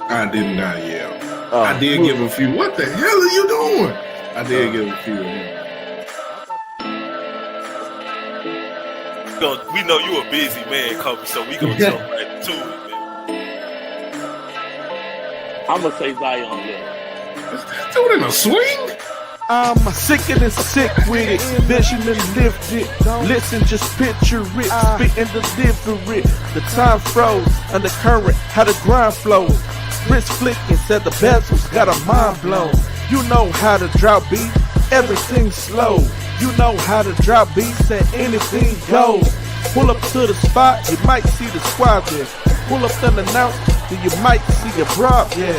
I did not yell. I Oh, did give a few. What the hell are you doing? I did give a few of them. We know you a busy man, Kobe, so we gonna jump right to it, man. I'm gonna say Zion Hill. Is that dude in a swing? I'm sick and sick with it. Vision and lift it. Listen, just picture it. Spit and deliver it. The time froze. Under current, how the grind flows. Wrist flicking, said the bezels got a mind blown. You know how to drop beat, everything slow. You know how to drop beats and anything goes. Pull up to the spot, you might see the squad there. Pull up unannounced, then you might see a broad there.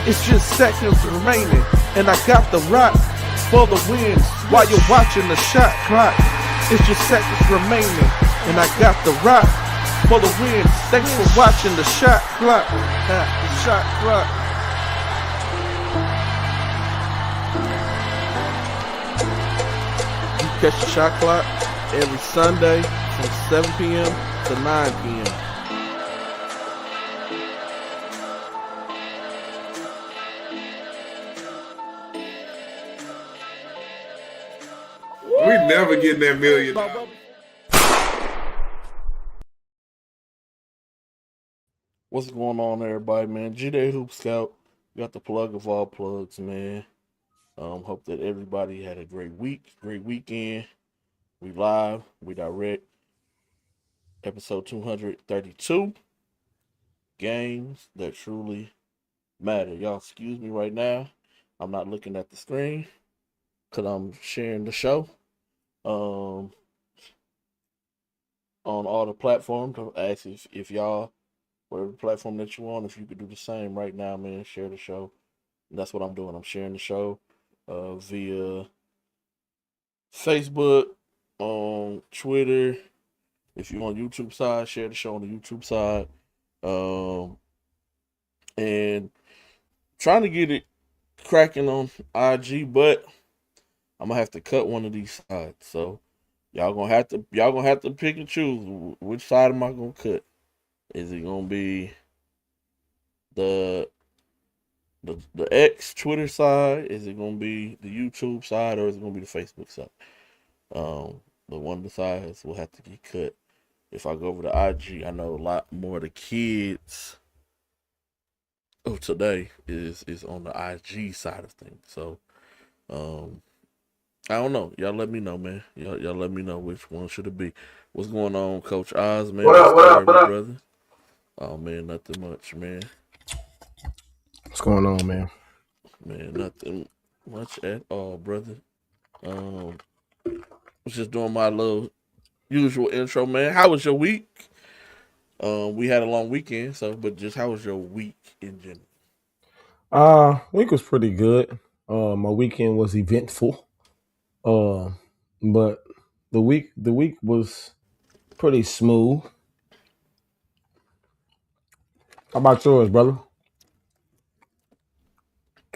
It's just seconds remaining, and I got the rock for the win while you're watching the shot clock. It's just seconds remaining, and I got the rock for the win. Thanks for watching the shot clock. The shot clock. You catch the shot clock every Sunday from 7 p.m. to 9 p.m. We never get that $1 million. What's going on, everybody, man? G-Day Hoop Scout. Got the plug of all plugs, man. Hope that everybody had a great week, great weekend. We live, we direct. Episode 232. Games that truly matter. Y'all excuse me right now. I'm not looking at the screen because I'm sharing the show. On all the platforms. I ask if y'all, whatever platform that you on, if you could do the same right now, man, share the show. And that's what I'm doing. I'm sharing the show via Facebook, on Twitter. If you're on YouTube side, share the show on the YouTube side. And trying to get it cracking on IG, but I'm gonna have to cut one of these sides. So y'all gonna have to pick and choose which side am I gonna cut. Is it gonna be the X Twitter side? Is it gonna be the YouTube side, or is it gonna be the Facebook side? The one of the sides will have to get cut. If I go over to IG, I know a lot more of the kids of today is on the IG side of things. So I don't know. Y'all let me know, man. Y'all let me know which one should it be. What's going on, Coach Oz, man? What up, brother? Oh man, nothing much, man. What's going on, man? Man, nothing much at all, brother. Was just doing my little usual intro, man. How was your week? We had a long weekend, but just how was your week in general? Week was pretty good. My weekend was eventful. But the week was pretty smooth. How about yours, brother?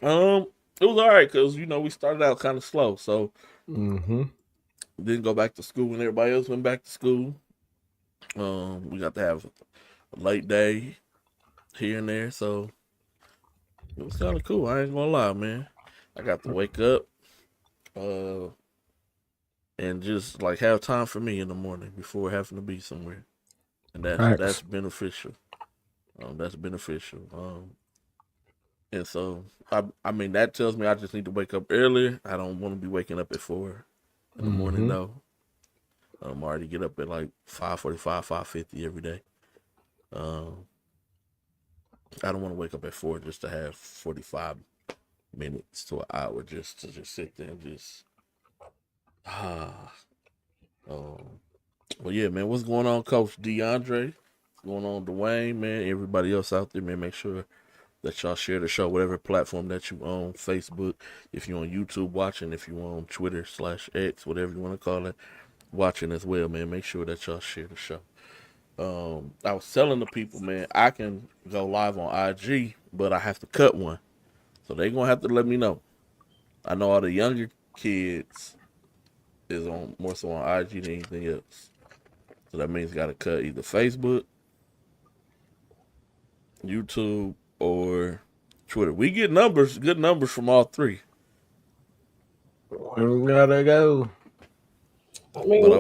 It was all right because we started out kind of slow, so didn't go back to school when everybody else went back to school. We got to have a late day here and there, so it was kind of cool. I ain't gonna lie, man. I got to wake up, and just like have time for me in the morning before having to be somewhere, and that's beneficial. That's beneficial. And so I mean that tells me I just need to wake up earlier. I don't want to be waking up at 4 in the morning though. I already get up at like 5:45, 5:50 every day. I don't want to wake up at 4 just to have 45 minutes to an hour just to sit there and just well, yeah, man. What's going on, Coach DeAndre? What's going on, Dwayne, man? Everybody else out there, man. Make sure that y'all share the show, whatever platform that you on, Facebook, if you're on YouTube watching, if you're on Twitter/X, whatever you want to call it, watching as well, man. Make sure that y'all share the show. I was telling the people, man, I can go live on IG, but I have to cut one. So they're going to have to let me know. I know all the younger kids is on more so on IG than anything else. So that means got to cut either Facebook, YouTube, or Twitter. We get numbers, good numbers from all three. We gotta go. I But mean,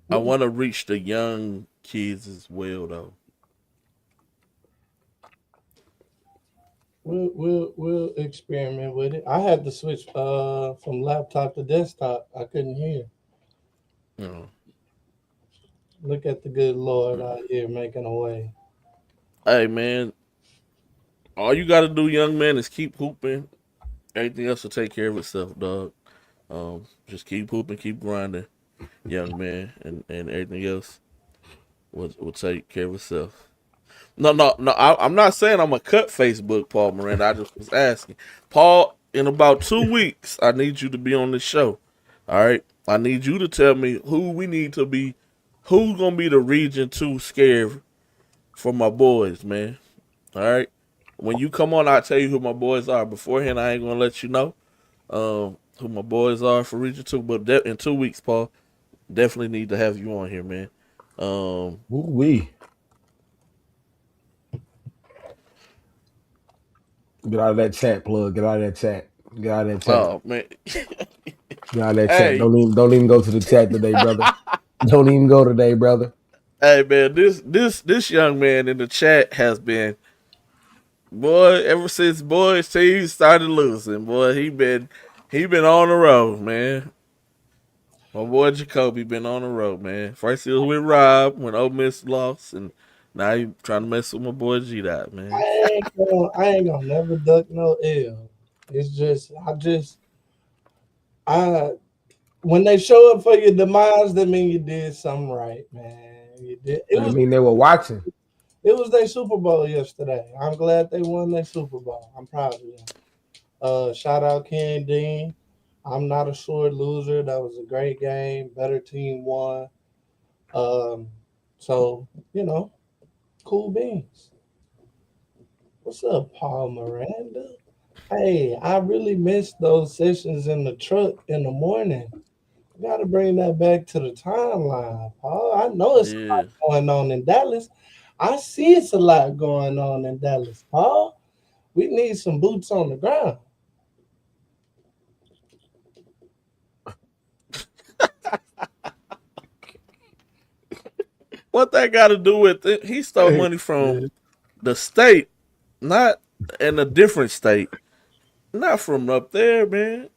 I want to reach the young kids as well, though. we'll experiment with it. I had to switch from laptop to desktop. I couldn't hear. You know. Look at the good Lord out here making a way. Hey man, all you got to do, young man, is keep hooping. Everything else will take care of itself, dog. Just keep hooping, keep grinding, young man, and everything else will take care of itself. No. I'm not saying I'm a cut Facebook, Paul Miranda. I just was asking, Paul. In about 2 weeks, I need you to be on this show. All right, I need you to tell me who we need to be, who's gonna be the Region 2 scare for my boys, man. All right. When you come on, I'll tell you who my boys are. Beforehand, I ain't gonna let you know who my boys are for Region 2. But in 2 weeks, Paul, definitely need to have you on here, man. We get out of that chat, plug. Get out of that chat. Get out of that chat. Oh man. Get out of that Hey. chat. Don't even go to the chat today, brother. Don't even go today, brother. Hey man, this young man in the chat has been, boy, ever since boys team started losing, boy, he been on the road, man. My boy Jacoby been on the road, man. First he was with Rob when Ole Miss lost, and now he trying to mess with my boy G Dot, man. I ain't gonna never duck no L. It's just when they show up for your demise, that mean you did something right, man. You did. I mean, they were watching. It was their Super Bowl yesterday. I'm glad they won their Super Bowl. I'm proud of them. Shout out Ken Dean. I'm not a sore loser. That was a great game. Better team won. So, cool beans. What's up, Paul Miranda? Hey, I really missed those sessions in the truck in the morning. Got to bring that back to the timeline, Paul. I know it's a lot going on in Dallas. I see it's a lot going on in Dallas, Paul. We need some boots on the ground. What that got to do with it? He stole money from the state, not in a different state, not from up there, man.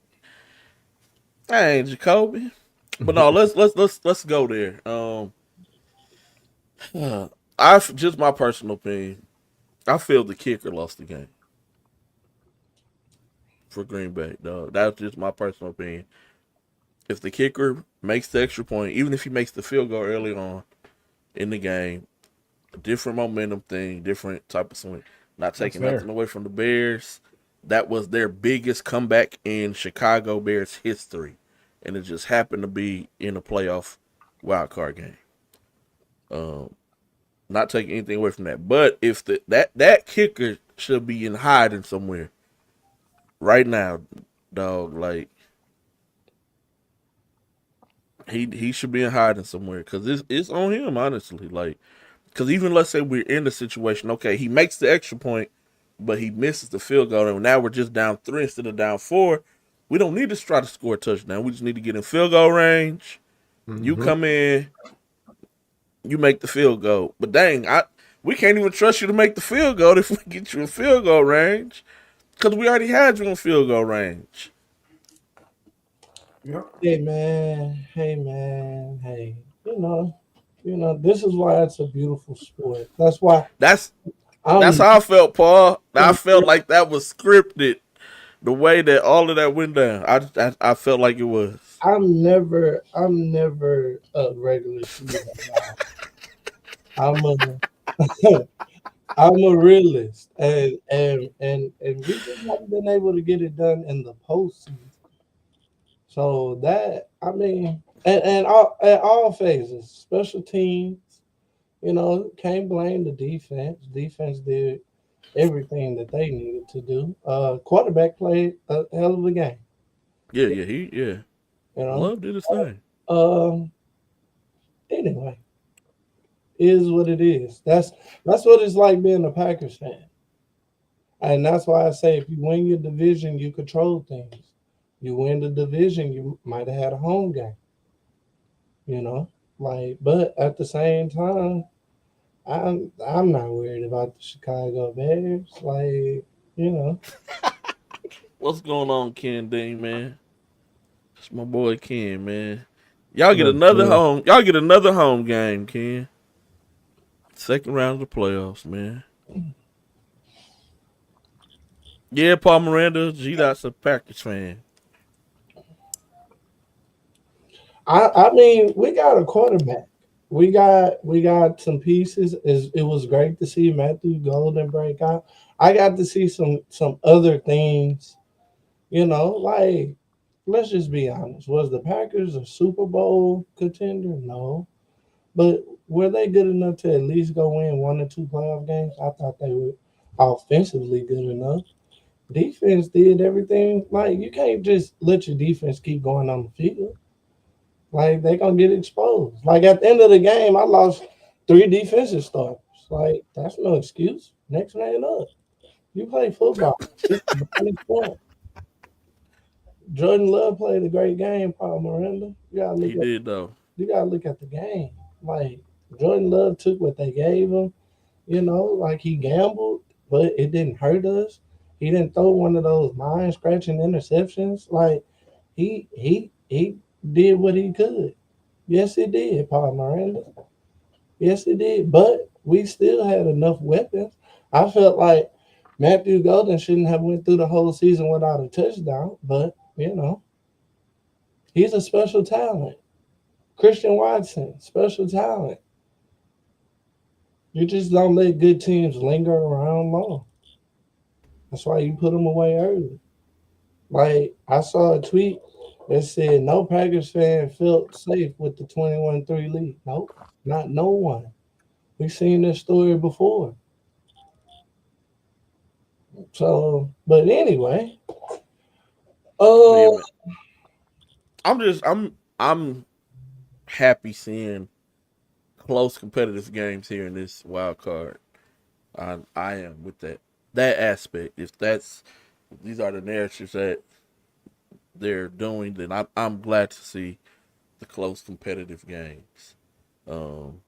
I ain't Jacoby, but no, let's go there. Just my personal opinion. I feel the kicker lost the game for Green Bay, dog. That's just my personal opinion. If the kicker makes the extra point, even if he makes the field goal early on in the game, different momentum thing, different type of swing. Not taking nothing away from the Bears. That was their biggest comeback in Chicago Bears history, and it just happened to be in a playoff wild card game. Not taking anything away from that, but if that kicker should be in hiding somewhere right now, dog. Like he should be in hiding somewhere because it's on him, honestly. Like, because even let's say we're in the situation, okay, he makes the extra point, but he misses the field goal, and now we're just down 3 instead of down 4. We don't need to try to score a touchdown. We just need to get in field goal range. Mm-hmm. You come in, you make the field goal. But dang, we can't even trust you to make the field goal if we get you in field goal range, because we already had you in field goal range. Yep. Hey man, hey. You know, this is why it's a beautiful sport. That's why. That's how I felt, Paul. I felt like that was scripted. The way that all of that went down, I felt like it was. I'm never a regular season guy. I'm a realist, and we just haven't been able to get it done in the postseason. So that, I mean, and at all phases, special teams, can't blame the defense. Defense did everything that they needed to do. Quarterback played a hell of a game. Yeah. Love did his thing. Anyway, is what it is. That's what it's like being a Packers fan. And that's why I say if you win your division, you control things. You win the division, you might have had a home game. You know, like, but at the same time, I'm not worried about the Chicago Bears. Like, you know, What's going on, Ken Dean, man? It's my boy Ken, man. Y'all get another yeah. home. Y'all get another home game, Ken. Second round of the playoffs, man. Yeah, Paul Miranda, G-Dot's a Packers fan. I mean, we got a quarterback. We got some pieces. It was great to see Matthew Golden break out. I got to see some other things. You know, like let's just be honest. Was the Packers a Super Bowl contender? No. But were they good enough to at least go win one or two playoff games? I thought they were offensively good enough. Defense did everything. Like you can't just let your defense keep going on the field. Like they gonna get exposed. Like at the end of the game, I lost three defensive starters. Like that's no excuse. Next man up. You play football. It's the funny point. Jordan Love played a great game, Paul Miranda. He did, though. You gotta look at the game. Like Jordan Love took what they gave him. You know, like he gambled, but it didn't hurt us. He didn't throw one of those mind scratching interceptions. Like he did what he could. Yes, he did, Paul Miranda. Yes, he did. But we still had enough weapons. I felt like Matthew Golden shouldn't have went through the whole season without a touchdown, but you know, he's a special talent. Christian Watson, special talent. You just don't let good teams linger around long. That's why you put them away early. Like I saw a tweet that said no Packers fan felt safe with the 21-3 lead. Nope, not no one. We've seen this story before. So, but anyway, Yeah, uh, man. I'm happy seeing close competitive games here in this wild card. I am with that aspect. If these are the narratives that they're doing, then I'm glad to see the close competitive games. Um,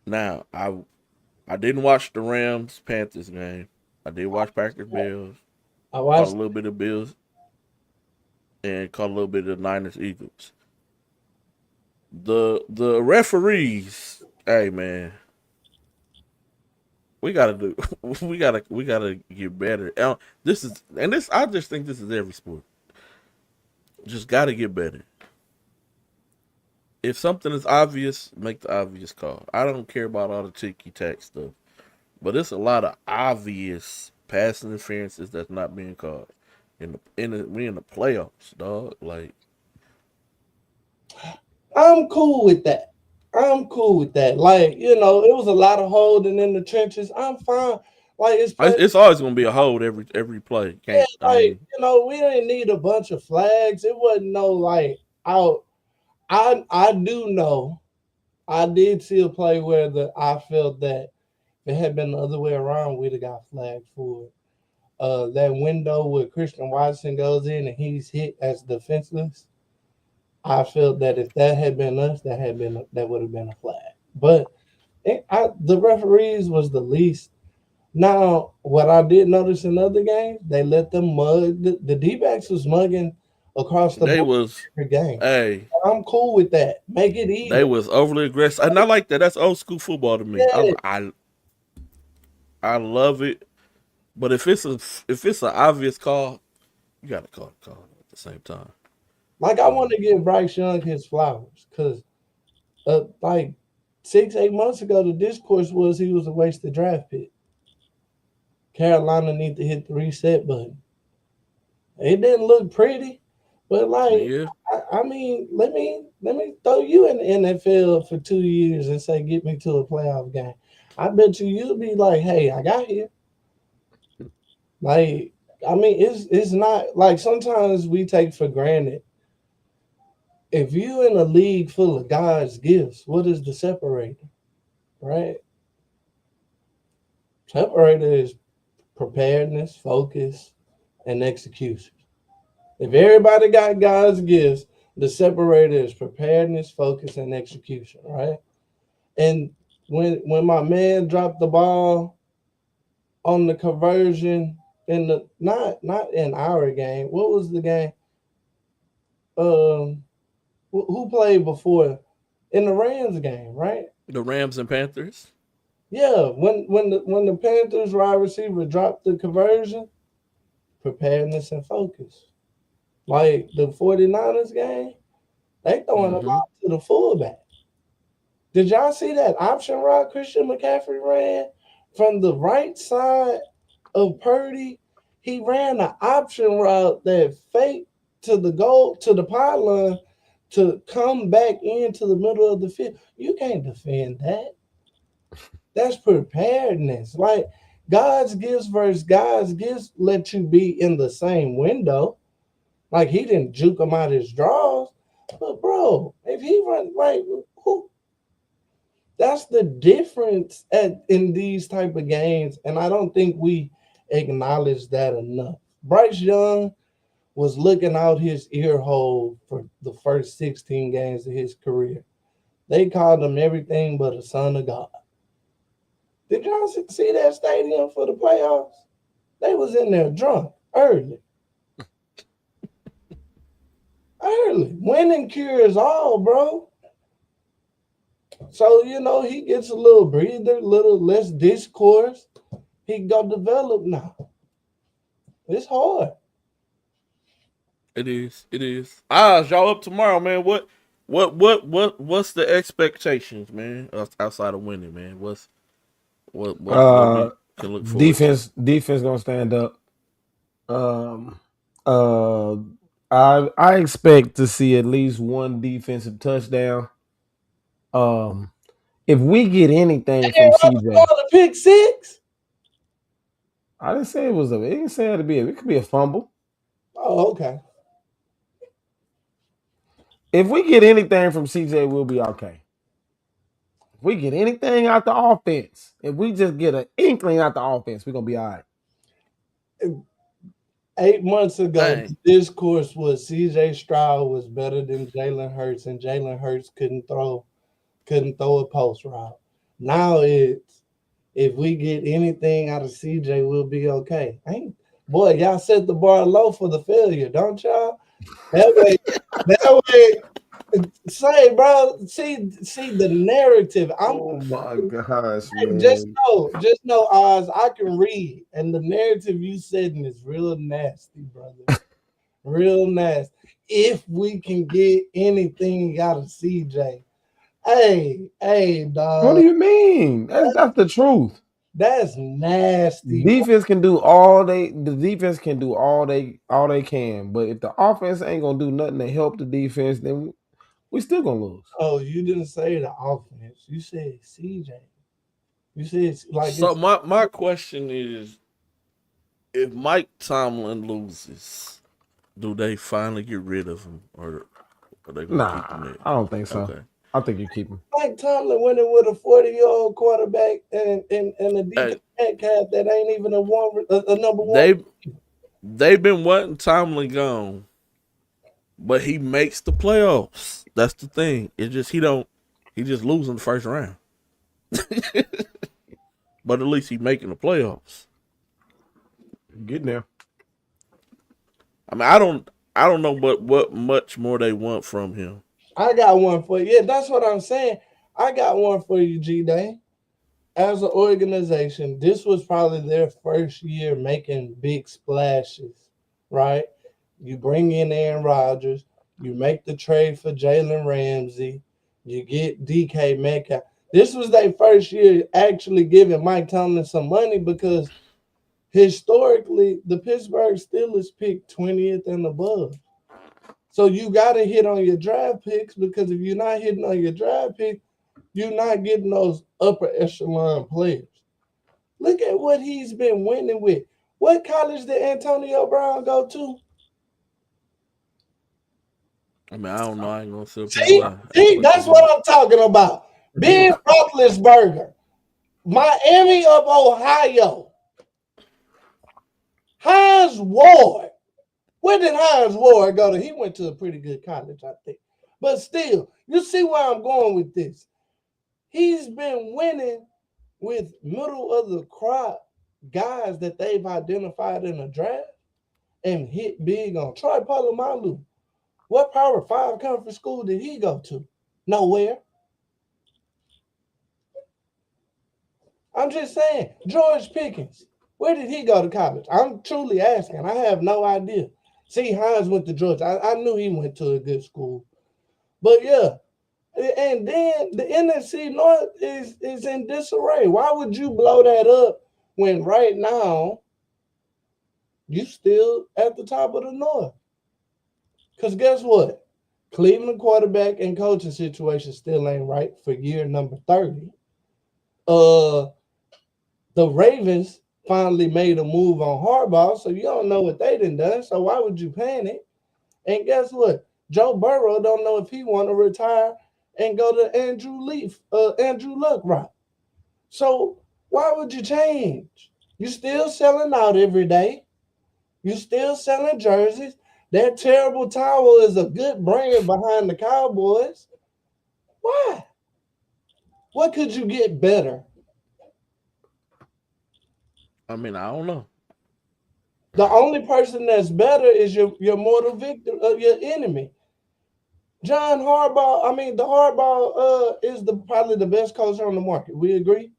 Now I didn't watch the Rams Panthers game. I did watch Packers Bills. I Caught a watched. little bit of Bills and caught a little bit of Niners Eagles. The referees, hey man, we gotta do we gotta get better. This I just think this is every sport. Just gotta get better. If something is obvious, make the obvious call. I don't care about all the ticky tack stuff, but it's a lot of obvious pass interferences that's not being called. We in the playoffs, dog. Like I'm cool with that. I'm cool with that. Like you know, it was a lot of holding in the trenches. I'm fine. Like it's always gonna be a hold every play. yeah, Can't I like mean you know, we didn't need a bunch of flags. It wasn't no like out. I do know. I did see a play where I felt that if it had been the other way around, we'd have got flagged for it. That window where Christian Watson goes in and he's hit as defenseless. I felt that if that had been us, that would have been a flag. But the referees was the least. Now, what I did notice in other games, they let them mug. The D-backs was mugging across the they board was every game. hey I'm cool with that. Make it they even. was overly aggressive, and I like that. That's old school football to me. Yeah, I love it. But if it's an obvious call, you gotta call the call at the same time. like I want to give Bryce Young his flowers because, like 6-8 months ago, the discourse was he was a wasted draft pick. Carolina need to hit the reset button. It didn't look pretty, but like Yeah, I mean, let me throw you in the NFL for 2 years and say get me to a playoff game. I bet you'll be like, hey, I got here. Like I mean, it's not like sometimes we take for granted. If you in a league full of God's gifts, what is the separator, right? Separator is preparedness, focus, and execution. If everybody got God's gifts, the separator is preparedness, focus, and execution, right? And when my man dropped the ball on the conversion in the not in our game, what was the game? Who played before in the Rams game, right? The Rams and Panthers. Yeah, when the Panthers wide receiver dropped the conversion, preparedness and focus. Like the 49ers game, they throwing the ball to the fullback. Did y'all see that option route Christian McCaffrey ran from the right side of Purdy? He ran an option route that faked to the goal to the pylon to come back into the middle of the field. You can't defend that. That's preparedness. Like God's gifts versus God's gifts let you be in the same window. Like he didn't juke him out his draws. But bro, if he run like who, that's the difference in these type of games, and I don't think we acknowledge that enough. Bryce Young was looking out his ear hole for the first 16 games of his career. They called him everything but a son of God. Did y'all see that stadium for the playoffs? They was in there drunk early. Early. Winning cures all, bro. So, he gets a little breather, a little less discourse. He go develop now. It's hard. It is. It is. Y'all up tomorrow, man. What's the expectations, man? Outside of winning, man. What we can look for? Defense gonna stand up. I expect to see at least one defensive touchdown. If we get anything from CJ, the pick six. I didn't say it was it didn't say it to be it could be a fumble. Oh, okay. If we get anything from CJ, we'll be okay. If we get anything out the offense, if we just get an inkling out the offense, we're gonna be all right. 8 months ago, the discourse was CJ Stroud was better than Jalen Hurts, and Jalen Hurts couldn't throw a post route. Now it's if we get anything out of CJ, we'll be okay. Boy, y'all set the bar low for the failure, don't y'all? That way, say, bro, see the narrative. Oh my gosh, man. Just know, Oz, I can read, and the narrative you setting is real nasty, brother. Real nasty. If we can get anything out of CJ, hey, dog. What do you mean? That's the truth. That's nasty. The defense can do all they can, but if the offense ain't gonna do nothing to help the defense, then we still gonna lose. Oh, you didn't say the offense. You said CJ. You said like so. My question is, if Mike Tomlin loses, do they finally get rid of him, or are they gonna keep him there? I don't think so. Okay. I think you keep him. Mike Tomlin went in with a 40-year-old quarterback and a defense Metcalf that ain't even a number one. They've been wanting Tomlin gone, but he makes the playoffs. That's the thing. It's just he just losing the first round. But at least he's making the playoffs. Getting there. I mean, I don't know what much more they want from him. I got one for you. Yeah, that's what I'm saying. I got one for you, G-Day. As an organization, this was probably their first year making big splashes, right? You bring in Aaron Rodgers, you make the trade for Jalen Ramsey, you get DK Metcalf. This was their first year actually giving Mike Tomlin some money because historically, the Pittsburgh Steelers picked 20th and above. So you got to hit on your draft picks because if you're not hitting on your draft pick, you're not getting those upper echelon players. Look at what he's been winning with. What college did Antonio Brown go to? I mean, I don't know. I ain't gonna See, that's what I'm talking about. Ben Roethlisberger. Miami of Ohio. Hines Ward. Where did Hines Ward go to? He went to a pretty good college, I think. But still, you see where I'm going with this. He's been winning with middle of the crop guys that they've identified in the draft and hit big on. Troy Polamalu. What Power 5 conference school did he go to? Nowhere. I'm just saying, George Pickens, where did he go to college? I'm truly asking. I have no idea. See, Hines went to Georgia. I knew he went to a good school. But yeah, and then the NFC North is in disarray. Why would you blow that up when right now you still at the top of the North? Because guess what? Cleveland quarterback and coaching situation still ain't right for year number 30. The Ravens finally made a move on Harbaugh, so you don't know what they done. So why would you panic? And guess what? Joe Burrow don't know if he want to retire and go to Andrew Luck route. So why would you change? You still selling out every day. You still selling jerseys. That terrible towel is a good brand behind the Cowboys. Why? What could you get better? I mean, I don't know. The only person that's better is your mortal victim, your enemy. John Harbaugh, the Harbaugh is probably the best coach on the market. We agree?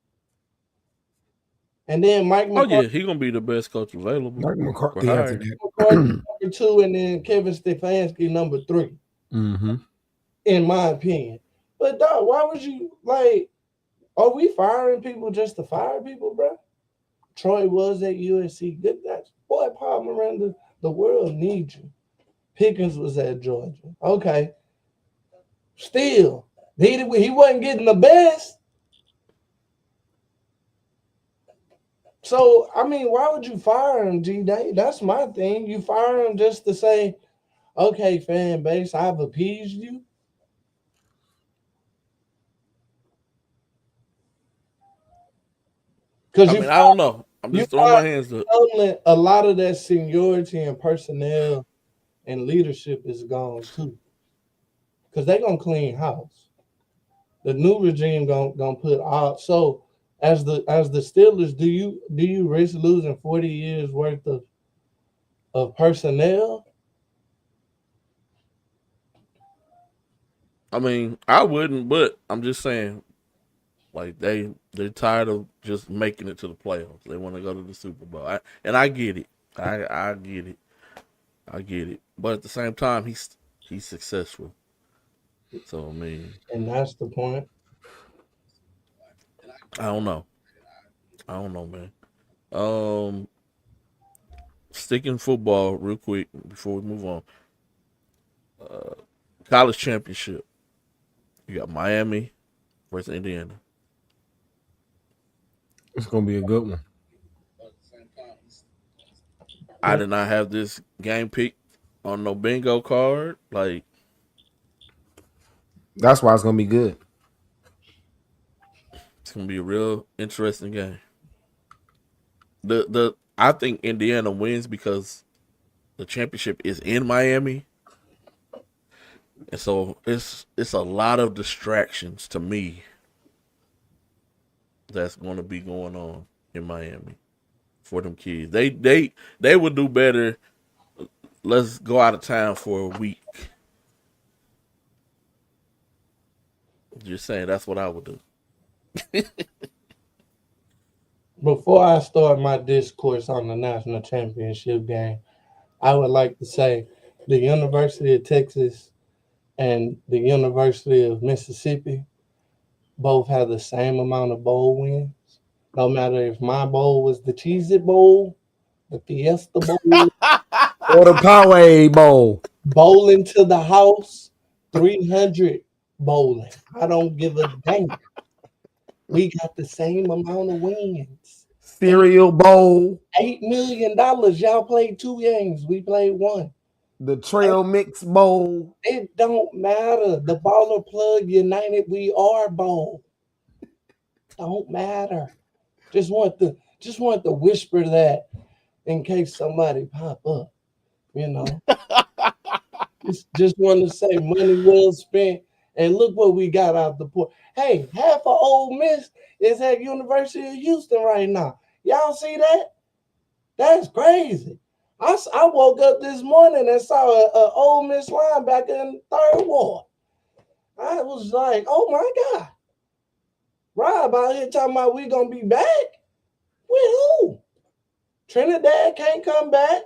And then Mike McCarthy. Oh, yeah, he's going to be the best coach available. Mike McCarthy for after hiring. that. Number 2, and then Kevin Stefanski number 3. Mm-hmm. In my opinion. But dog, why would you are we firing people just to fire people, bro? Troy was at USC. Good. Boy, Paul Miranda, the world needs you. Pickens was at Georgia. Okay. Still, he wasn't getting the best. So, why would you fire him, G-Day? That's my thing. You fire him just to say, okay, fan base, I've appeased you. I don't know. I'm just throwing my hands up. A lot of that seniority and personnel and leadership is gone too. Because they're gonna clean house. The new regime gonna put out. So as the Steelers, do you risk losing 40 years worth of personnel? I wouldn't, but I'm just saying, they're tired of just making it to the playoffs. They want to go to the Super Bowl, I get it. I get it. I get it. But at the same time, he's successful. So and that's the point. I don't know, man. Sticking football real quick before we move on. College championship. You got Miami versus Indiana. It's gonna be a good one. I did not have this game picked on no bingo card. That's why it's gonna be good. It's gonna be a real interesting game. I think Indiana wins because the championship is in Miami, and so it's a lot of distractions to me that's going to be going on in Miami for them kids. They would do better. Let's go out of town for a week. Just saying, that's what I would do. Before I start my discourse on the national championship game, I would like to say the University of Texas and the University of Mississippi both have the same amount of bowl wins. No matter if my bowl was the Cheez-It Bowl, the Fiesta Bowl, or the Poway Bowl. Bowling to the house, 300 bowling. I don't give a damn. We got the same amount of wins. Cereal Bowl. $8 million. Y'all played 2 games. We played 1. The Trail Mix Bowl. It don't matter. The Baller Plug United We Are Bowl. Don't matter. Just want to whisper that in case somebody pop up. You know, just want to say money well spent. And look what we got out the port. Hey, half of Ole Miss is at University of Houston right now. Y'all see that? That's crazy. I woke up this morning and saw a Ole Miss linebacker in the third ward. I was like, oh my God. Rob out here talking about we gonna be back? With who? Trinidad can't come back.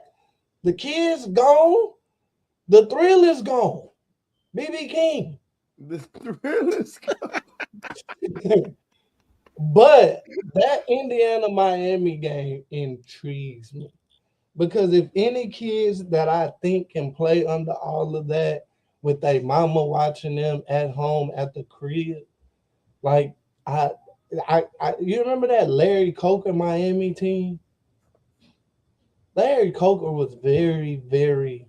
The kid's gone. The thrill is gone. BB King. The thrill is But that Indiana Miami game intrigues me because if any kids that I think can play under all of that with their mama watching them at home at the crib, like I you remember that Larry Coker Miami team? Larry Coker was very, very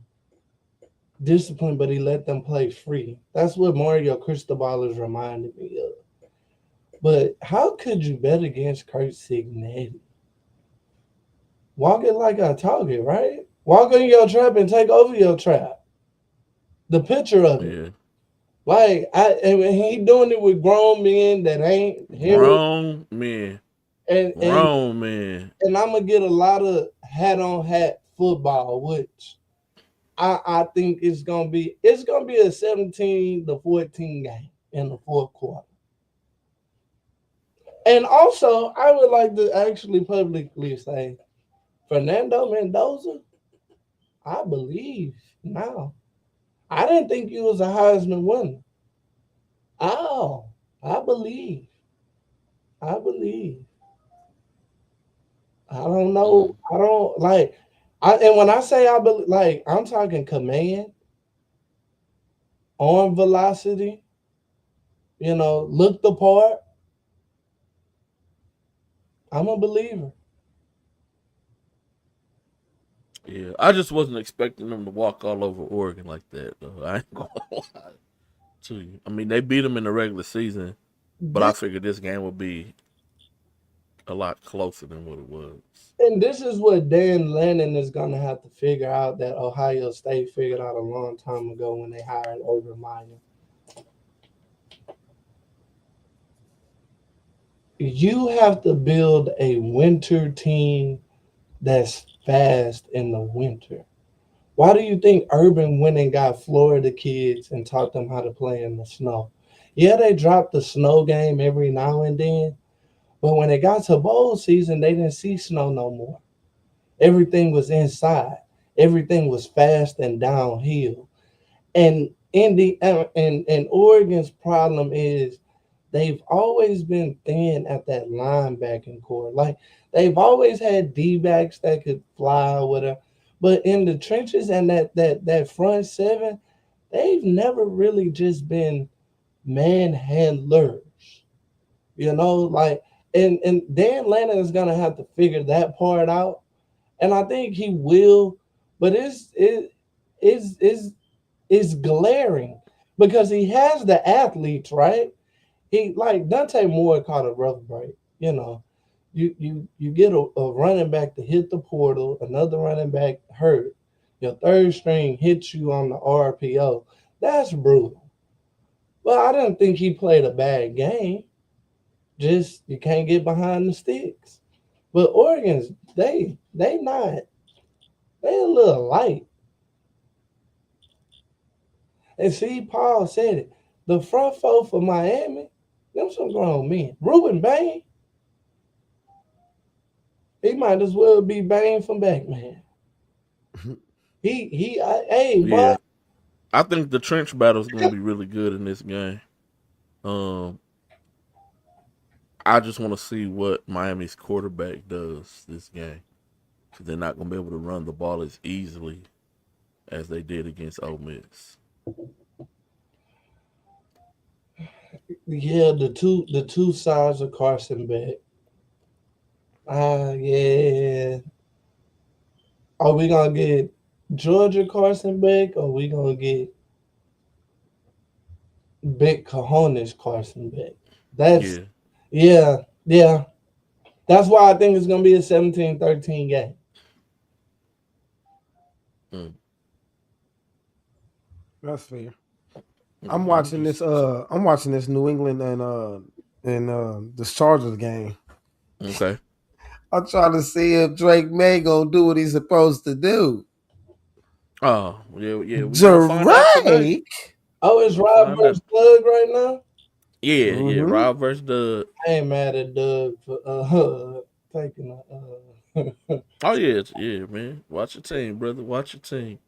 disciplined, but he let them play free. That's what Mario Cristobal is reminding me of. But how could you bet against Kurt Signetti? Walk it like I talk it, right? Walk in your trap and take over your trap. The picture of it. Yeah. Like, and he doing it with grown men that ain't him. Grown men. And Grown man. And I'm gonna get a lot of hat on hat football, which I think it's gonna be a 17-14 game in the fourth quarter. And also, I would like to actually publicly say, Fernando Mendoza, I believe now. I didn't think he was a Heisman winner. Oh, I believe. I don't know. I don't like. And when I say I believe, like I'm talking command, arm velocity. You know, look the part. I'm a believer. Yeah, I just wasn't expecting them to walk all over Oregon like that, though. I ain't gonna lie to you. I mean, they beat them in the regular season, but I figured this game would be a lot closer than what it was. And this is what Dan Lannon is going to have to figure out that Ohio State figured out a long time ago when they hired Urban Meyer. You have to build a winter team that's fast in the winter. Why do you think Urban went and got Florida kids and taught them how to play in the snow? Yeah, they dropped the snow game every now and then, but when it got to bowl season, they didn't see snow no more. Everything was inside. Everything was fast and downhill. And Oregon's problem is they've always been thin at that linebacking core. Like they've always had D-backs that could fly or whatever. But in the trenches and that front seven, they've never really just been manhandlers. You know, like and Dan Lannon is gonna have to figure that part out. And I think he will, but it's glaring because he has the athletes, right? He like Dante Moore caught a rough break. You know, you get a running back to hit the portal, another running back hurt, your third string hits you on the RPO. That's brutal. Well, I didn't think he played a bad game. Just you can't get behind the sticks. But Oregon's they a little light. And see, Paul said it. The front four for Miami, them some grown men. Ruben Bain, he might as well be Bain from Batman. Yeah. I think the trench battle is going to be really good in this game. I just want to see what Miami's quarterback does this game. Because they're not going to be able to run the ball as easily as they did against Ole Miss. Yeah, the two sides of Carson Beck. Yeah. Are we gonna get Georgia Carson Beck or are we gonna get big cojones Carson Beck? Yeah, yeah. That's why I think it's gonna be a 17-13 game. That's fair. I'm watching this. I'm watching this New England and the Chargers game. Okay. I'm trying to see if Drake May gonna do what he's supposed to do. Oh, yeah. We gonna find out today. Drake. Oh, it's We'll Rob find versus Doug right now. Yeah, Mhm. Rob versus Doug. I ain't mad at Doug for taking a. Oh yeah, man. Watch your team, brother. Watch your team.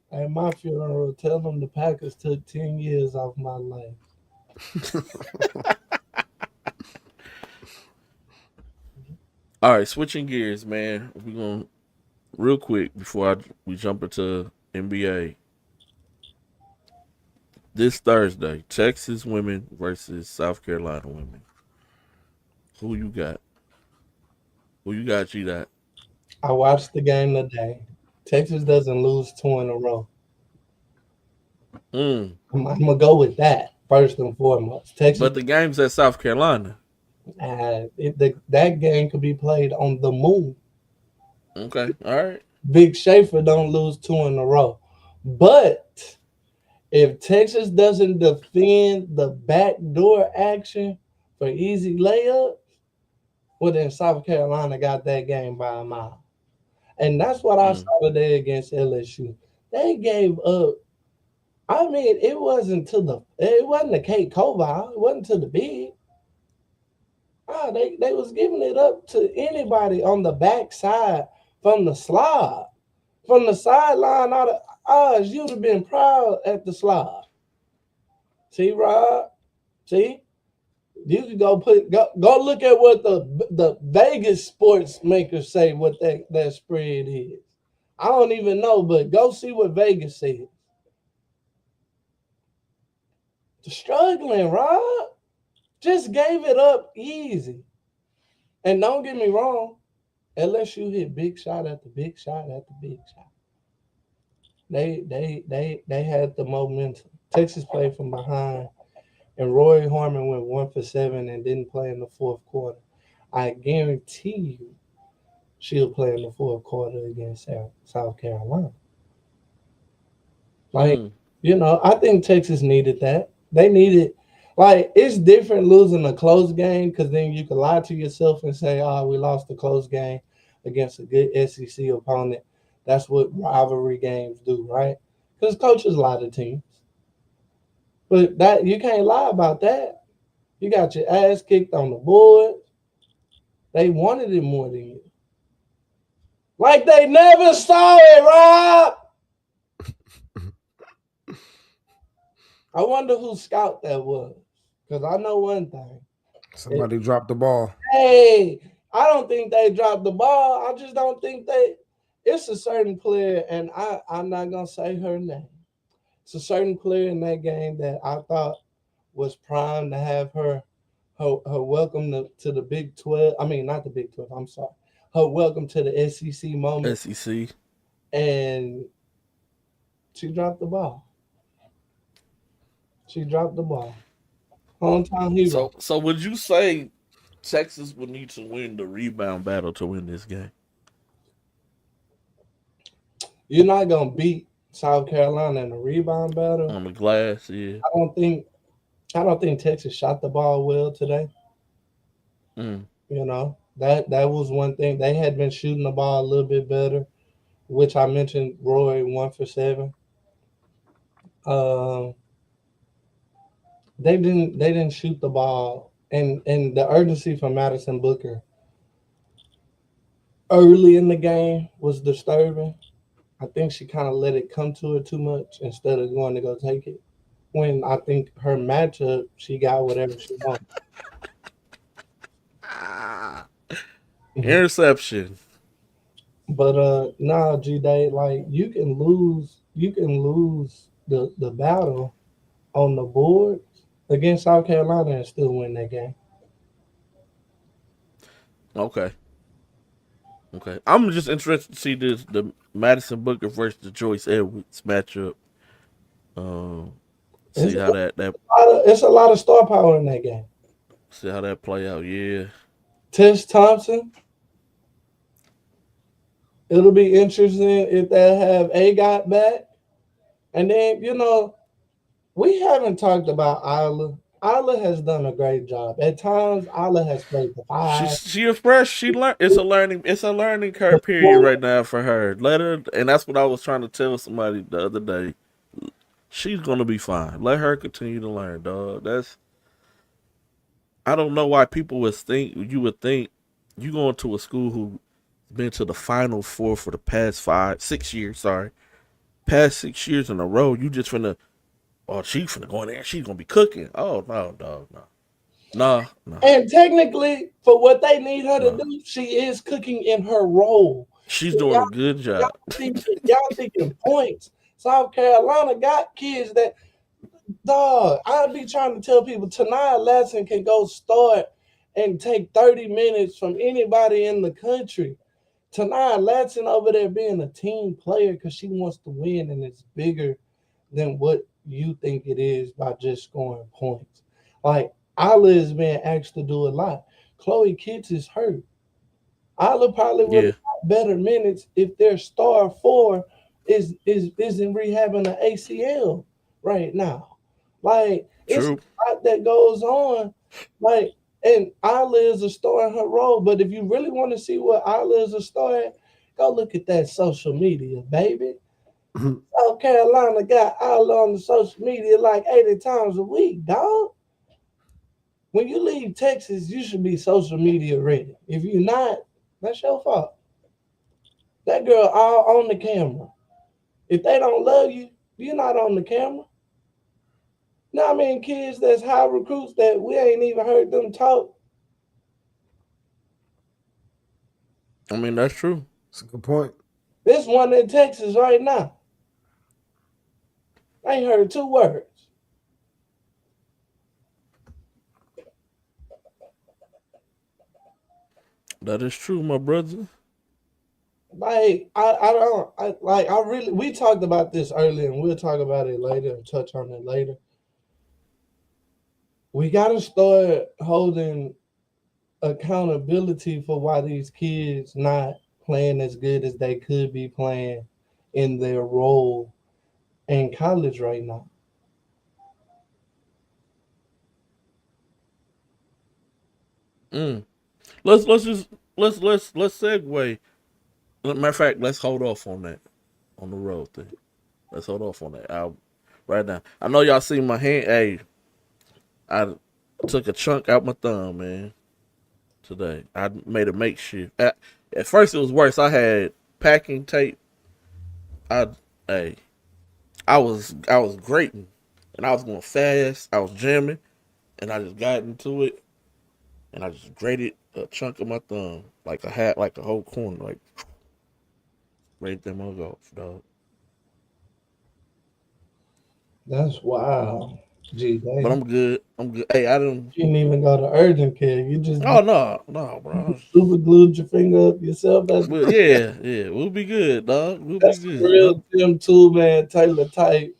At my funeral, tell them the Packers took 10 years off my life. All right, switching gears, man. We gonna real quick before we jump into NBA. This Thursday, Texas women versus South Carolina women. Who you got? Who you got, G-Dot? I watched the game today. Texas doesn't lose 2 in a row. I'm gonna go with that first and foremost. Texas, But the game's at South Carolina. that game could be played on the moon. Okay, all right. Big Schaefer don't lose 2 in a row. But if Texas doesn't defend the backdoor action for easy layups, well, then South Carolina got that game by a mile. And that's what I saw today against LSU. They gave up. I mean, it wasn't the Kate Koval. It wasn't to the big. They was giving it up to anybody on the backside from the slide. From the sideline, out of odds, you'd have been proud at the slide. See, Rob? See? You could go look at what the Vegas sports makers say what that spread is. I don't even know, but go see what Vegas says. Struggling, Rob. Just gave it up easy. And don't get me wrong, LSU hit big shot after big shot after big shot. They had the momentum. Texas played from behind, and Roy Harmon went 1 for 7 and didn't play in the fourth quarter. I guarantee you she'll play in the fourth quarter against South Carolina. I think Texas needed that. They needed, it's different losing a close game because then you can lie to yourself and say, we lost a close game against a good SEC opponent. That's what rivalry games do, right? Because coaches lie to teams. But that you can't lie about that. You got your ass kicked on the board. They wanted it more than you. Like they never saw it, Rob. I wonder whose scout that was. Because I know one thing. Somebody dropped the ball. Hey, I don't think they dropped the ball. I just don't think it's a certain player, and I'm not going to say her name. It's a certain player in that game that I thought was primed to have her welcome to the Big 12. I mean, not the Big 12. I'm sorry. Her welcome to the SEC moment. SEC. And she dropped the ball. Hometown hero. So would you say Texas would need to win the rebound battle to win this game? You're not going to beat South Carolina in a rebound battle. On the glass, yeah. I don't think Texas shot the ball well today. You know, that was one thing. They had been shooting the ball a little bit better, which I mentioned Roy 1 for 7. They didn't shoot the ball, and the urgency from Madison Booker early in the game was disturbing. I think she kind of let it come to her too much instead of going to go take it. When I think her matchup, she got whatever she wanted. Interception. But G-Day, you can lose the battle on the board against South Carolina and still win that game. Okay. I'm just interested to see the Madison Booker versus the Joyce Edwards matchup. See how that it's a lot of star power in that game. See how that play out. Yeah. Tish Thompson. It'll be interesting if they have A-Got back. And then, we haven't talked about Isla. Isla has done a great job. At times, Isla has played the five. She a fresh. She learn. It's a learning curve period right now for her. Let her, and that's what I was trying to tell somebody the other day. She's gonna be fine. Let her continue to learn, dog. I don't know why people would think you going to a school who been to the Final Four for the past 6 years. Sorry, past 6 years in a row. You just finna. Oh, she's finna go in there. She's gonna be cooking. Oh no, dog, no. No. And technically, for what they need her to do, she is cooking in her role. She's doing a good job. Y'all thinking points. South Carolina got kids that, dog, I'd be trying to tell people Tanaya Latson can go start and take 30 minutes from anybody in the country. Tanaya Latson over there being a team player because she wants to win, and it's bigger than what you think it is by just scoring points. Like, Isla is being asked to do a lot. Chloe Kitts is hurt. Isla probably would have got better minutes if their star four is in rehabbing an ACL right now. Like, it's a lot that goes on. Like, and Isla is a star in her role. But if you really want to see what Isla is a star at, go look at that social media, baby. South Carolina got Isla on the social media like 80 times a week, dog. When you leave Texas, you should be social media ready. If you're not, that's your fault. That girl all on the camera. If they don't love you, you're not on the camera. Now, I mean, kids that's high recruits that we ain't even heard them talk. I mean, that's true. That's a good point. This one in Texas right now. I ain't heard 2 words. That is true, my brother. Like, we talked about this earlier, and we'll talk about it later and touch on it later. We got to start holding accountability for why these kids not playing as good as they could be playing in their role in college right now. Let's segue. Matter of fact, let's hold off on that, on the road thing. Let's hold off on that right now. I know y'all see my hand. Hey, I took a chunk out my thumb, man. Today I made a makeshift. At first it was worse. I had packing tape. I was grating, and I was going fast. I was jamming, and I just got into it, and I just grated a chunk of my thumb, like a whole corner, like right them all off, dog. That's wild. Gee, but I'm good. Hey, I didn't. You didn't even go to urgent care. You just no, bro. Super glued your finger up yourself. That's yeah. We'll be good, dog. That's be good. Real Tim Tool Man Taylor type.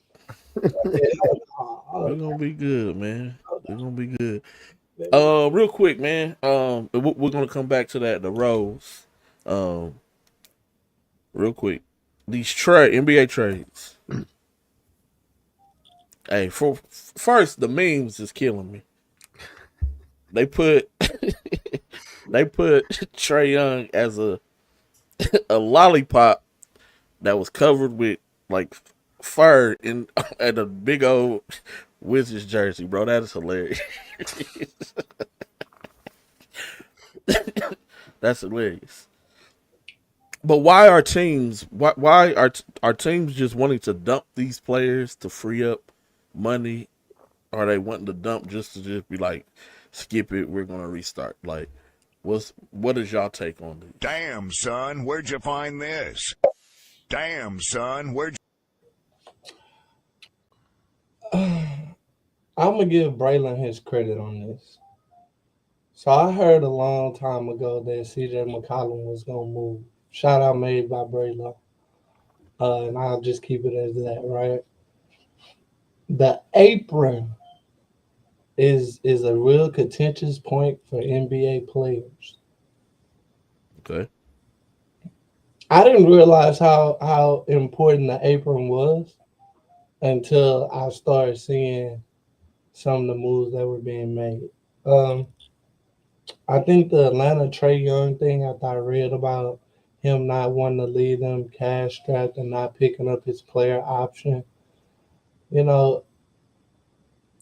We're gonna be good, man. We're gonna be good. Real quick, man. We're gonna come back to that. The Rose. Real quick. These NBA trades. Hey, first the memes is killing me. They put Trae Young as a lollipop that was covered with like fur in at a big old Wizards jersey, bro. That is hilarious. That's hilarious. But why are teams just wanting to dump these players to free up money? Are they wanting to dump just to just be like, skip it, we're gonna restart? Like, what is y'all take on this? Damn, son, where'd you find this? Damn, son, where'd I'm gonna give Braylon his credit on this. So I heard a long time ago that CJ McCollum was gonna move. Shout out made by Braylon. And I'll just keep it as that, right? The apron is a real contentious point for NBA players. Okay. I didn't realize how important the apron was until I started seeing some of the moves that were being made. Um, I think the Atlanta Trey Young thing, after I read about him not wanting to leave them cash strapped and not picking up his player option, you know,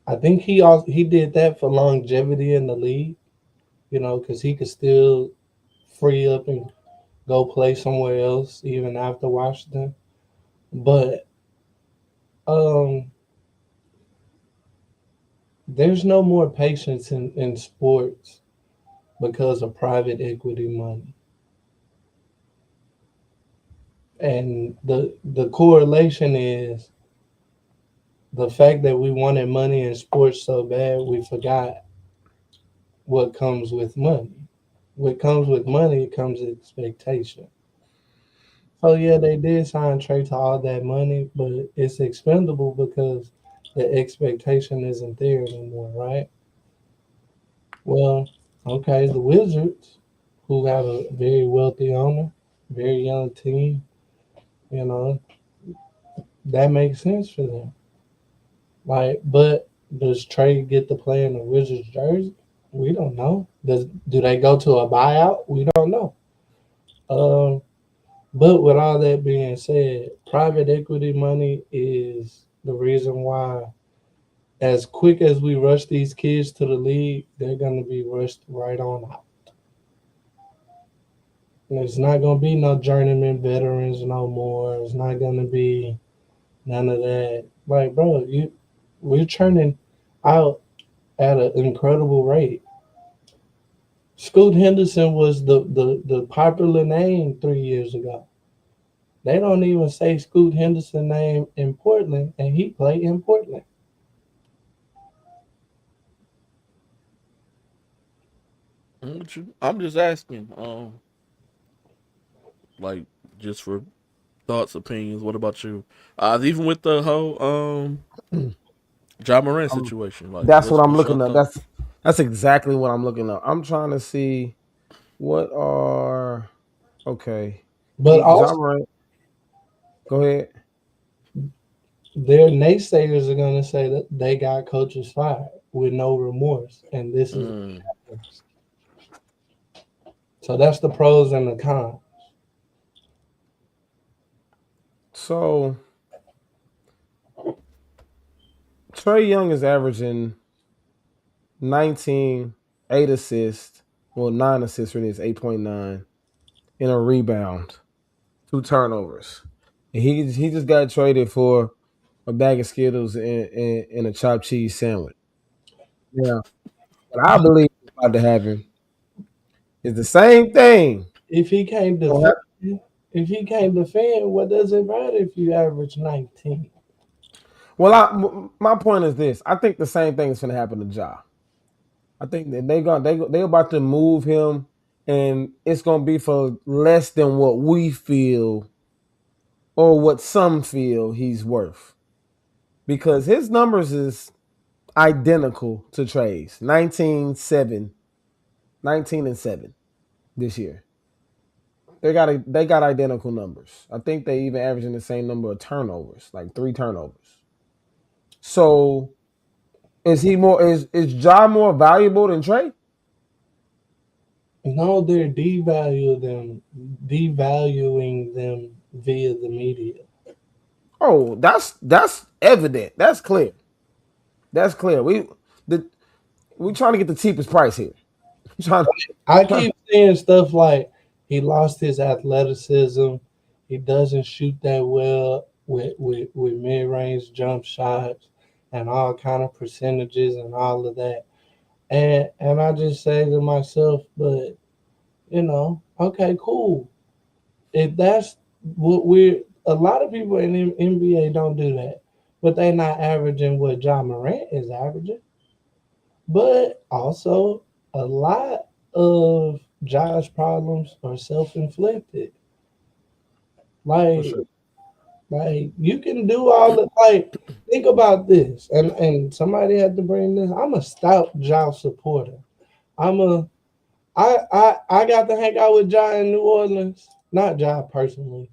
I think he did that for longevity in the league, because he could still free up and go play somewhere else even after Washington. But um, there's no more patience in sports because of private equity money. And the correlation is the fact that we wanted money in sports so bad, we forgot what comes with money. What comes with money comes expectation. So yeah, they did sign Trey to all that money, but it's expendable because the expectation isn't there anymore, right? Well, okay, the Wizards, who have a very wealthy owner, very young team, you know, that makes sense for them. Like, but does Trey get to play in the Wizards jersey? We don't know. Do they go to a buyout? We don't know. Um, but with all that being said, private equity money is the reason why, as quick as we rush these kids to the league, they're going to be rushed right on out. There's not going to be no journeyman veterans no more. It's not going to be none of that. Like, bro, we're churning out at an incredible rate. Scoot Henderson was the popular name 3 years ago. They don't even say Scoot Henderson name in Portland, and he played in Portland. I'm just asking. Like just for thoughts, opinions. What about you? Even with the whole John Moran Um, situation. Like, that's what I'm what's your looking up. thought? That's exactly what I'm looking up. I'm trying to see what are okay. But John also, Morant. Go ahead. their naysayers are going to say that they got coaches fired with no remorse, and this is Mm, so that's the pros and the cons. So Trey Young is averaging 19, 8 assists, well 9 assists really is 8.9 in a rebound, 2 turnovers. And he just got traded for a bag of Skittles and a chopped cheese sandwich. Yeah. What I believe is about to happen is the same thing. If he can't defend, what does it matter if you average 19? Well, my point is this. I think the same thing is going to happen to Ja. I think that they about to move him, and it's going to be for less than what we feel or what some feel he's worth, because his numbers is identical to Trey's 19 and 7 this year. They got identical numbers. I think they even averaging the same number of turnovers, like 3 turnovers. So is Ja more valuable than Trey? No, they're devaluing them via the media. Oh, that's evident. That's clear. That's clear. We trying to get the cheapest price here. Trying, I trying, keep seeing stuff like he lost his athleticism. He doesn't shoot that well with mid range jump shots and all kind of percentages and all of that. And I just say to myself, but okay, cool. If that's what we're a lot of people in the NBA don't do that, but they're not averaging what John Morant is averaging. But also, a lot of Josh problems are self inflicted. for Like, sure. Like you can do all the like. Think about this, and somebody had to bring this. I'm a stout Ja supporter. I'm a I got to hang out with Ja in New Orleans. Not Ja personally,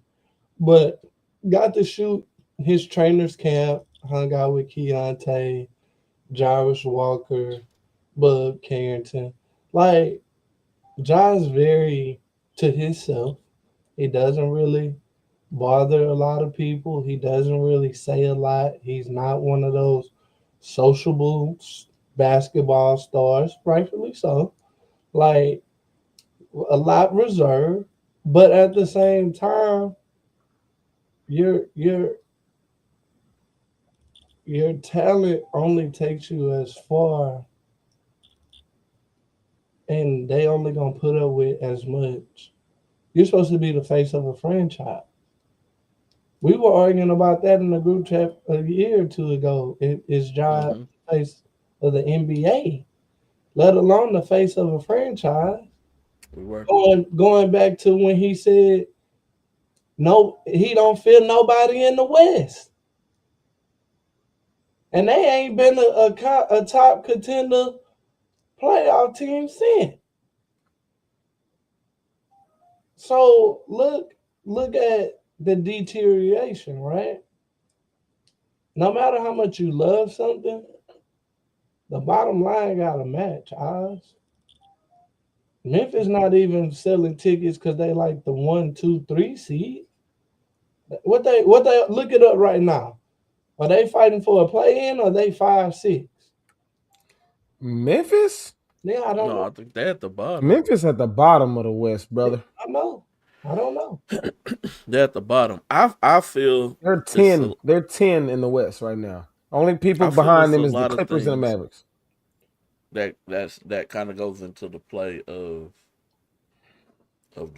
but got to shoot his trainer's camp. Hung out with Keontae, Jarvis Walker, Bub Carrington. Like Ja's very to himself. He doesn't really bother a lot of people. He doesn't really say a lot. He's not one of those sociable basketball stars, rightfully so. Like a lot reserved, but at the same time, your your talent only takes you as far, and they only gonna put up with as much. You're supposed to be the face of a franchise. We were arguing about that in the group chat a year or two ago. Is Ja Mhm. the face of the NBA, let alone the face of a franchise? We were. Going back to when he said no, he don't feel nobody in the West, and they ain't been a top contender playoff team since. So look at the deterioration, right? No matter how much you love something, the bottom line gotta match. Oz. Memphis not even selling tickets because they like the 1, 2, 3 seed. What they look it up right now? Are they fighting for a play in or they 5, 6? Memphis? Yeah, I don't No, know. I think they're at the bottom. Memphis at the bottom of the West, brother. I know. I don't know. They're at the bottom. I feel They're it's 10. They're 10 in the West right now. Only people I feel behind it's them a is the lot of Clippers and the things Mavericks. that kind of goes into the play of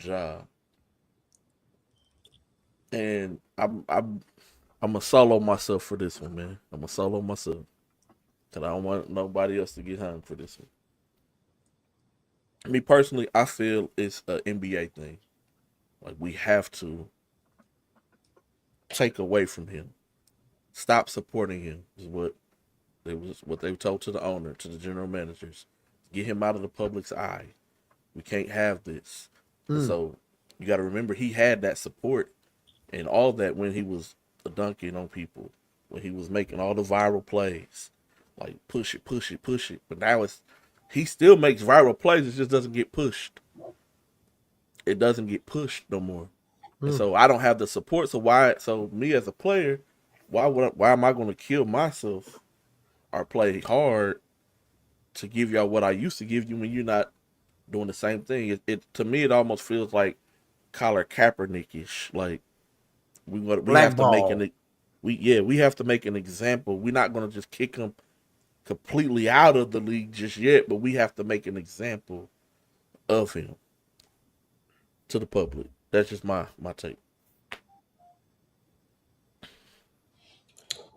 Ja. And I'm a solo myself for this one, man. I'm a solo myself because I don't want nobody else to get hung for this one. Me personally, I feel it's an NBA thing. Like we have to take away from him, stop supporting him. Is what they were told to the owner, to the general managers. Get him out of the public's eye. We can't have this. So you got to remember he had that support and all that when he was dunking on people, when he was making all the viral plays, like push it, push it, push it. But now he still makes viral plays. It just doesn't get pushed. It doesn't get pushed no more. And so I don't have the support. So why? So me as a player, why am I going to kill myself or play hard to give y'all what I used to give you when you're not doing the same thing? It to me it almost feels like Colin Kaepernick-ish. Like we have to make Blackball. we have to make an example. We're not going to just kick him completely out of the league just yet, but we have to make an example of him to the public. That's just my take.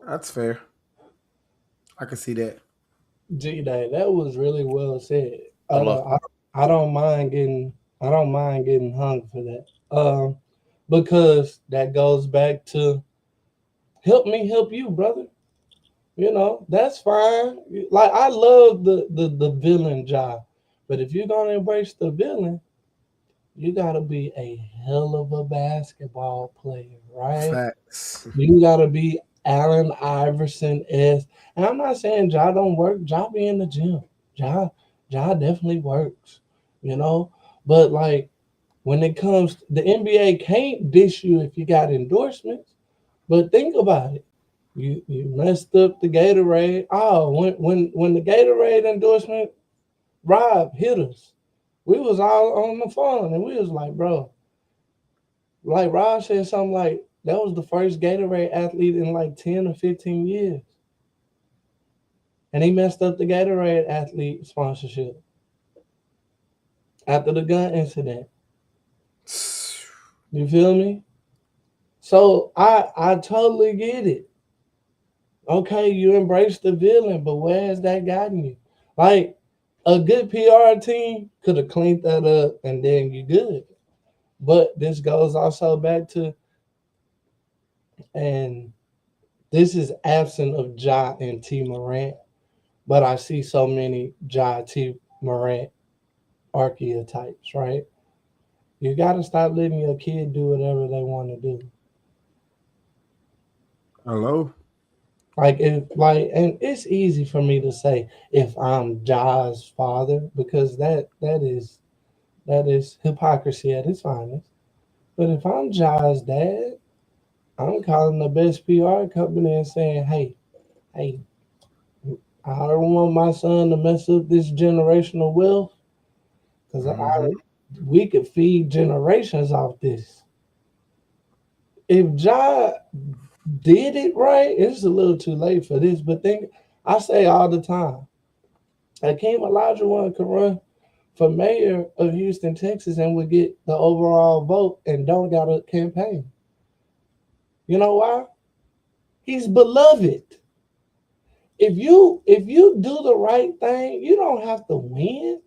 That's fair. I can see that. G-Day, that was really well said. Hello. I don't mind getting hung for that. Because that goes back to help me help you, brother. You know, that's fine. Like I love the villain job. But if you're gonna embrace the villain, you gotta be a hell of a basketball player, right? Facts. You gotta be Allen Iverson S. And I'm not saying Ja don't work. Ja be in the gym. Ja definitely works, you know. But like when it comes, the NBA can't dish you if you got endorsements. But think about it. You messed up the Gatorade. Oh, when the Gatorade endorsement, Rob hit us. We was all on the phone and we was like, bro, like Rob said something like that was the first Gatorade athlete in like 10 or 15 years. And he messed up the Gatorade athlete sponsorship after the gun incident. You feel me? So I totally get it. Okay, you embrace the villain, but where has that gotten you? Like a good PR team could have cleaned that up and then you good. But this goes also back to And this is absent of Ja and T Morant, but I see so many Ja T Morant archetypes, right? You got to stop letting your kid do whatever they want to do. Hello? And it's easy for me to say if I'm Ja's father because that is hypocrisy at its finest. But if I'm Ja's dad, I'm calling the best PR company and saying, hey, I don't want my son to mess up this generational wealth because we could feed generations off this. If Ja did it right, it's a little too late for this. But I say all the time, Hakeem Olajuwon could run for mayor of Houston, Texas, and would get the overall vote and don't got a campaign. You know why? He's beloved. If you do the right thing, you don't have to win.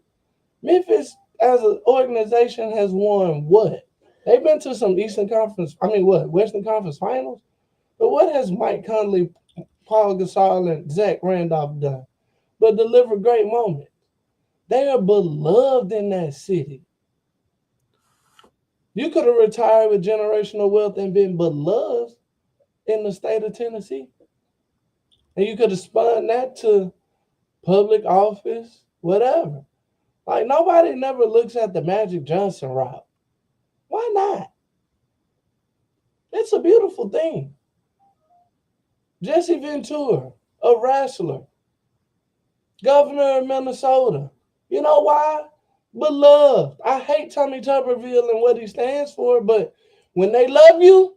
Memphis as an organization has won what? They've been to some Western Conference finals? But what has Mike Conley, Paul Gasol, and Zach Randolph done? But deliver great moments. They are beloved in that city. You could have retired with generational wealth and been beloved in the state of Tennessee. And you could have spun that to public office, whatever. Like, nobody never looks at the Magic Johnson route. Why not? It's a beautiful thing. Jesse Ventura, a wrestler, governor of Minnesota. You know why? Beloved. I hate Tommy Tuberville and what he stands for, but when they love you,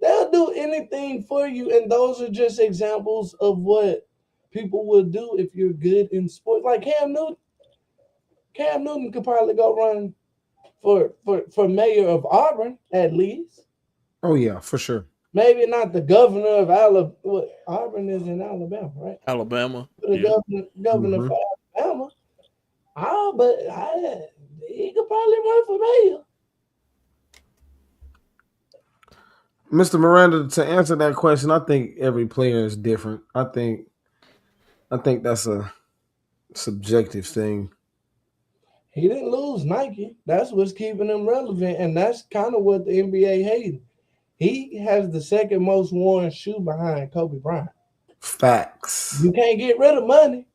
they'll do anything for you. And those are just examples of what people would do if you're good in sports. Like Cam Newton. Cam Newton could probably go run for mayor of Auburn, at least. Oh, yeah, for sure. Maybe not the governor of Alabama. Well, Auburn is in Alabama, right? Alabama. The Yeah. governor for Alabama. He could probably run for mayor. Mr. Miranda, to answer that question, I think every player is different. I think that's a subjective thing. He didn't lose Nike. That's what's keeping him relevant, and that's kind of what the NBA hated. He has the second most worn shoe behind Kobe Bryant. Facts. You can't get rid of money.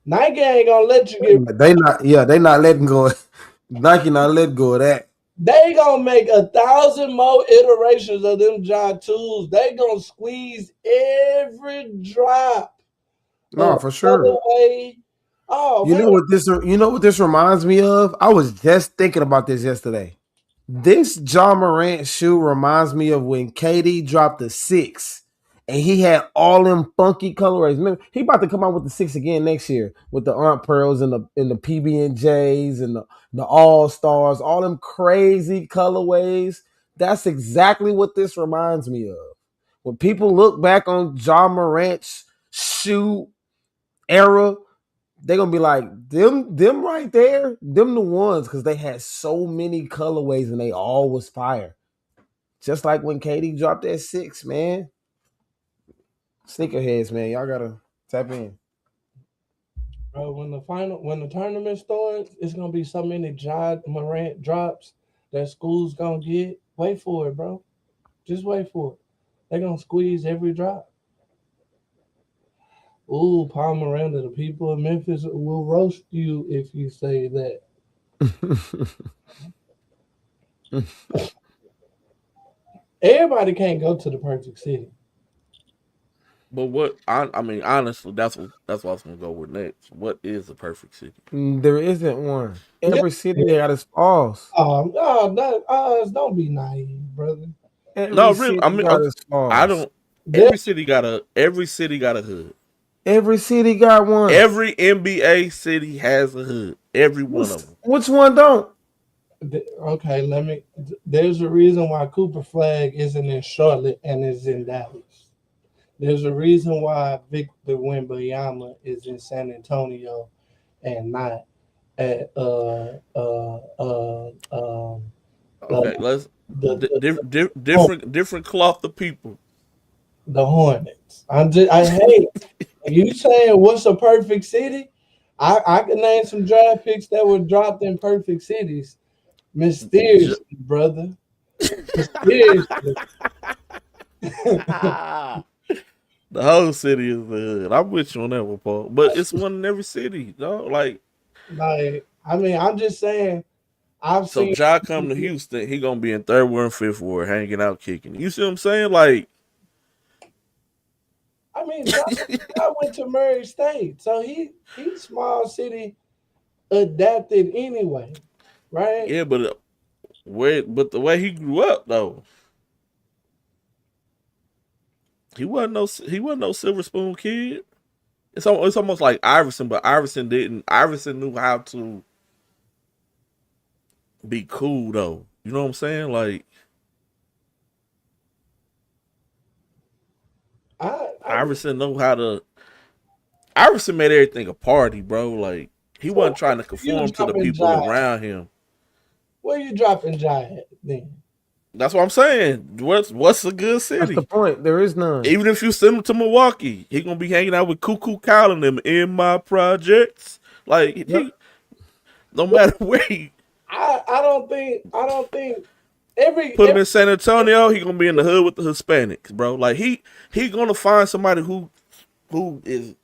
Nike ain't gonna let you get. They not letting go. Nike not letting go of that. They gonna make 1,000 more iterations of them Ja tools. They gonna squeeze every drop. No, for sure. Oh, you know what this reminds me of? I was just thinking about this yesterday. This Ja Morant shoe reminds me of when KD dropped the 6 and he had all them funky colorways. Remember, he about to come out with the 6 again next year with the Aunt Pearls and the PB&Js and the All Stars, all them crazy colorways. That's exactly what this reminds me of. When people look back on Ja Morant's shoe era, they're gonna be like, them right there, them the ones, because they had so many colorways and they all was fire. Just like when KD dropped that 6, man. Sneakerheads, man, y'all gotta tap in. Bro, when the tournament starts, it's gonna be so many Ja Morant drops that school's gonna get. Wait for it, bro. Just wait for it. They're gonna squeeze every drop. Ooh, Paul Miranda, the people of Memphis will roast you if you say that. Everybody can't go to the perfect city. But I mean, honestly, that's what I was gonna go with next. What is the perfect city? There isn't one. Every city got its flaws. Don't be naive, brother. No, really. I mean, I don't. Every city got a hood. Every city got one. Every NBA city has a hood. Every one of them. Which one don't? Okay, there's a reason why Cooper Flag isn't in Charlotte and is in Dallas. There's a reason why Victor Wembanyama is in San Antonio and not at Okay, let's The different cloth of people. the Hornets. I hate you saying what's a perfect city. I can name some draft picks that were dropped in perfect cities. J- Mysteriously, brother. Mysteriously. the whole city is the hood. I'm with you on that one, Paul. But it's one in every city, dog. Like, Like, I mean, I'm just saying, I've so seen. Ja come to Houston, he gonna be in third ward and fifth ward, hanging out, kicking. You see what I'm saying? Like, I mean, I went to Murray State, so he's small city adapted anyway, right? yeah, but but the way he grew up though, he wasn't no silver spoon kid. It's almost like Iverson, but Iverson didn't. Iverson knew how to be cool though. You know what I'm saying? Like, I Iverson know how to. Iverson made everything a party, bro. Like, he wasn't trying to you conform to the dropping people Ja. around him. Where you dropping Ja at then? That's what I'm saying. What's a good That's the city? point. There is none. Even if you send him to Milwaukee, he gonna be hanging out with Cuckoo Kyle and them in my projects. Like, he, no matter where he I don't think put him in San Antonio, he gonna be in the hood with the Hispanics, bro. Like, he gonna find somebody who is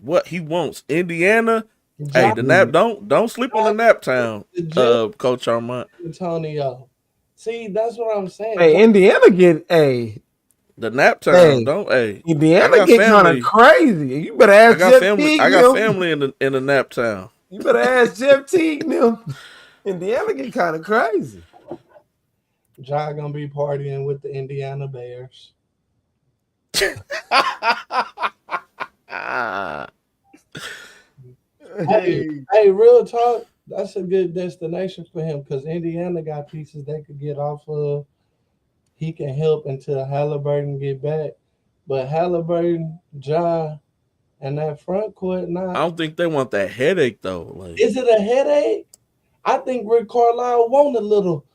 what he wants. Indiana, hey, Ja the nap don't sleep on the nap town, the Coach Armand. Antonio. See, that's what I'm saying. Hey, Indiana get The nap town, Hey, don't hey. I Indiana got get kind of family. crazy. You better I ask got Jeff family. Teague. I got them. family in the nap town. You better ask Jeff Teague. Them. Indiana get kind of crazy. Ja gonna be partying with the Indiana Bears. Hey, real talk. That's a good destination for him because Indiana got pieces they could get off of. He can help until Halliburton get back. But Halliburton, Ja, and that front court I now. don't think they want that headache though. Like, Is it a headache? I think Rick Carlisle want a little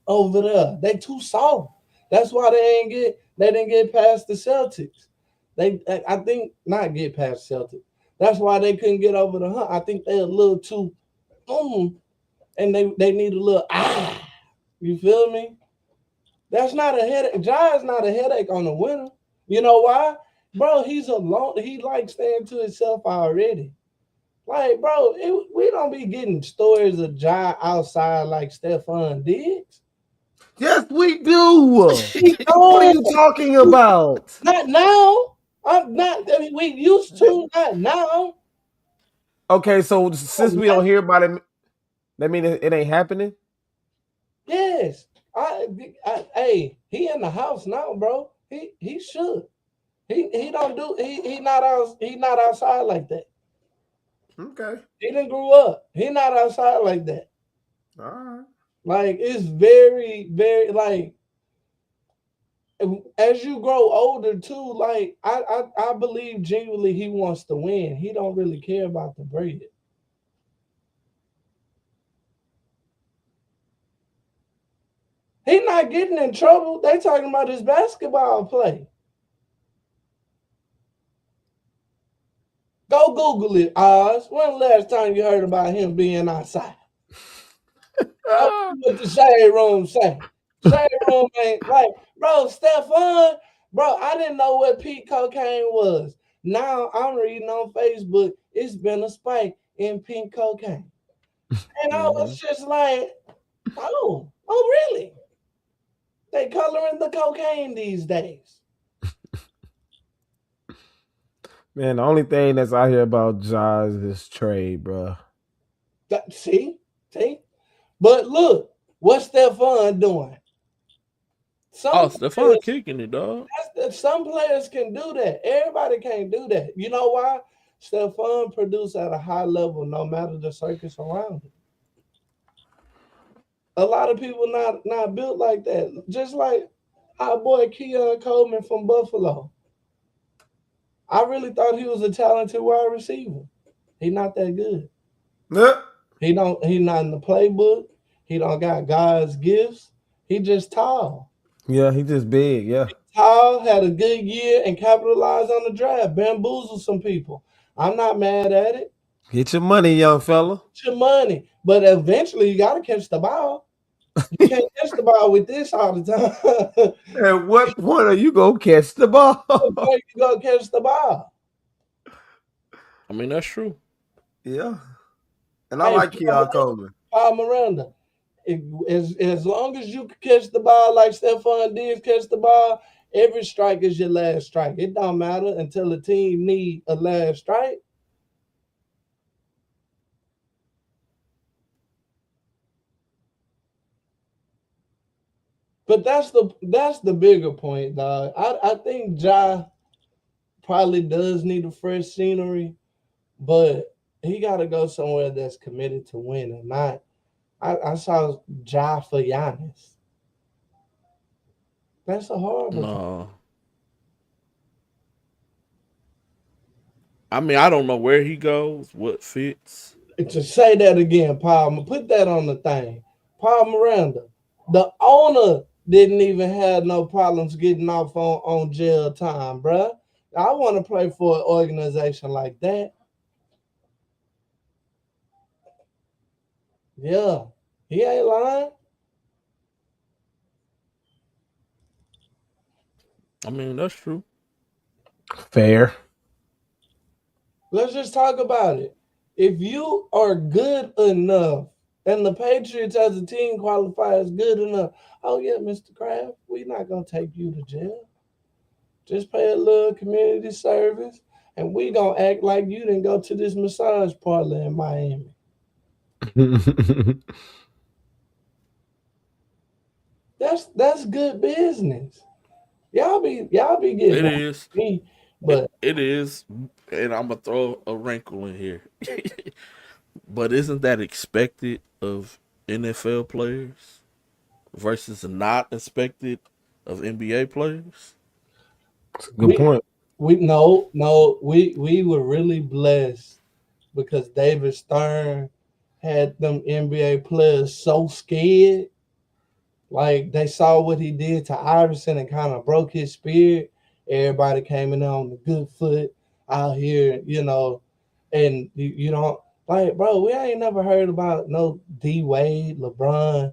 over there. They too soft. That's why they didn't get past the Celtics. I think not get past Celtics. That's why they couldn't get over the hump. I think they're a little too and they need a little You feel me? That's not a headache. Ja is not a headache on the winner. You know why? Bro, he likes staying to himself already. Like, bro, we don't be getting stories of Ja outside like Stephon Diggs. Yes, we do. What are you talking about? Not now. We used to, not now. Okay, so since we don't hear about it, that mean it ain't happening? Yes. Hey, he in the house now, bro. He should. He don't do he not outside like that. Okay. He didn't grow up. He not outside like that. All right. Like it's very, very like as you grow older too, like I believe genuinely he wants to win. He don't really care about the bread. He not getting in trouble. They talking about his basketball play. Go Google it, Oz. When the last time you heard about him being outside? What the shade room say? Shade room ain't like, bro, Stephon, bro, I didn't know what peak cocaine was. Now I'm reading on Facebook, it's been a spike in pink cocaine. And I was just like, oh, really? They coloring the cocaine these days. Man, the only thing that's out here about Ja is this trade, bro. See? But look, what's Stephon doing? Stephon kicking it, dog. Some players can do that. Everybody can't do that. You know why? Stephon produce at a high level no matter the circus around him. A lot of people not built like that. Just like our boy Keon Coleman from Buffalo. I really thought he was a talented wide receiver. He's not that good. Yeah. He's not in the playbook. He don't got God's gifts. He just tall. Yeah, he just big. Yeah. Tall, had a good year, and capitalized on the draft. Bamboozled some people. I'm not mad at it. Get your money, young fella. It's your money. But eventually you gotta catch the ball. You can't catch the ball with this all the time. At what point are you gonna catch the ball? Before you go catch the ball. I mean, that's true. Yeah. And I Hey, like Keon Coleman. Paul Miranda. As long as you can catch the ball like Stephon Diggs catch the ball, every strike is your last strike. It don't matter until the team need a last strike. But that's the bigger point, dog. I think Ja probably does need a fresh scenery, but he got to go somewhere that's committed to winning. Not, I saw Ja for Giannis. That's a horrible. No. I mean, I don't know where he goes, what fits. To say that again, Paul, put that on the thing. Paul Miranda, the owner didn't even have no problems getting off on jail time, bruh. I want to play for an organization like that. Yeah, he ain't lying. I mean, that's true. Fair. Let's just talk about it. If you are good enough and the Patriots as a team qualify as good enough, oh yeah, Mr. Kraft, we're not going to take you to jail. Just pay a little community service, and we going to act like you didn't go to this massage parlor in Miami. That's good business. Y'all be getting It is. me, but it is, and I'm gonna throw a wrinkle in here. But isn't that expected of NFL players versus not expected of NBA players? That's a good point. We were really blessed because David Stern had them NBA players so scared. Like they saw what he did to Iverson and kind of broke his spirit. Everybody came in on the good foot out here, and you don't like, bro. We ain't never heard about no D Wade, LeBron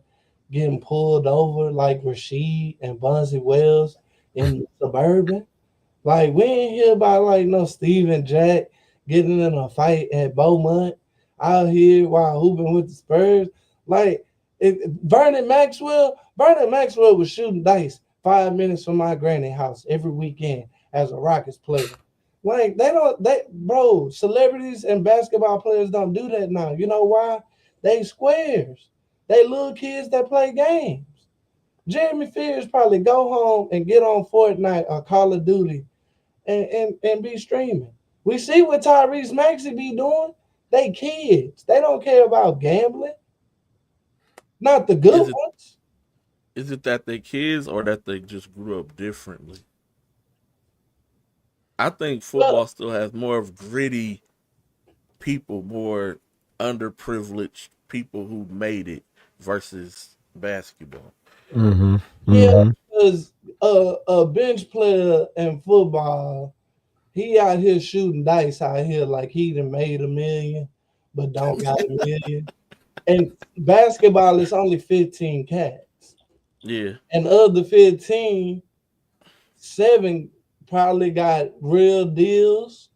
getting pulled over like Rasheed and Bonzi Wells in Suburban. Like we ain't hear about like no Steven Jack getting in a fight at Beaumont out here while hooping with the Spurs. Like Vernon Maxwell was shooting dice 5 minutes from my granny house every weekend as a Rockets player. Like celebrities and basketball players don't do that now. You know why? They squares. They little kids that play games. Jeremy Fears probably go home and get on Fortnite or Call of Duty and be streaming. We see what Tyrese Maxey be doing. They kids. They don't care about gambling. Not the good ones. Is it that they kids or that they just grew up differently? I think football still has more of gritty people, more underprivileged people who made it versus basketball. Mm-hmm. Yeah, because a bench player in football, he out here shooting dice out here like he done made $1 million, but don't got $1 million. And basketball is only 15 cats. Yeah. And of the 15, 7 probably got real deals.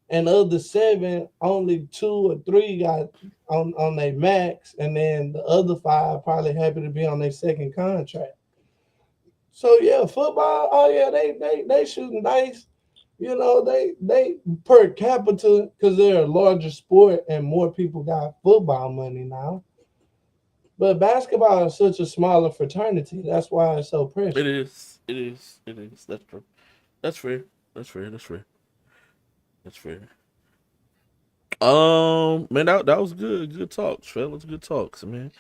And of the 7, only 2 or 3 got on their max. And then the other 5 probably happy to be on their second contract. So yeah, football, oh yeah, they shooting dice. They per capita, because they're a larger sport and more people got football money now. But basketball is such a smaller fraternity. That's why it's so precious. It is. That's true. That's fair. Man, that was good. Good talks, fellas. Good talks, man.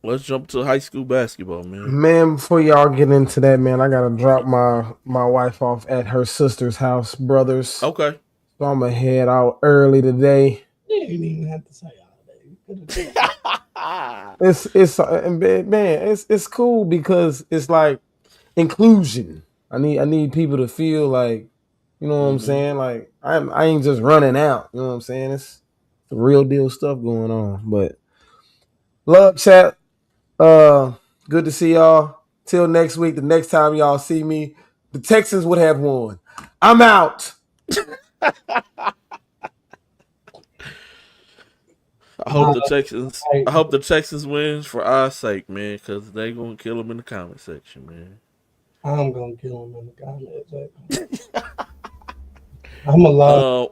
Let's jump to high school basketball, man. Man, before y'all get into that, man, I gotta drop my wife off at her sister's house, brothers. Okay. So I'm gonna head out early today. You didn't even have to say all that. It's cool because it's like inclusion. I need people to feel like, you know what I'm saying? Like I ain't just running out. You know what I'm saying? It's the real deal stuff going on. But love chat. Good to see y'all. Till next week. The next time y'all see me, the Texans would have won. I'm out. I hope the Texans wins for our sake, man, because they gonna kill them in the comment section, man. I'm gonna kill him in the comments. I'm alive.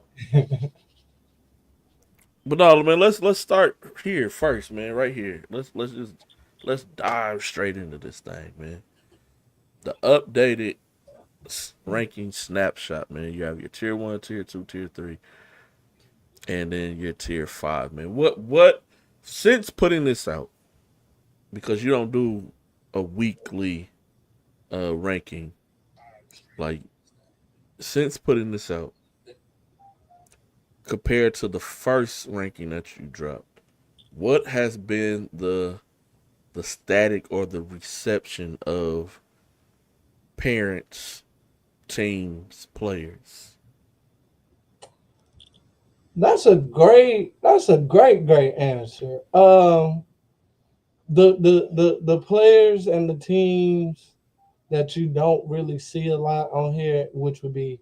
But no, man, let's start here first, man. Right here. Let's dive straight into this thing, man. The updated ranking snapshot, man. You have your tier 1, tier 2, tier 3, and then your tier 5, man. What since putting this out, because you don't do a weekly ranking, like since putting this out, compared to the first ranking that you dropped, what has been the static or the reception of parents, teams, players? That's a great answer. The players and the teams that you don't really see a lot on here, which would be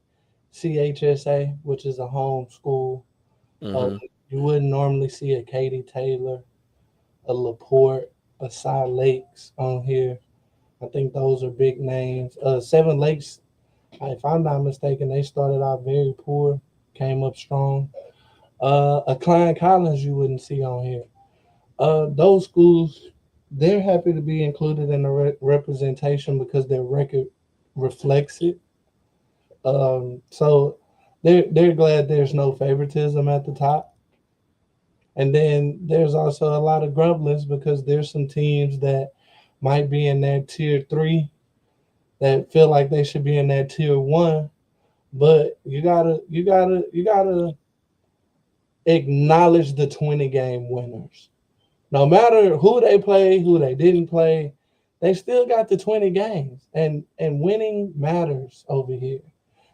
CHSA, which is a home school. You wouldn't normally see a Katie Taylor, a Laporte, a Cy Lakes on here. I think those are big names. Seven Lakes, if I'm not mistaken, they started out very poor, came up strong. A Klein Collins you wouldn't see on here. Those schools, they're happy to be included in the representation because their record reflects it. So they're glad there's no favoritism at the top. And then there's also a lot of grumblings because there's some teams that might be in that tier 3 that feel like they should be in that tier 1. But you gotta acknowledge the 20 game winners. No matter who they play, who they didn't play, they still got the 20 games. And winning matters over here.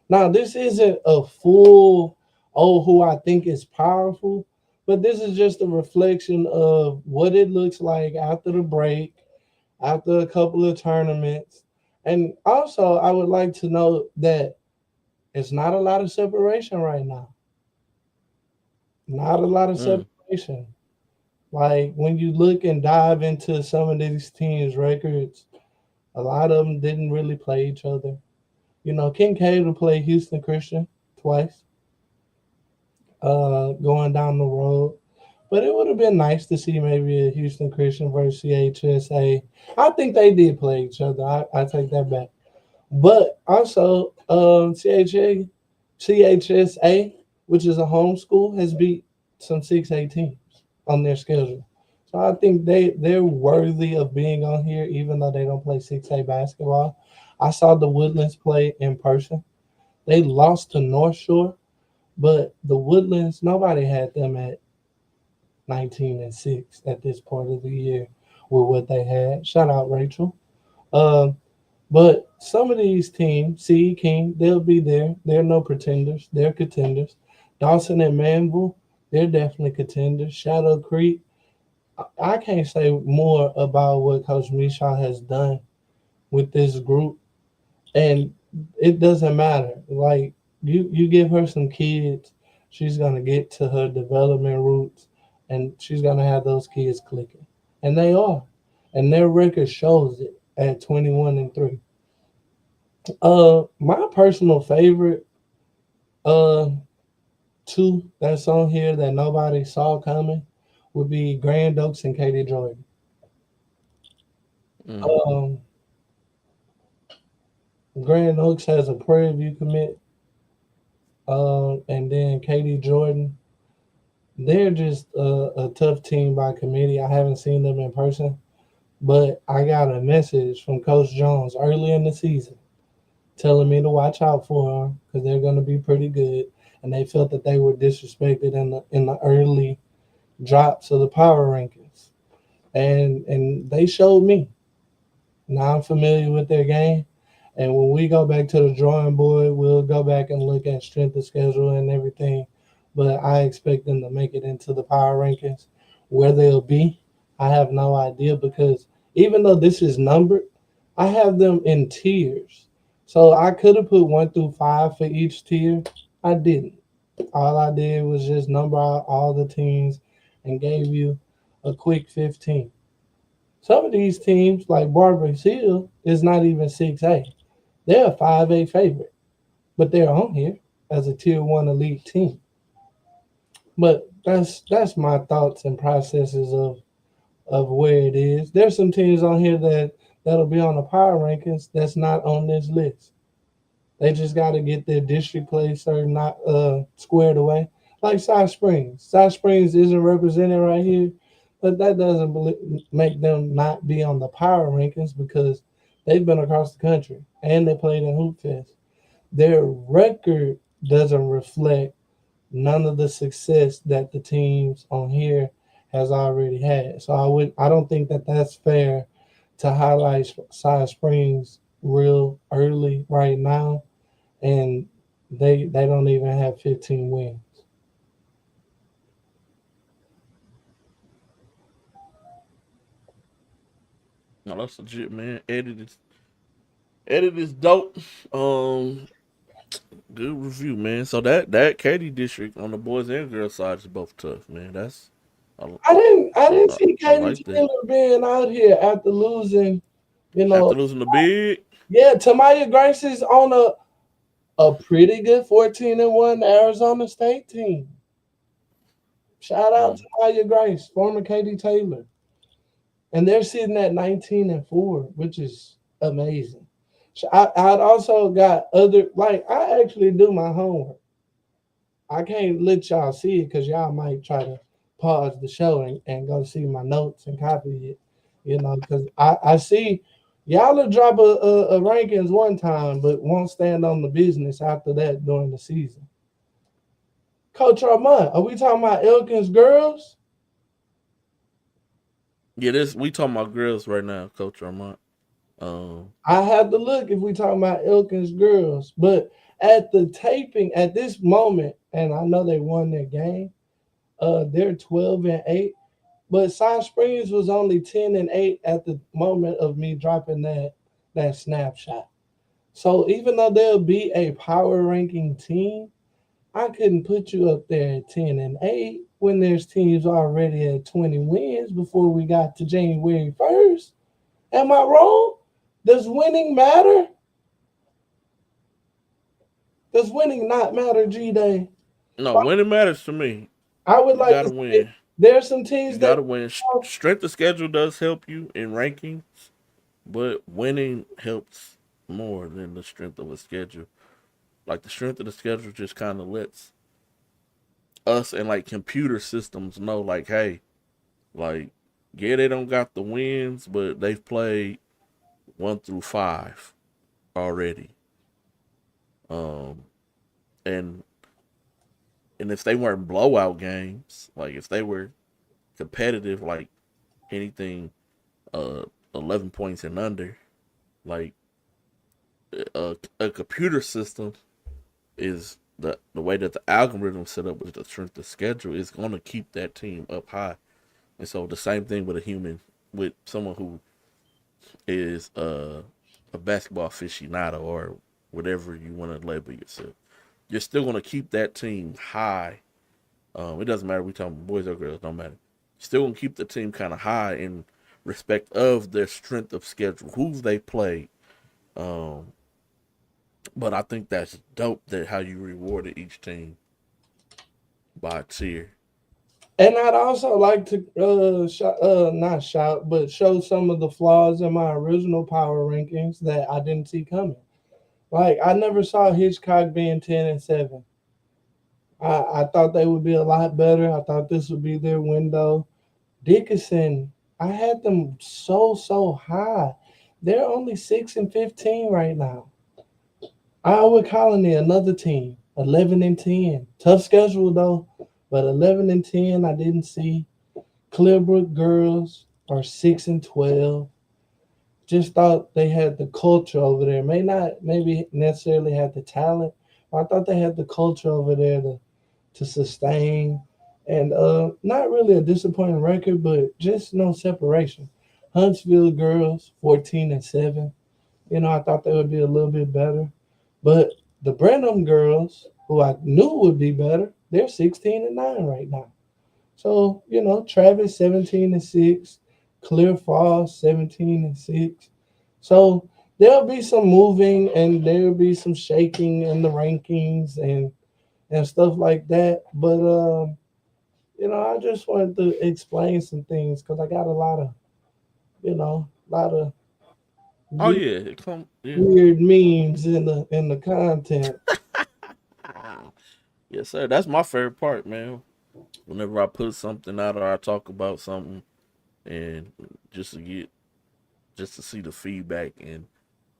Now, this isn't a full, who I think is powerful, but this is just a reflection of what it looks like after the break, after a couple of tournaments. And also, I would like to note that it's not a lot of separation right now. Not a lot of separation. Like, when you look and dive into some of these teams' records, a lot of them didn't really play each other. You know, Kincaid will play Houston Christian twice, going down the road. But it would have been nice to see maybe a Houston Christian versus CHSA. I think they did play each other. I take that back. But also, CHSA, which is a home school, has beat some 6A teams on their schedule. So I think they're worthy of being on here, even though they don't play 6A basketball. I saw the Woodlands play in person. They lost to North Shore, but the Woodlands, nobody had them at 19-6 at this point of the year with what they had. Shout out Rachel. But some of these teams, CE King, they'll be there. They're no pretenders. They're contenders. Dawson and Manville, they're definitely contenders. Shadow Creek, I can't say more about what Coach Mishaw has done with this group. And it doesn't matter. Like, you give her some kids, she's going to get to her development roots, and she's going to have those kids clicking. And they are. And their record shows it at 21-3. My personal favorite two that's on here that nobody saw coming would be Grand Oaks and Katie Jordan. Grand Oaks has a Prairie View commit. And then Katie Jordan, they're just a tough team by committee. I haven't seen them in person, but I got a message from Coach Jones early in the season telling me to watch out for them because they're going to be pretty good. And they felt that they were disrespected in the early drops of the power rankings, and they showed me. Now I'm familiar with their game, and when we go back to the drawing board, we'll go back and look at strength of schedule and everything. But I expect them to make it into the power rankings. Where they'll be, I have no idea because even though this is numbered, I have them in tiers. So I could have put 1 through 5 for each tier. I didn't. All I did was just number out all the teams and gave you a quick 15. Some of these teams, like Barbara Hill, is not even 6A. They're a 5A favorite, but they're on here as a Tier 1 elite team. But that's my thoughts and processes of where it is. There's some teams on here that'll be on the power rankings that's not on this list. They just got to get their district play not squared away. Like South Springs. South Springs isn't represented right here, but that doesn't make them not be on the power rankings because they've been across the country and they played in Hoop Fest. Their record doesn't reflect none of the success that the teams on here has already had. So I don't think that that's fair to highlight South Springs real early right now, and they don't even have 15 wins. No, that's legit, man. Edit is dope. Good review, man. So that Katy district on the boys and girls side is both tough, man. I didn't see Katy like that. Taylor being out here after losing, After losing the big. Yeah, Tamaya Grace is on a pretty good 14-1 Arizona State team. Shout out to Tamaya Grace, former Katy Taylor. And they're sitting at 19-4, which is amazing. I'd also got I actually do my homework. I can't let y'all see it because y'all might try to pause the show and go see my notes and copy it, because I see y'all will drop a rankings one time, but won't stand on the business after that during the season. Coach Armand, are we talking about Elkins girls? Yeah, we talking about girls right now, Coach Armand. I have to look if we talking about Elkins girls, but at the taping at this moment, and I know they won their game, they're 12-8, but South Springs was only 10-8 at the moment of me dropping that snapshot. So even though they'll be a power ranking team, I couldn't put you up there at 10-8 when there's teams already at 20 wins before we got to January 1st. Am I wrong? Does winning matter? Does winning not matter, G-Day? No, winning matters to me. I would like to win. There's some teams you gotta win. Strength of schedule does help you in rankings, but winning helps more than the strength of a schedule. Like the strength of the schedule just kind of lets us and like computer systems know, like, hey, like, yeah, they don't got the wins, but they've played 1 through 5 already. And if they weren't blowout games, like if they were competitive, like anything 11 points and under, like a computer system is the way that the algorithm set up with the strength of schedule is going to keep that team up high. And so the same thing with with someone who is a basketball aficionado or whatever you want to label yourself. You're still going to keep that team high. It doesn't matter if we talking boys or girls, don't matter. You're still going to keep the team kind of high in respect of their strength of schedule, who they play. But I think that's dope that how you rewarded each team by tier. And I'd also like to not shout, but show some of the flaws in my original power rankings that I didn't see coming. Like I never saw Hitchcock being 10-7. I thought they would be a lot better. I thought this would be their window. Dickinson, I had them so high. They're only 6-15 right now. Iowa Colony, another team, 11-10. Tough schedule though, but 11-10 I didn't see. Clearbrook girls are 6-12. Just thought they had the culture over there. May not maybe necessarily had the talent, but I thought they had the culture over there to sustain. And not really a disappointing record, but just no separation. Huntsville girls 14-7. I thought they would be a little bit better. But the Brenham girls, who I knew would be better, they're 16-9 right now. So, Travis 17-6, Clear Falls 17-6. So there'll be some moving and there'll be some shaking in the rankings and stuff like that. But I just wanted to explain some things because I got a lot of, a lot of Oh yeah, yeah. weird memes in the content. Yes, sir. That's my favorite part, man. Whenever I put something out or I talk about something, and just to see the feedback and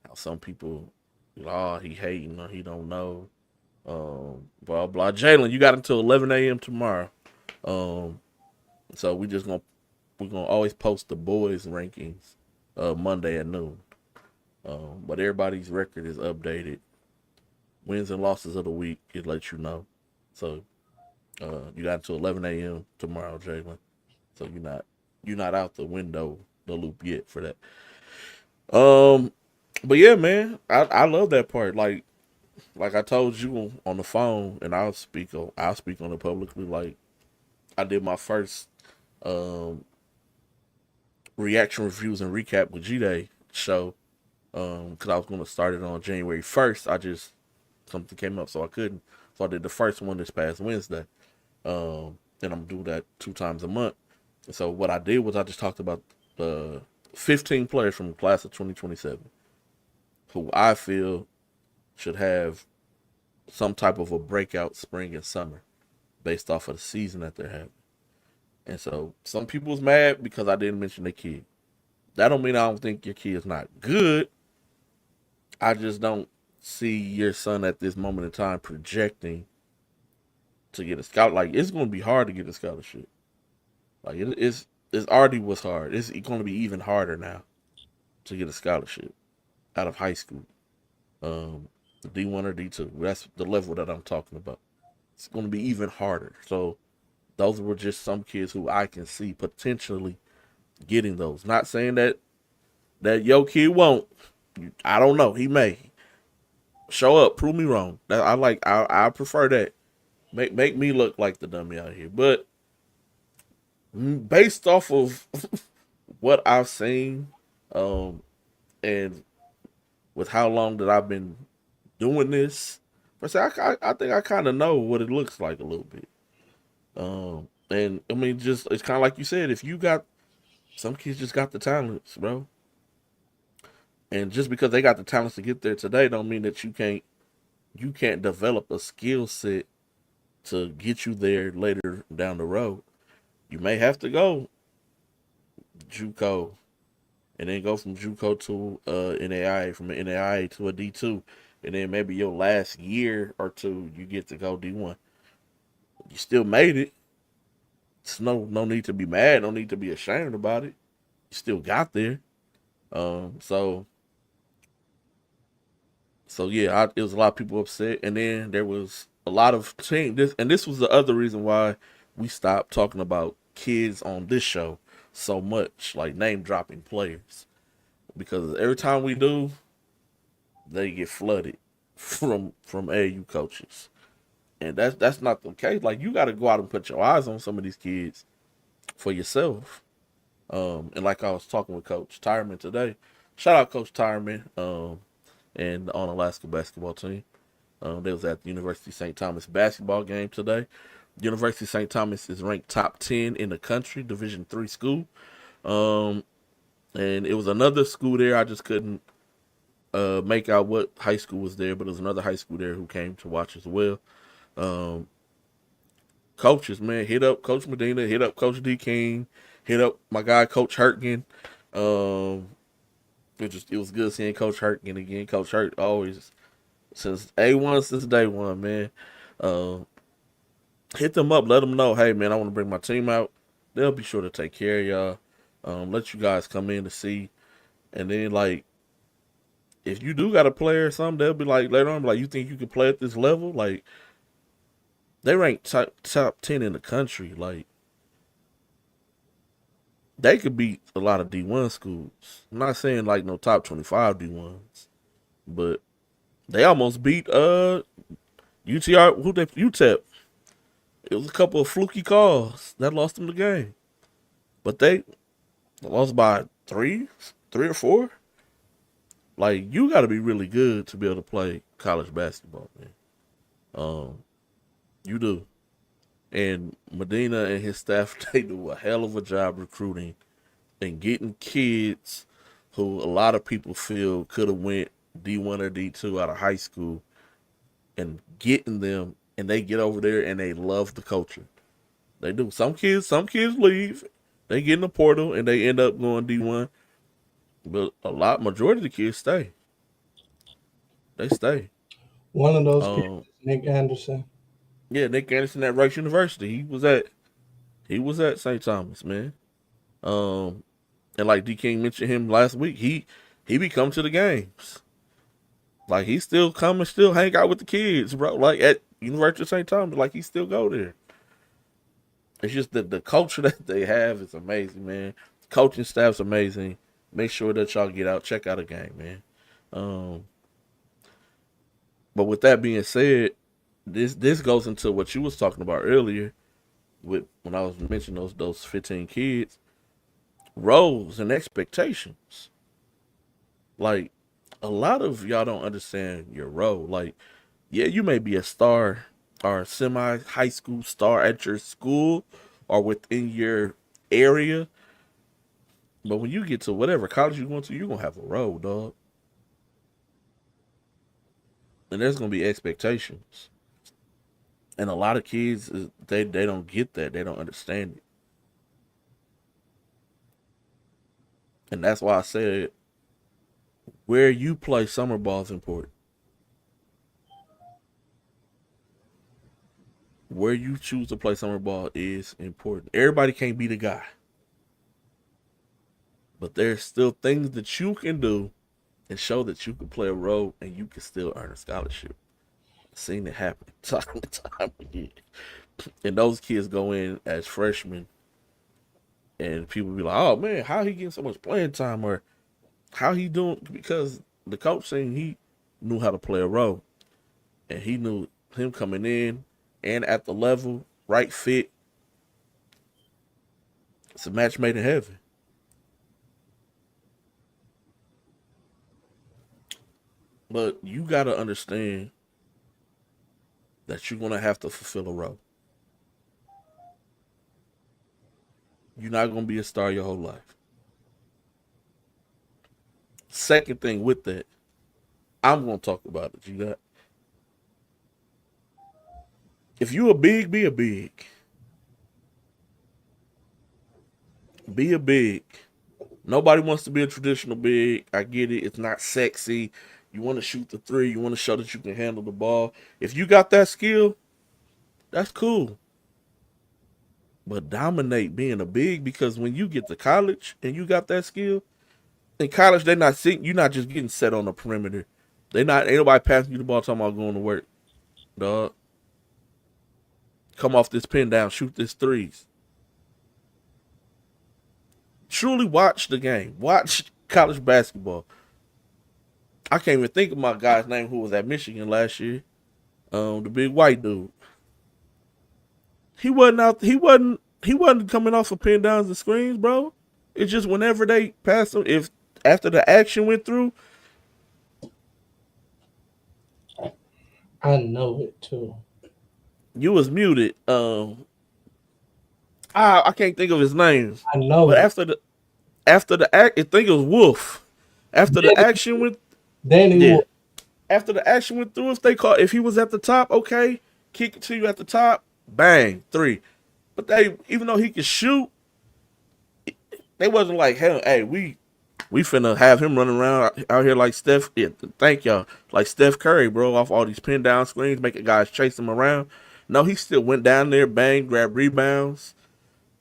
how some people, he hating or he don't know, blah blah. Jalen, you got until 11 a.m. tomorrow, so we're gonna always post the boys rankings, Monday at noon. But everybody's record is updated. Wins and losses of the week, it lets you know. So you got until 11 a.m. tomorrow, Jalen. So you're not out the loop yet for that. But yeah, man, I love that part. Like I told you on the phone, and I'll speak on it publicly. Like I did my first reaction reviews and recap with G-Day show, because I was going to start it on January 1st. Something came up, so I couldn't. So I did the first one this past Wednesday. And I'm doing that 2 times a month. So what I did was I just talked about the 15 players from the class of 2027 who I feel should have some type of a breakout spring and summer based off of the season that they're having. And so some people's mad because I didn't mention their kid. That don't mean I don't think your kid's not good. I just don't see your son at this moment in time projecting to get a scholarship. Like, it's going to be hard to get a scholarship. Like, it already was hard. It's going to be even harder now to get a scholarship out of high school. D1 or D2. That's the level that I'm talking about. It's going to be even harder. So those were just some kids who I can see potentially getting those. Not saying that your kid won't. I don't know. He may. Show up. Prove me wrong. I prefer that. Make me look like the dummy out here. But based off of what I've seen, and with how long that I've been doing this, I think I kind of know what it looks like a little bit. And I mean, just it's kind of like you said. If you got some kids, just got the talents, bro. And just because they got the talents to get there today, don't mean that you can't develop a skill set to get you there later down the road. You may have to go JUCO and then go from JUCO to NAIA, from an NAIA to a D2, and then maybe your last year or two you get to go D1. You still made it. It's no need to be mad, no need to be ashamed about it. You still got there. So yeah, it was a lot of people upset, and then there was a lot of change. This was the other reason why we stopped talking about kids on this show so much, like name dropping players, because every time we do, they get flooded from AAU coaches, and that's not the case. Like, you got to go out and put your eyes on some of these kids for yourself. And like I was talking with Coach Tyreman today, shout out Coach Tyreman, and on Alaska basketball team. They was at the University of St. Thomas basketball game today. University of St. Thomas is ranked top 10 in the country, Division III school. And it was another school there. I just couldn't make out what high school was there, but it was another high school there who came to watch as well. Coaches, man, hit up Coach Medina, hit up Coach D. King, hit up my guy Coach Hurtgen. It was good seeing Coach Hurtgen again. Coach Hurt always, since day one, man. Hit them up, let them know, hey man, I want to bring my team out. They'll be sure to take care of y'all. Let you guys come in to see, and then like if you do got a player or something, they'll be like later on, like you think you can play at this level? Like they rank top 10 in the country. Like they could beat a lot of D1 schools. I'm not saying like no top 25 D1s, but they almost beat UTR. Who they UTEP? It was a couple of fluky calls that lost them the game, but they lost by three or four. Like you got to be really good to be able to play college basketball, man. You do. And Medina and his staff, they do a hell of a job recruiting and getting kids who a lot of people feel could have went D1 or D2 out of high school and getting them, and they get over there and they love the culture. They do. Some kids leave. They get in the portal and they end up going D1. But majority of the kids stay. They stay. One of those kids, Nick Anderson. Yeah, Nick Anderson at Rice University. He was at St. Thomas, man. And like D King mentioned him last week, he be coming to the games. Like he still come and still hang out with the kids, bro. Like at University of St. Thomas, like he still go there. It's just that the culture that they have is amazing, man. Coaching staff's amazing. Make sure that y'all get out, check out a game, man. But with that being said, this goes into what you was talking about earlier, with when I was mentioning those 15 kids, roles and expectations. Like a lot of y'all don't understand your role. Like, yeah, you may be a star or a semi high school star at your school or within your area. But when you get to whatever college you're going to, you're going to have a role, dog. And there's going to be expectations. And a lot of kids, they don't get that. They don't understand it. And that's why I said where you play summer ball is important. Where you choose to play summer ball is important. Everybody can't be the guy. But there's still things that you can do and show that you can play a role and you can still earn a scholarship. I've seen it happen time and time again. And those kids go in as freshmen and people be like, oh man, how he getting so much playing time, or how he doing? Because the coach saying he knew how to play a role. And he knew him coming in and at the level, right fit. It's a match made in heaven. But you got to understand that you're going to have to fulfill a role. You're not going to be a star your whole life. Second thing with that, I'm going to talk about it. You got, if you a big, be a big. Be a big. Nobody wants to be a traditional big. I get it. It's not sexy. You want to shoot the three. You want to show that you can handle the ball. If you got that skill, that's cool. But dominate being a big, because when you get to college and you got that skill, in college they're not sitting. You're not just getting set on the perimeter. Ain't nobody passing you the ball talking about going to work, dog. Come off this pin down, shoot this threes. Truly watch the game. Watch college basketball. I can't even think of my guy's name who was at Michigan last year. The big white dude. He wasn't coming off of pin downs and screens, bro. It's just whenever they passed him, if after the action went through. I know it too. You was muted. I can't think of his name. I know. But after the act, I think it was Wolf. After the action went, Danny Wolf. After the action went through, if he was at the top, okay, kick it to you at the top, bang, three. But even though he could shoot, they wasn't like, hey, we finna have him running around out here like Steph. Yeah, thank y'all, like Steph Curry, bro, off all these pin down screens, making guys chase him around. No, he still went down there, bang, grabbed rebounds,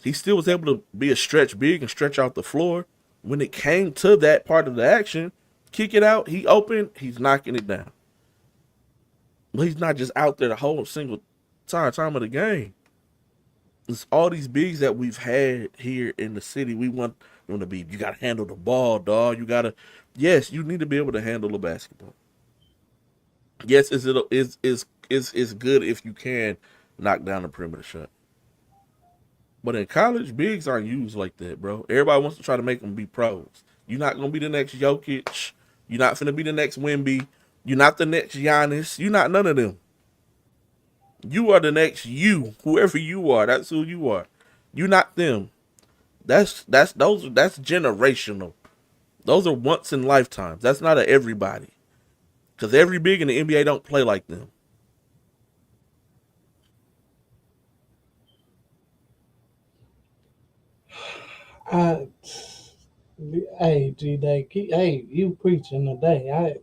he still was able to be a stretch big and stretch out the floor. When it came to that part of the action, kick it out, he open, he's knocking it down. But he's not just out there the whole single time of the game. It's all these bigs that we've had here in the city. We want to be, you got to handle the ball, dog. Yes, you need to be able to handle the basketball. Yes, is good if you can knock down the perimeter shot. But in college, bigs aren't used like that, bro. Everybody wants to try to make them be pros. You're not going to be the next Jokic. You're not going to be the next Wemby. You're not the next Giannis. You're not none of them. You are the next you, whoever you are. That's who you are. You're not them. That's generational. Those are once in lifetimes. That's not a everybody. Because every big in the NBA don't play like them. Hey, G-Day, hey, you preaching today.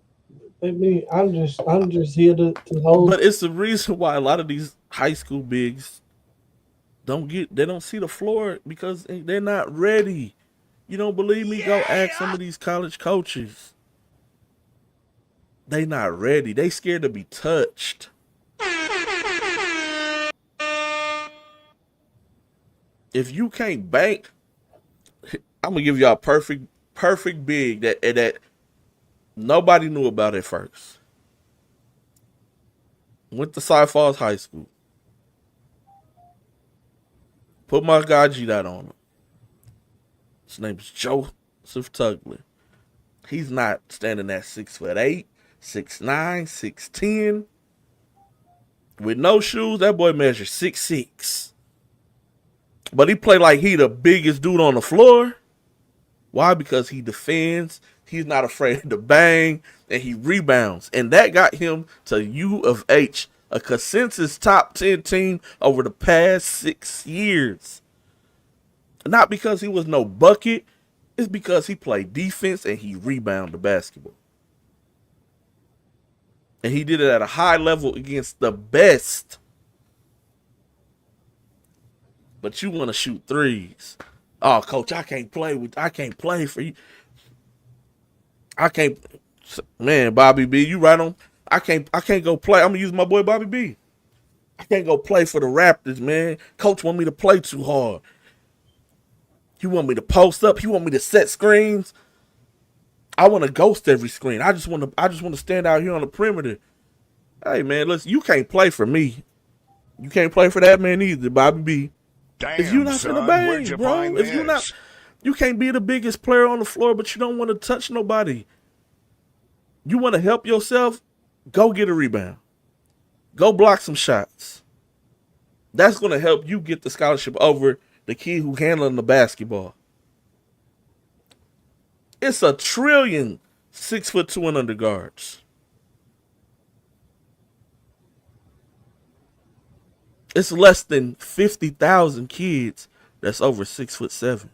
I'm just here to hold. But it's the reason why a lot of these high school bigs they don't see the floor because they're not ready. You don't believe me? Go ask some of these college coaches. They not ready. They scared to be touched. If you can't bank, I'm gonna give y'all a perfect big that nobody knew about at first. Went to Cy Falls High School. Put my guy G-Dot on him. His name's Joseph Tugler. He's not standing at 6'8", 6'9", 6'10". With no shoes, that boy measures 6'6". But he play like he the biggest dude on the floor. Why? Because he defends, he's not afraid to bang, and he rebounds. And that got him to U of H, a consensus top 10 team over the past 6 years. Not because he was no bucket, it's because he played defense and he rebounded the basketball. And he did it at a high level against the best. But you want to shoot threes. Oh, coach, I can't play for you. Man, Bobby B, you right on. I can't go play. I'm gonna use my boy Bobby B. I can't go play for the Raptors, man. Coach want me to play too hard. He want me to post up. He want me to set screens. I want to ghost every screen. I just want to stand out here on the perimeter. Hey, man, listen, you can't play for me. You can't play for that man either, Bobby B. Damn, If you're not son, gonna where'd bang, you bro. find If you're not, this? you can't be the biggest player on the floor, but you don't want to touch nobody. You want to help yourself? Go get a rebound. Go block some shots. That's going to help you get the scholarship over the kid who handling the basketball. It's 1 trillion 6'2" and under guards. It's less than 50,000 kids that's over 6'7".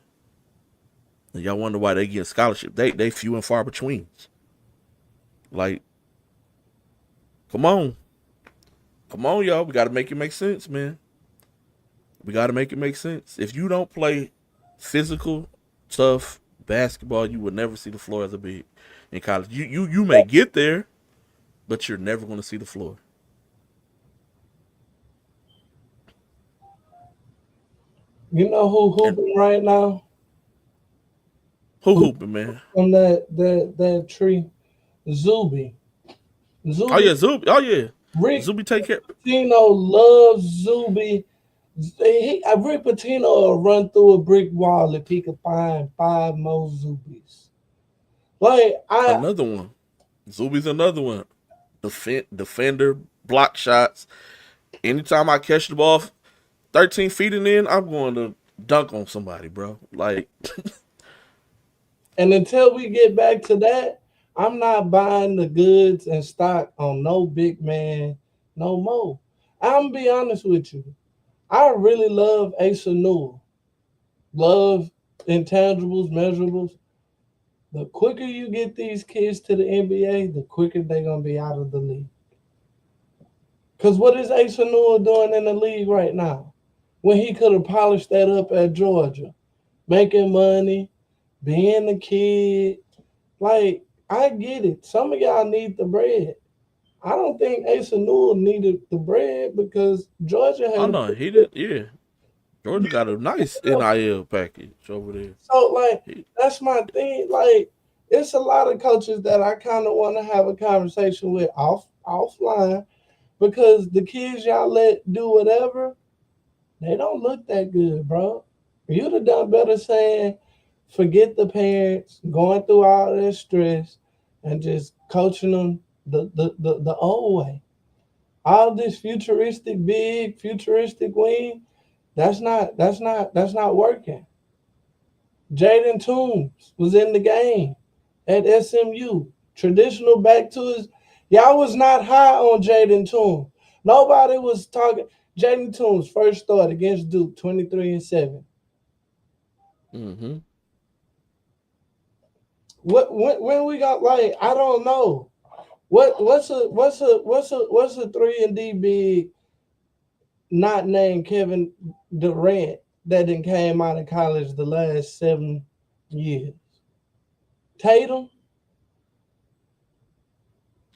And y'all wonder why they get a scholarship. They few and far between. Like, come on, y'all. We got to make it make sense, man. We got to make it make sense. If you don't play physical, tough basketball, you will never see the floor as a big in college. You may get there, but you're never going to see the floor. You know who hooping right now? Who hooping, man? From that tree, Zuby. Oh yeah, Zuby. Oh yeah, Rick Zuby take care. Pitino loves Zuby. Rick Pitino will run through a brick wall if he could find 5 more Zubies. Another one. Zuby's another one. Defender, block shots. Anytime I catch the ball 13 feet and in, I'm going to dunk on somebody, bro. Like, and until we get back to that, I'm not buying the goods and stock on no big man no more. I'm going to be honest with you. I really love Asa Newell. Love intangibles, measurables. The quicker you get these kids to the NBA, the quicker they're going to be out of the league. Because what is Asa Newell doing in the league right now? when he could have polished that up at Georgia, making money, being a kid. Like, I get it. Some of y'all need the bread. I don't think Asa Newell needed the bread because Georgia Oh had no, he did. Yeah, Georgia got a nice NIL package over there. so like that's my thing. Like, it's a lot of coaches that I kind of want to have a conversation with offline because the kids y'all let do whatever, they don't look that good, bro. You'd have done better saying forget the parents going through all that stress and just coaching them the old way. All this futuristic wing, that's not working. Jaden Toombs was in the game at SMU. Traditional back to his. Y'all was not high on Jaden Toombs. Nobody was talking. Jaden Toombs first start against Duke, 23-7. Mm-hmm. When we got like I don't know. What's a 3-and-D big not named Kevin Durant that then came out of college the last 7 years? Tatum.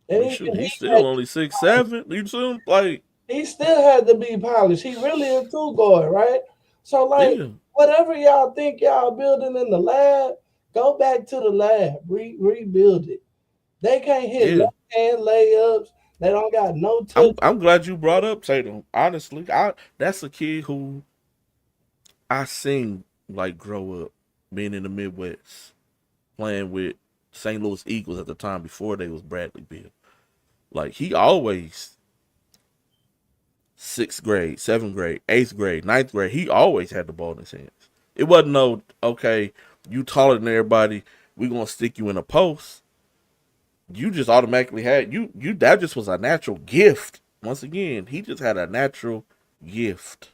And He's still only 6'7". You see him like he still had to be polished. He really a two guard, right? So like whatever y'all think y'all building in the lab, go back to the lab, rebuild it. They can't hit left hand layups. They don't got no touch. I'm glad you brought up Tatum. Honestly, that's a kid who I seen like grow up being in the Midwest, playing with St. Louis Eagles at the time before they was Bradley Beal. Like he always 6th grade, 7th grade, 8th grade, 9th grade, he always had the ball in his hands. It wasn't no, okay, you taller than everybody, we gonna stick you in a post. You just automatically had you that just was a natural gift. Once again, he just had a natural gift.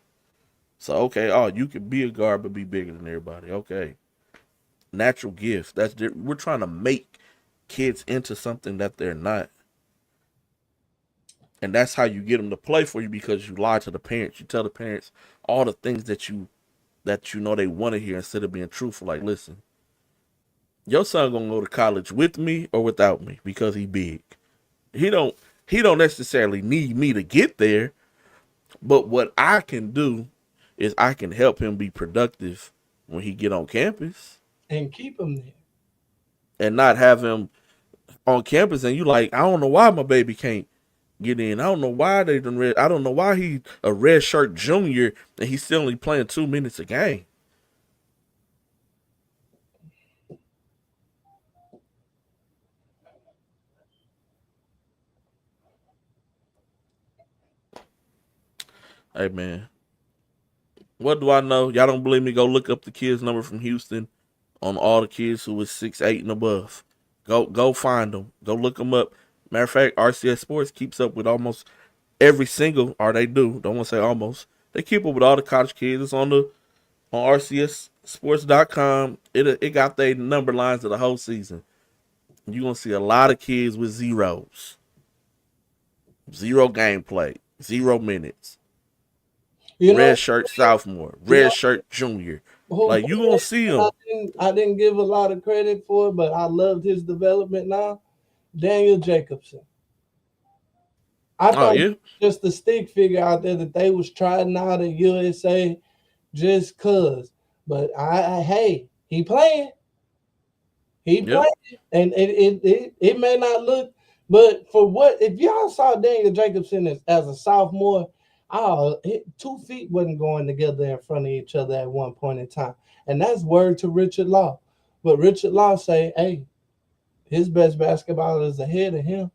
So okay, you can be a guard but be bigger than everybody. Okay. Natural gift. We're trying to make kids into something that they're not. And that's how you get them to play for you because you lie to the parents. You tell the parents all the things that you know they want to hear instead of being truthful. Like, listen, your son gonna go to college with me or without me because he big. He don't necessarily need me to get there, but what I can do is I can help him be productive when he get on campus and keep him there, and not have him on campus. And you like, I don't know why my baby can't get in. I don't know why they done red. I don't know why he a red shirt junior and he's still only playing 2 minutes a game. Hey man, what do I know? Y'all don't believe me? Go look up the kids' number from Houston on all the kids who was 6'8" and above. Go find them. Go look them up. Matter of fact, RCS Sports keeps up with almost every single, or they do. Don't want to say almost. They keep up with all the college kids. It's on RCSSports.com. It got their number lines of the whole season. You're gonna see a lot of kids with zeros, 0 gameplay, 0 minutes. Red shirt sophomore, red shirt junior. Like you gonna see him. I didn't give a lot of credit for it, but I loved his development now. Daniel Jacobson. I thought just the stick figure out there that they was trying out at USA just cause. But hey, he playing. He playing. And it may not look, but for what if y'all saw Daniel Jacobson as a sophomore, 2 feet wasn't going together in front of each other at one point in time. And that's word to Richard Law. But Richard Law say, hey, his best basketball is ahead of him.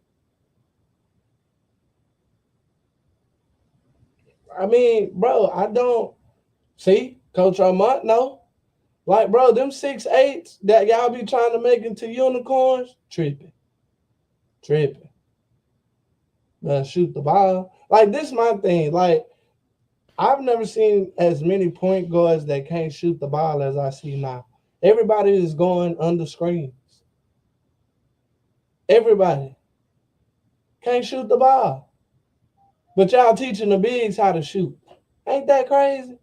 I mean, bro, I don't see Coach Armont. No, like, bro, them 6'8" that y'all be trying to make into unicorns, tripping. Shoot the ball. Like, this is my thing. Like, I've never seen as many point guards that can't shoot the ball as I see now. Everybody is going under screens. Everybody can't shoot the ball. But y'all teaching the bigs how to shoot. Ain't that crazy?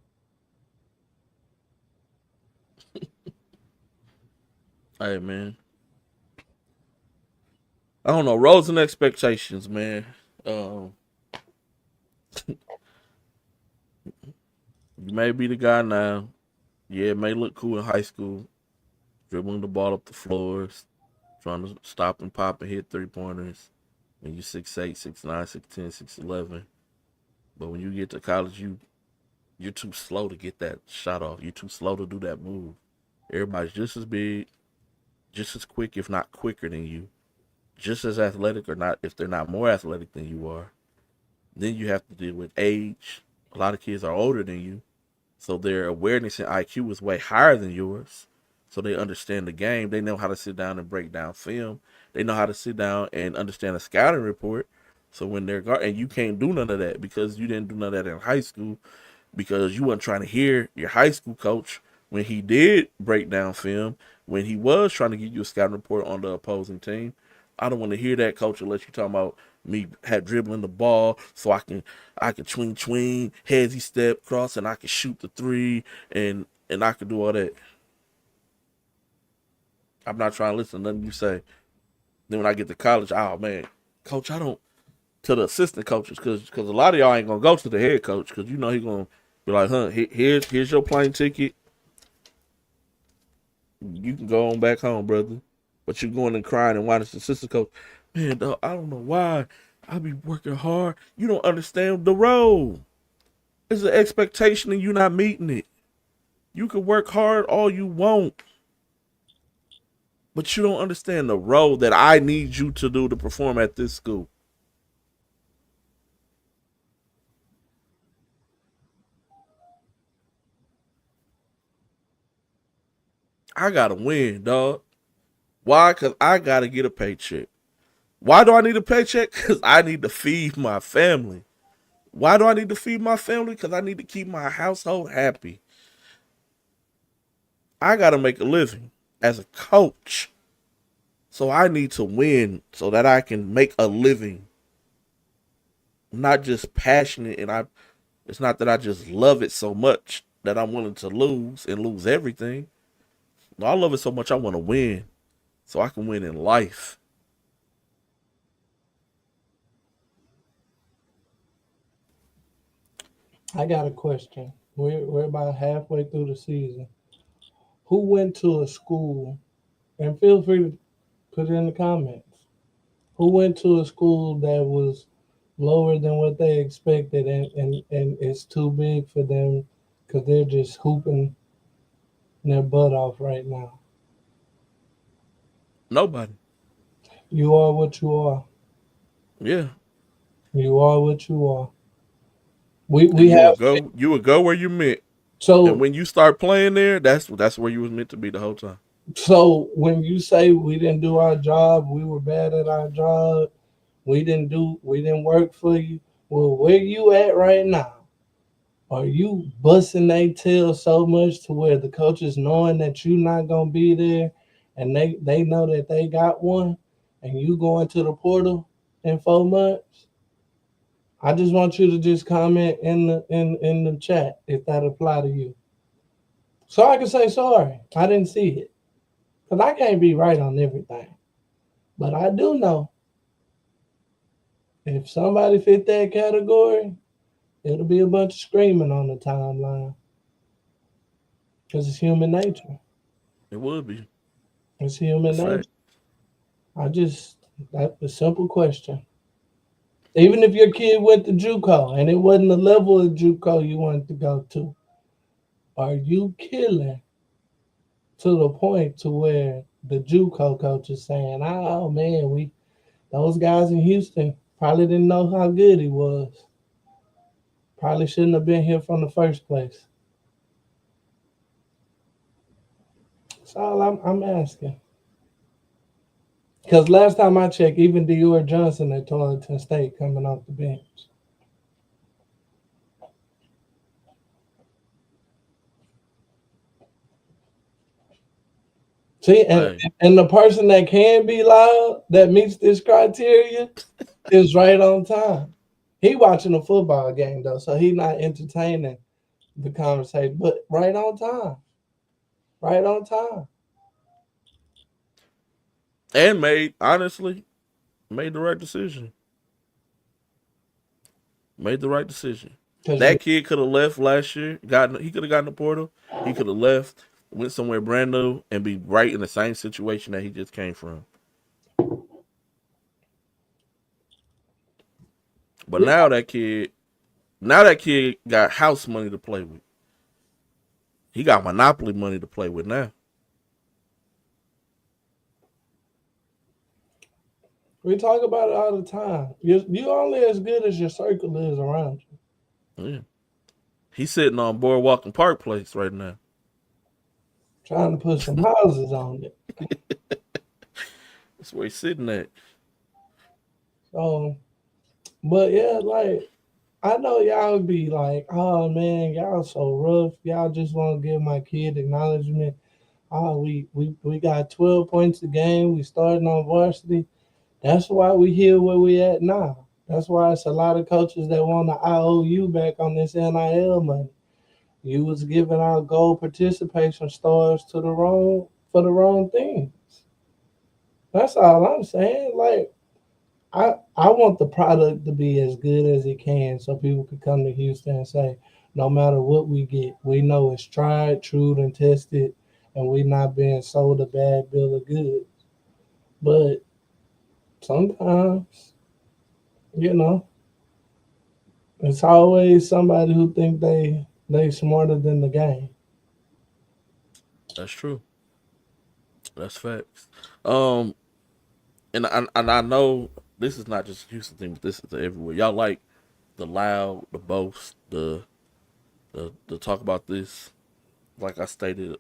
Hey man, I don't know. Roles and expectations, man. Um, you may be the guy now. Yeah, it may look cool in high school, dribbling the ball up the floors, trying to stop and pop and hit 3 pointers. And you 6'8", 6'9", 6'10", 6'11". But when you get to college, you're too slow to get that shot off. You're too slow to do that move. Everybody's just as big, just as quick, if not quicker than you, just as athletic or not, if they're not more athletic than you are. Then you have to deal with age. A lot of kids are older than you, so their awareness and IQ is way higher than yours. So they understand the game. They know how to sit down and break down film. They know how to sit down and understand a scouting report. So when they're guard, and you can't do none of that because you didn't do none of that in high school because you weren't trying to hear your high school coach when he did break down film, when he was trying to give you a scouting report on the opposing team. I don't want to hear that coach unless you're talking about me had dribbling the ball so I can twing, headsy step, cross, and I can shoot the three and I can do all that. I'm not trying to listen to nothing you say. Then when I get to college, oh man, coach, I don't to the assistant coaches because a lot of y'all ain't gonna go to the head coach because you know he's gonna be like, huh, here's your plane ticket. You can go on back home, brother. But you going and crying and watching the assistant coach. Man, dog, I don't know why I be working hard. You don't understand the role. It's an expectation and you not meeting it. You can work hard all you want. But you don't understand the role that I need you to do to perform at this school. I gotta win, dog. Why? Because I gotta get a paycheck. Why do I need a paycheck? Because I need to feed my family. Why do I need to feed my family? Because I need to keep my household happy. I gotta make a living as a coach. So I need to win so that I can make a living. I'm not just passionate and it's not that I just love it so much that I'm willing to lose and lose everything. No, I love it so much I want to win so I can win in life. I got a question. We're about halfway through the season. Who went to a school, and feel free to put it in the comments, who went to a school that was lower than what they expected and it's too big for them because they're just hooping their butt off right now? Nobody. You are what you are. Yeah. You are what you are. We And have you would go where you meant. And so when you start playing there, that's where you was meant to be the whole time. so when you say we didn't do our job, we were bad at our job, we didn't work for you. Well, where you at right now? Are you busting their tail so much to where the coaches knowing that you're not gonna be there and they know that they got one and you going to the portal in 4 months? I just want you to just comment in the chat if that apply to you. So I can say sorry. I didn't see it. Because I can't be right on everything. But I do know if somebody fit that category, it'll be a bunch of screaming on the timeline. Because it's human nature. It would be. It's human That's nature. right. That's a simple question. Even if your kid went to JUCO and it wasn't the level of JUCO you wanted to go to, are you killing to the point to where the JUCO coach is saying, "Oh man, those guys in Houston probably didn't know how good he was. Probably shouldn't have been here from the first place." That's all I'm asking. Because last time I checked, even Dior Johnson at Tarleton State coming off the bench. See, Hey, and the person that can be loud that meets this criteria is right on time. He watching a football game though, so he not entertaining the conversation, but right on time. Right on time. And honestly, made the right decision. Made the right decision. 'Cause That kid could have left last year. He could have gotten the portal. He could have left, went somewhere brand new, and be right in the same situation that he just came from. But now that kid got house money to play with. He got Monopoly money to play with now. we talk about it all the time. You only as good as your circle is around you. Yeah. He's sitting on Boardwalk and Park Place right now. Trying to put some houses on it. That's where he's sitting at. So, but yeah, like I know y'all would be like, oh man, y'all so rough. Y'all just want to give my kid acknowledgement. Oh, we got 12 points a game. We starting on varsity. That's why we here where we at now. That's why it's a lot of coaches that want the IOU back on this NIL money. You was giving out gold participation stars to the wrong for the wrong things. That's all I'm saying. Like I want the product to be as good as it can so people can come to Houston and say, no matter what we get, we know it's tried, true, and tested, and we're not being sold a bad bill of goods. But sometimes, it's always somebody who think they smarter than the game. That's true. That's facts. And I know this is not just a Houston thing, but this is everywhere. Y'all like the loud, the boast, the talk about this. Like I stated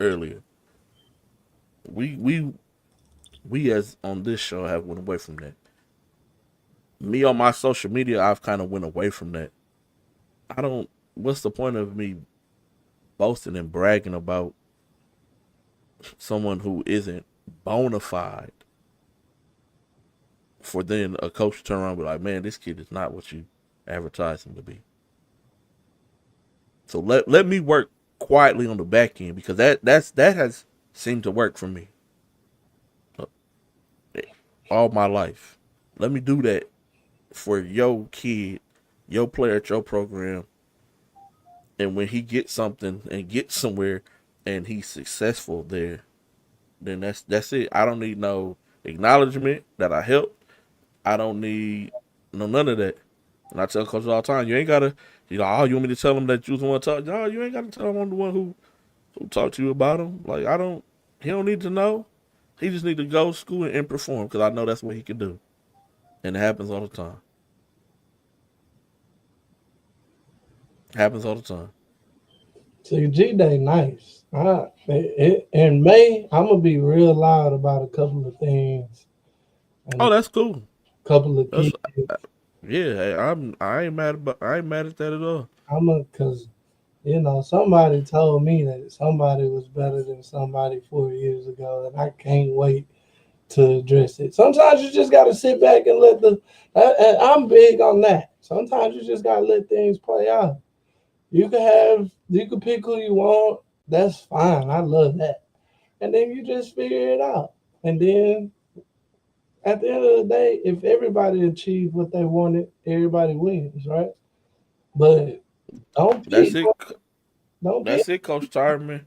earlier, we as on this show have went away from that. Me on my social media, I've kind of went away from that. What's the point of me boasting and bragging about someone who isn't bona fide for then a coach to turn around and be like, man, this kid is not what you advertise him to be. So let me work quietly on the back end, because that has seemed to work for me all my life. Let me do that for your kid, your player at your program. And when he gets something and gets somewhere and he's successful there, then that's it. I don't need no acknowledgement that I helped. I don't need none of that. And I tell coaches all the time, you ain't gotta, you want me to tell him that you was the one to talk? No, you ain't gotta tell him I'm the one who talked to you about him. Like, he don't need to know. He just need to go to school and perform, because I know that's what he can do. And it happens all the time. Happens all the time. See, G-Day nice. In May, I'm going to be real loud about a couple of things. Oh, that's cool. Couple of kids. Yeah, I ain't mad at that at all. Because somebody told me that somebody was better than somebody 4 years ago, and I can't wait to address it. Sometimes you just got to sit back and and I'm big on that. Sometimes you just got to let things play out. You can pick who you want. That's fine. I love that. And then you just figure it out. And then at the end of the day, if everybody achieved what they wanted, everybody wins, right? But That's it, Coach Tireman.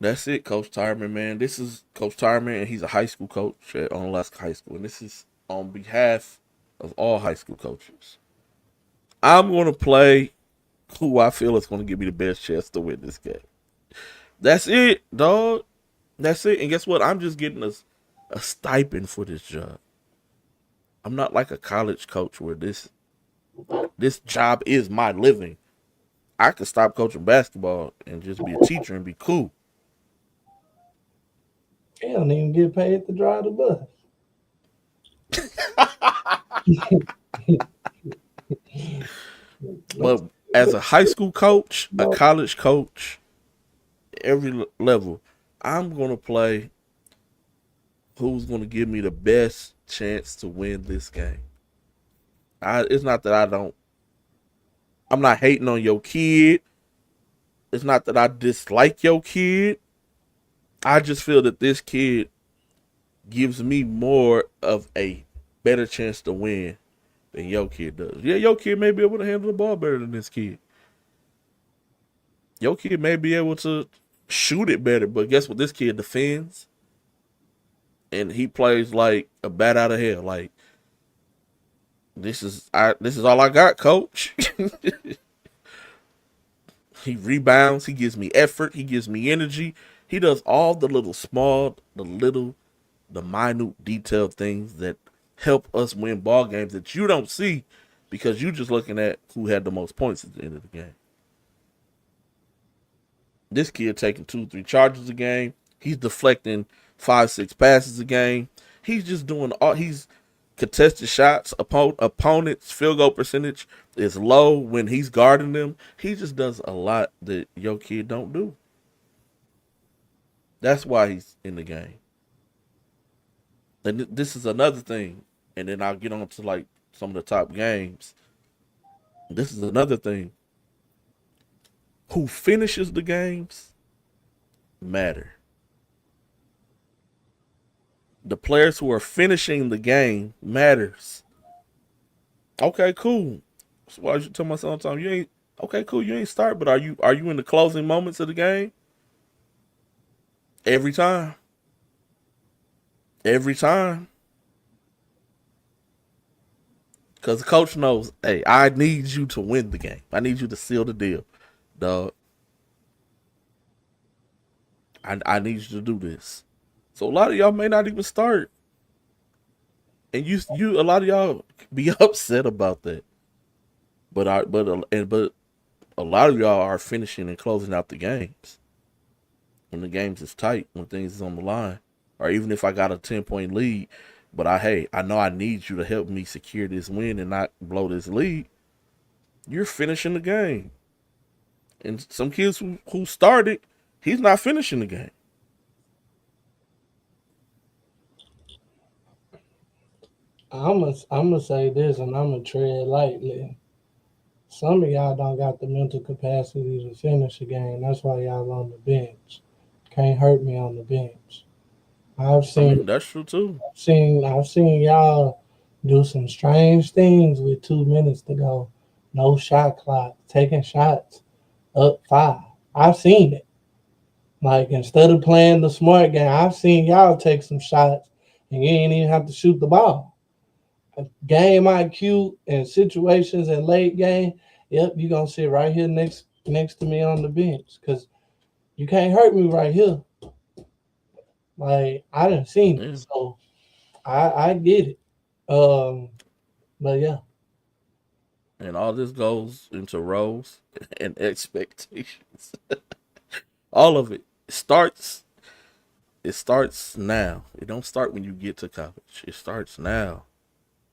That's it, Coach Tireman, man. This is Coach Tireman, and he's a high school coach at Onalaska High School. And this is on behalf of all high school coaches. I'm going to play who I feel is going to give me the best chance to win this game. That's it, dog. That's it. And guess what? I'm just getting a stipend for this job. I'm not like a college coach where this job is my living. I could stop coaching basketball and just be a teacher and be cool. He don't even get paid to drive the bus. But as a high school coach, a college coach, every level, I'm going to play who's going to give me the best chance to win this game. It's not that I'm not hating on your kid. It's not that I dislike your kid. I just feel that this kid gives me more of a better chance to win than your kid does. Yeah, your kid may be able to handle the ball better than this kid. Your kid may be able to shoot it better, but guess what? This kid defends, and he plays like a bat out of hell. Like this is all I got, coach. He rebounds. He gives me effort. He gives me energy. He does all the minute detailed things that help us win ball games that you don't see because you're just looking at who had the most points at the end of the game. This kid taking 2-3 charges a game. He's deflecting 5-6 passes a game. He's just doing he's contested shots. Opponent's field goal percentage is low when he's guarding them. He just does a lot that your kid don't do. That's why he's in the game. And this is another thing. And then I'll get on to like some of the top games. This is another thing. Who finishes the games matter. The players who are finishing the game matters. Okay, cool. So why you tell myself sometimes you ain't okay, cool, you ain't start, but are you in the closing moments of the game? Every time. Every time. Because the coach knows, hey, I need you to win the game. I need you to seal the deal, dog. I need you to do this. So a lot of y'all may not even start. And you a lot of y'all be upset about that. But a lot of y'all are finishing and closing out the games. When the games is tight, when things is on the line. Or even if I got a 10-point lead, but I know I need you to help me secure this win and not blow this lead. You're finishing the game. And some kids who started, he's not finishing the game. I'm gonna say this, and I'm gonna tread lightly. Some of y'all don't got the mental capacity to finish a game. That's why y'all on the bench. Can't hurt me on the bench. I've seen that's true too. I've seen y'all do some strange things with 2 minutes to go. No shot clock, taking shots up 5. I've seen it. Like instead of playing the smart game, I've seen y'all take some shots and you ain't even have to shoot the ball. Game IQ and situations in late game, yep, you're gonna sit right here next to me on the bench because you can't hurt me right here. Like I done seen it, so I get it. But yeah. And all this goes into roles and expectations. All of it starts now. It don't start when you get to college. It starts now.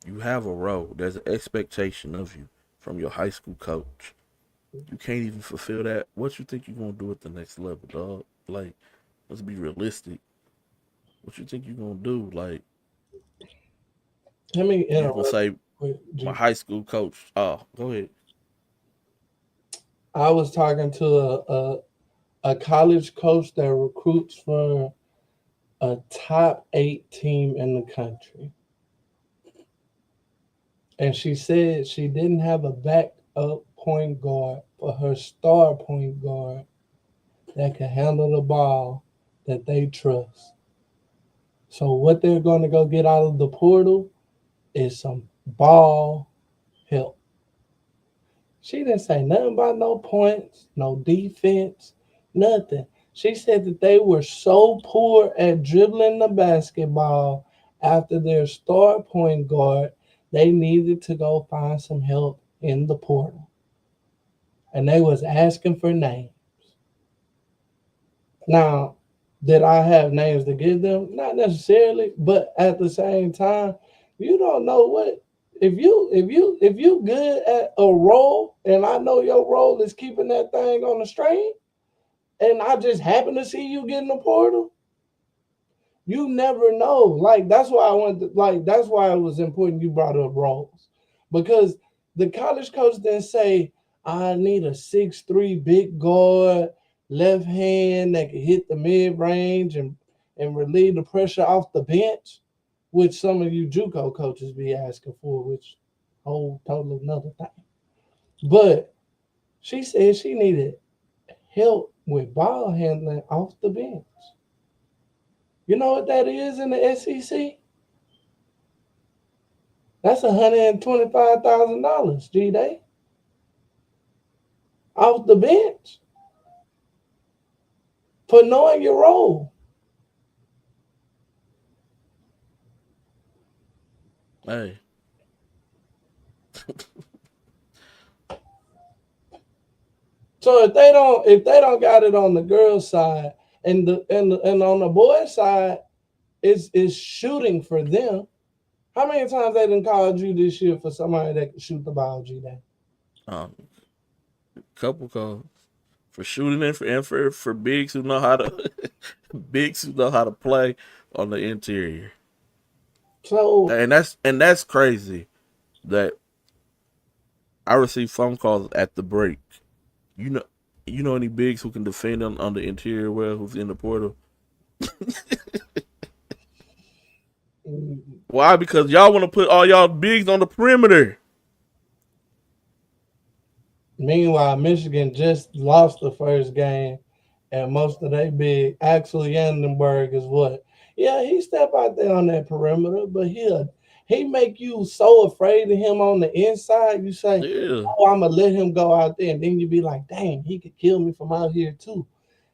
You have a role. There's an expectation of you from your high school coach. You can't even fulfill that. What you think you're gonna do at the next level, dog? Like, let's be realistic. What you think you're gonna do? Like, Let me you gonna say my high school coach? Oh, go ahead. I was talking to a college coach that recruits for a top 8 team in the country. And she said she didn't have a backup point guard for her star point guard that can handle the ball that they trust. So what they're going to go get out of the portal is some ball help. She didn't say nothing about no points, no defense, nothing. She said that they were so poor at dribbling the basketball after their star point guard, they needed to go find some help in the portal. And they was asking for names. Now, did I have names to give them? Not necessarily, but at the same time, you don't know what if you good at a role, and I know your role is keeping that thing on the string, and I just happen to see you get in the portal. You never know. Like that's why that's why it was important you brought up roles. Because the college coach didn't say, I need a 6'3" big guard, left hand that can hit the mid range and relieve the pressure off the bench, which some of you JUCO coaches be asking for, which whole total another thing. But she said she needed help with ball handling off the bench. You know what that is in the SEC? That's $125,000, G-Day. Off the bench. For knowing your role. Hey. So if they don't got it on the girls' side and on the boys' side, it's shooting for them. How many times they done called you this year for somebody that can shoot the ball, G-Day? Couple calls for shooting and for bigs who know how to play on the interior. So And that's crazy that I receive phone calls at the break. You know any bigs who can defend on the interior well, who's in the portal? Why? Because y'all want to put all y'all bigs on the perimeter. meanwhile, Michigan just lost the first game, and most of their big Axel Yandenberg is what? Yeah, he step out there on that perimeter, but he make you so afraid of him on the inside. You say, Yeah. "Oh, I'm gonna let him go out there," and then you be like, "Dang, he could kill me from out here too."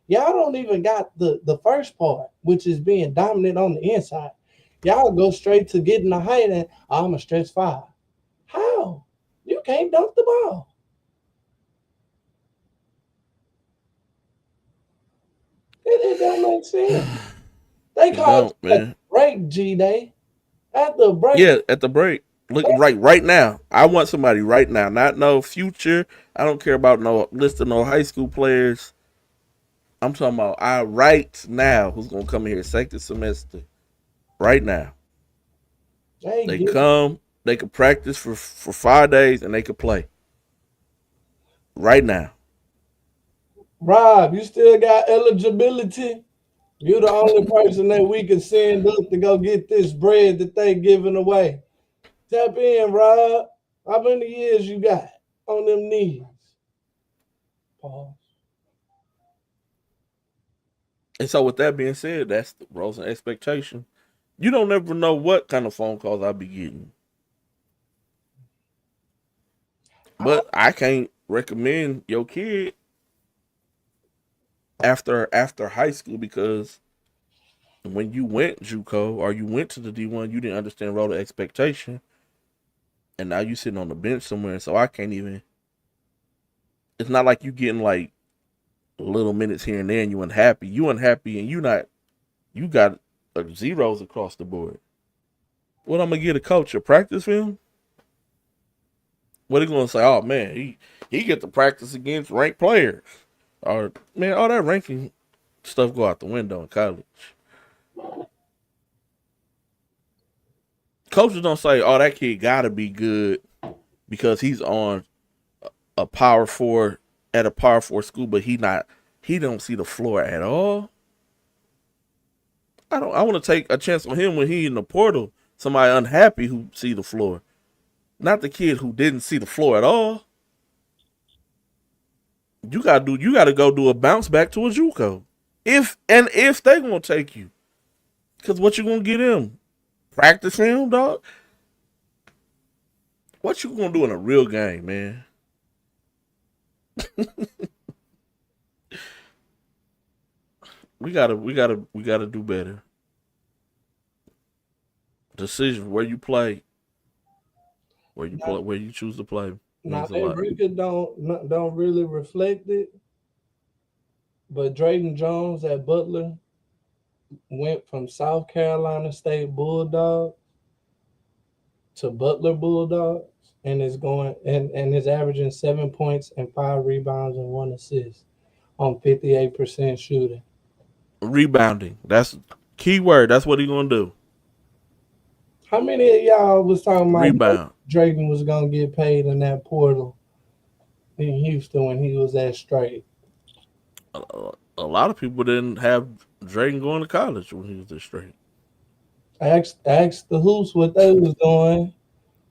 Y'all don't even got the first part, which is being dominant on the inside. Y'all go straight to getting the height and I'm a stretch five. How? You can't dunk the ball. It don't make sense. They called Don't, man. break, G-Day. At the break. Yeah, at the break. Look right now. I want somebody right now, not no future. I don't care about no list of no high school players. I'm talking about right now who's gonna come here second semester. Right now. They come, they could practice for 5 days and they could play. Right now. Rob, you still got eligibility? You're the only person that we can send up to go get this bread that they giving away. Tap in, Rob. How many years you got on them knees? Pause. And so with that being said, that's the roles and expectation. You don't ever know what kind of phone calls I'll be getting. But I can't recommend your kid after high school because when you went JUCO or you went to the D1, you didn't understand role of expectation. And now you sitting on the bench somewhere, so I can't even. It's not like you getting like little minutes here and there and you unhappy. You unhappy and you got zeros across the board. What I'm gonna get a coach a practice film? What are you gonna say? Oh man, he get to practice against ranked players. Or man, all that ranking stuff go out the window in college. Coaches don't say, "Oh, that kid gotta be good because he's on a power four at a power four school, but he don't see the floor at all." I want to take a chance on him when he in the portal. Somebody unhappy who see the floor, not the kid who didn't see the floor at all. You gotta go do a bounce back to a JUCO, if they gonna take you, because what you gonna get him? Practice film, dog. What you gonna do in a real game, man? We gotta do better. Decision where you play, where you choose to play. Now that record don't really reflect it, but Drayton Jones at Butler went from South Carolina State Bulldogs to Butler Bulldogs, and is going and is averaging 7 points and 5 rebounds and 1 assist on 58% shooting. Rebounding. That's key word. That's what he's gonna do. How many of y'all was talking about Rebound. Drayton was gonna get paid in that portal in Houston when he was at Straight? a lot of people didn't have Drayton going to college when he was this straight. Asked the Hoops what they was doing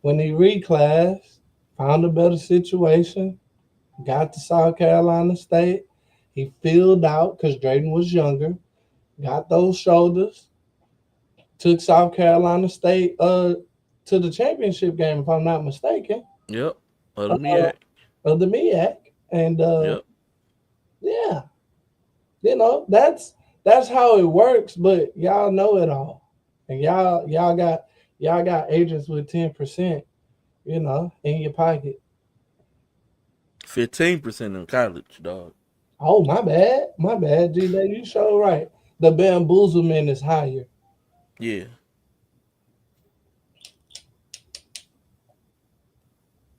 when he reclassed, found a better situation, got to South Carolina State. He filled out because Drayton was younger, got those shoulders, took South Carolina State to the championship game, if I'm not mistaken, Yep. Other me, of the MEAC. And yep. yeah, that's how it works, but y'all know it all. And y'all got agents with 10%, in your pocket. 15% in college, dog. Oh, my bad. G, you sure right. The bamboozlement is higher. Yeah.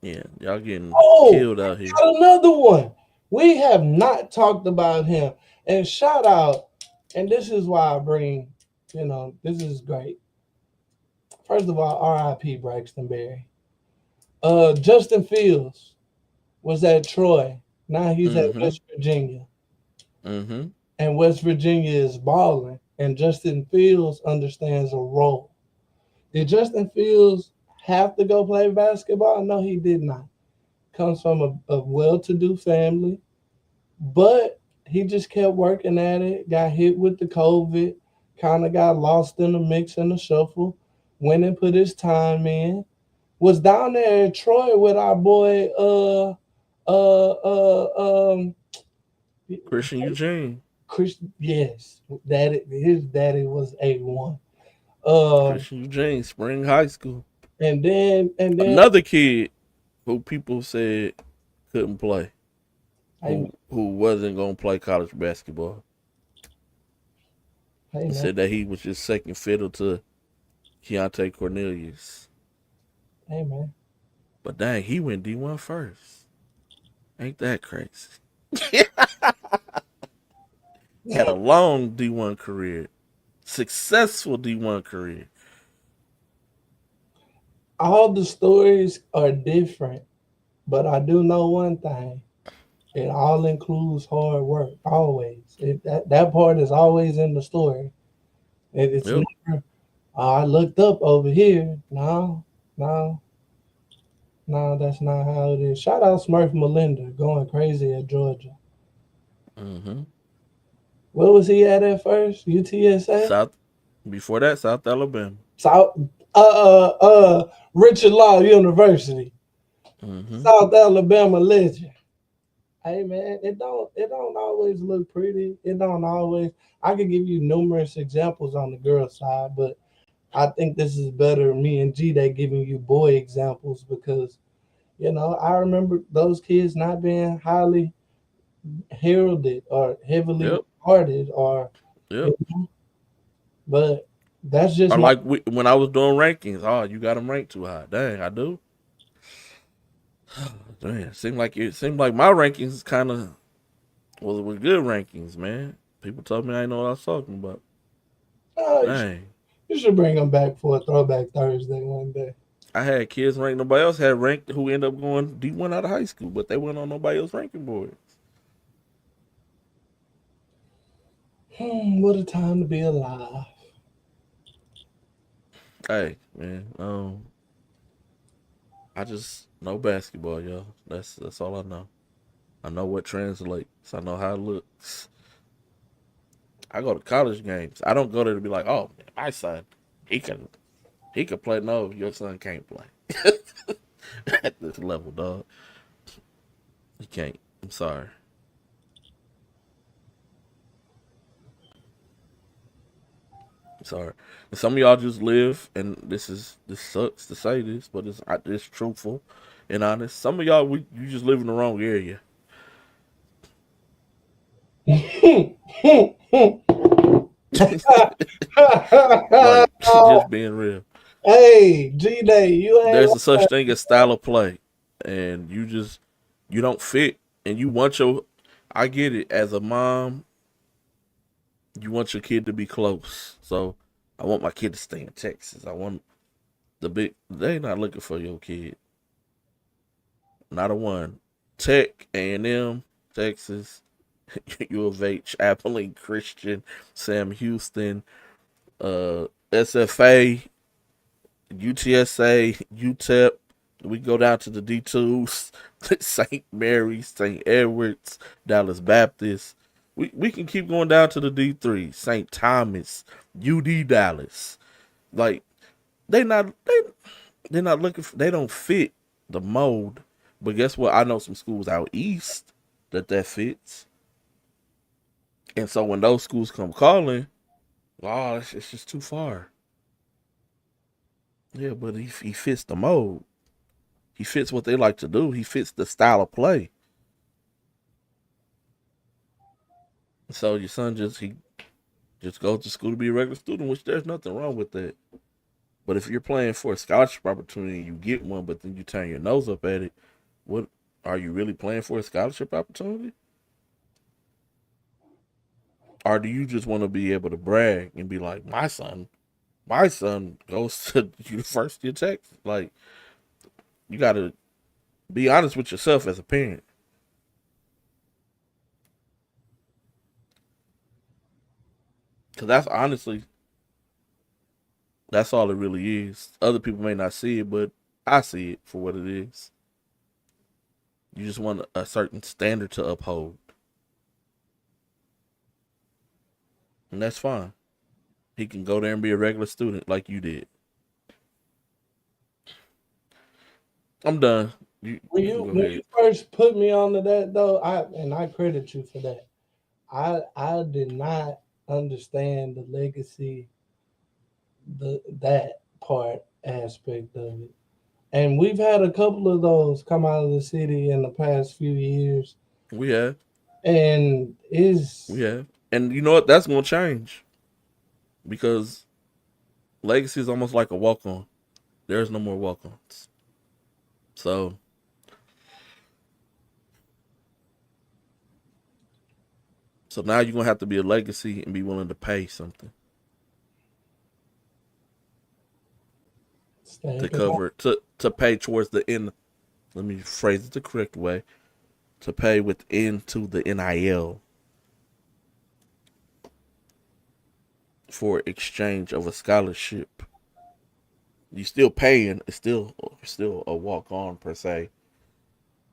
Yeah, y'all getting killed out here. Got another one. We have not talked about him. And shout out, and this is why I bring, this is great. First of all, R.I.P. Braxton Berry. Justin Fields was at Troy. Now he's at West Virginia. Mm-hmm. And West Virginia is balling. And Justin Fields understands a role. Did Justin Fields have to go play basketball? No, he did not. Comes from a well-to-do family. But he just kept working at it, got hit with the COVID, kind of got lost in the mix and the shuffle, went and put his time in, was down there at Troy with our boy Christian Eugene. Yes, his daddy was A1. Christian Eugene, Spring High School. And then another kid who people said couldn't play, who wasn't gonna play college basketball. He said that he was just second fiddle to Keontae Cornelius. Hey man. But dang, he went D1 first. Ain't that crazy? Had a long D1 career. Successful D1 career. All the stories are different, but I do know one thing. It all includes hard work, always. That part is always in the story. It's never, I looked up over here. No, that's not how it is. Shout out Smurf Melinda going crazy at Georgia. Mm-hmm. Where was he at first? UTSA? Before that, South Alabama. Richard Law University. Mm-hmm. South Alabama legend. Hey man, it don't always look pretty. It don't always. I could give you numerous examples on the girl side, but I think this is better me and G-Day giving you boy examples because, I remember those kids not being highly heralded or heavily regarded or, but that's just when I was doing rankings. Oh, you got them ranked too high. Dang, I do. Damn, it seemed like my rankings kind of was good rankings, man. People told me I didn't know what I was talking about. Dang. You should bring them back for a throwback Thursday one day. I had kids ranked. Nobody else had ranked who ended up going D1 out of high school, but they weren't on nobody else's ranking boards. What a time to be alive. Hey, man. I just know basketball, y'all. That's all I know. I know what translates. I know how it looks. I go to college games. I don't go there to be like, oh, man, my son, he can play. No, your son can't play. At this level, dog. He can't. I'm sorry. Sorry. And some of y'all just live, and this sucks to say this, but it's truthful and honest. Some of y'all, you just live in the wrong area. Like, just being real. Hey, G-Day, you ain't there's a such thing as style of play, and you don't fit, and you want I get it. As a mom, you want your kid to be close. So I want my kid to stay in Texas. I want they not looking for your kid. Not a one. Tech, A&M, Texas, U of H, Abilene Christian, Sam Houston, SFA, UTSA, UTEP. We go down to the D2s, St. Mary's, St. Edwards, Dallas Baptist. We can keep going down to the D3, St. Thomas, UD Dallas. Like they're not looking for, they don't fit the mold. But guess what? I know some schools out east that fits. And so when those schools come calling, oh, it's just too far. Yeah, but he fits the mold. He fits what they like to do. He fits the style of play. So your son just goes to school to be a regular student, which there's nothing wrong with that. But if you're playing for a scholarship opportunity and you get one, but then you turn your nose up at it, what are you really playing for, a scholarship opportunity? Or do you just want to be able to brag and be like, my son goes to University of Texas? Like, you got to be honest with yourself as a parent. Because that's honestly, that's all it really is. Other people may not see it, but I see it for what it is. You just want a certain standard to uphold. And that's fine. He can go there and be a regular student like you did. I'm done. When you first put me onto that though, I credit you for that. I did not understand the legacy, that part aspect of it. And we've had a couple of those come out of the city in the past few years. We have. And we have. And you know what? That's going to change. Because legacy is almost like a walk-on. There's no more walk-ons. So now you're going to have to be a legacy and be willing to pay something. To cover, to pay towards the end. Let me phrase it the correct way. To pay within to the NIL for exchange of a scholarship. You still paying. It's still a walk on per se.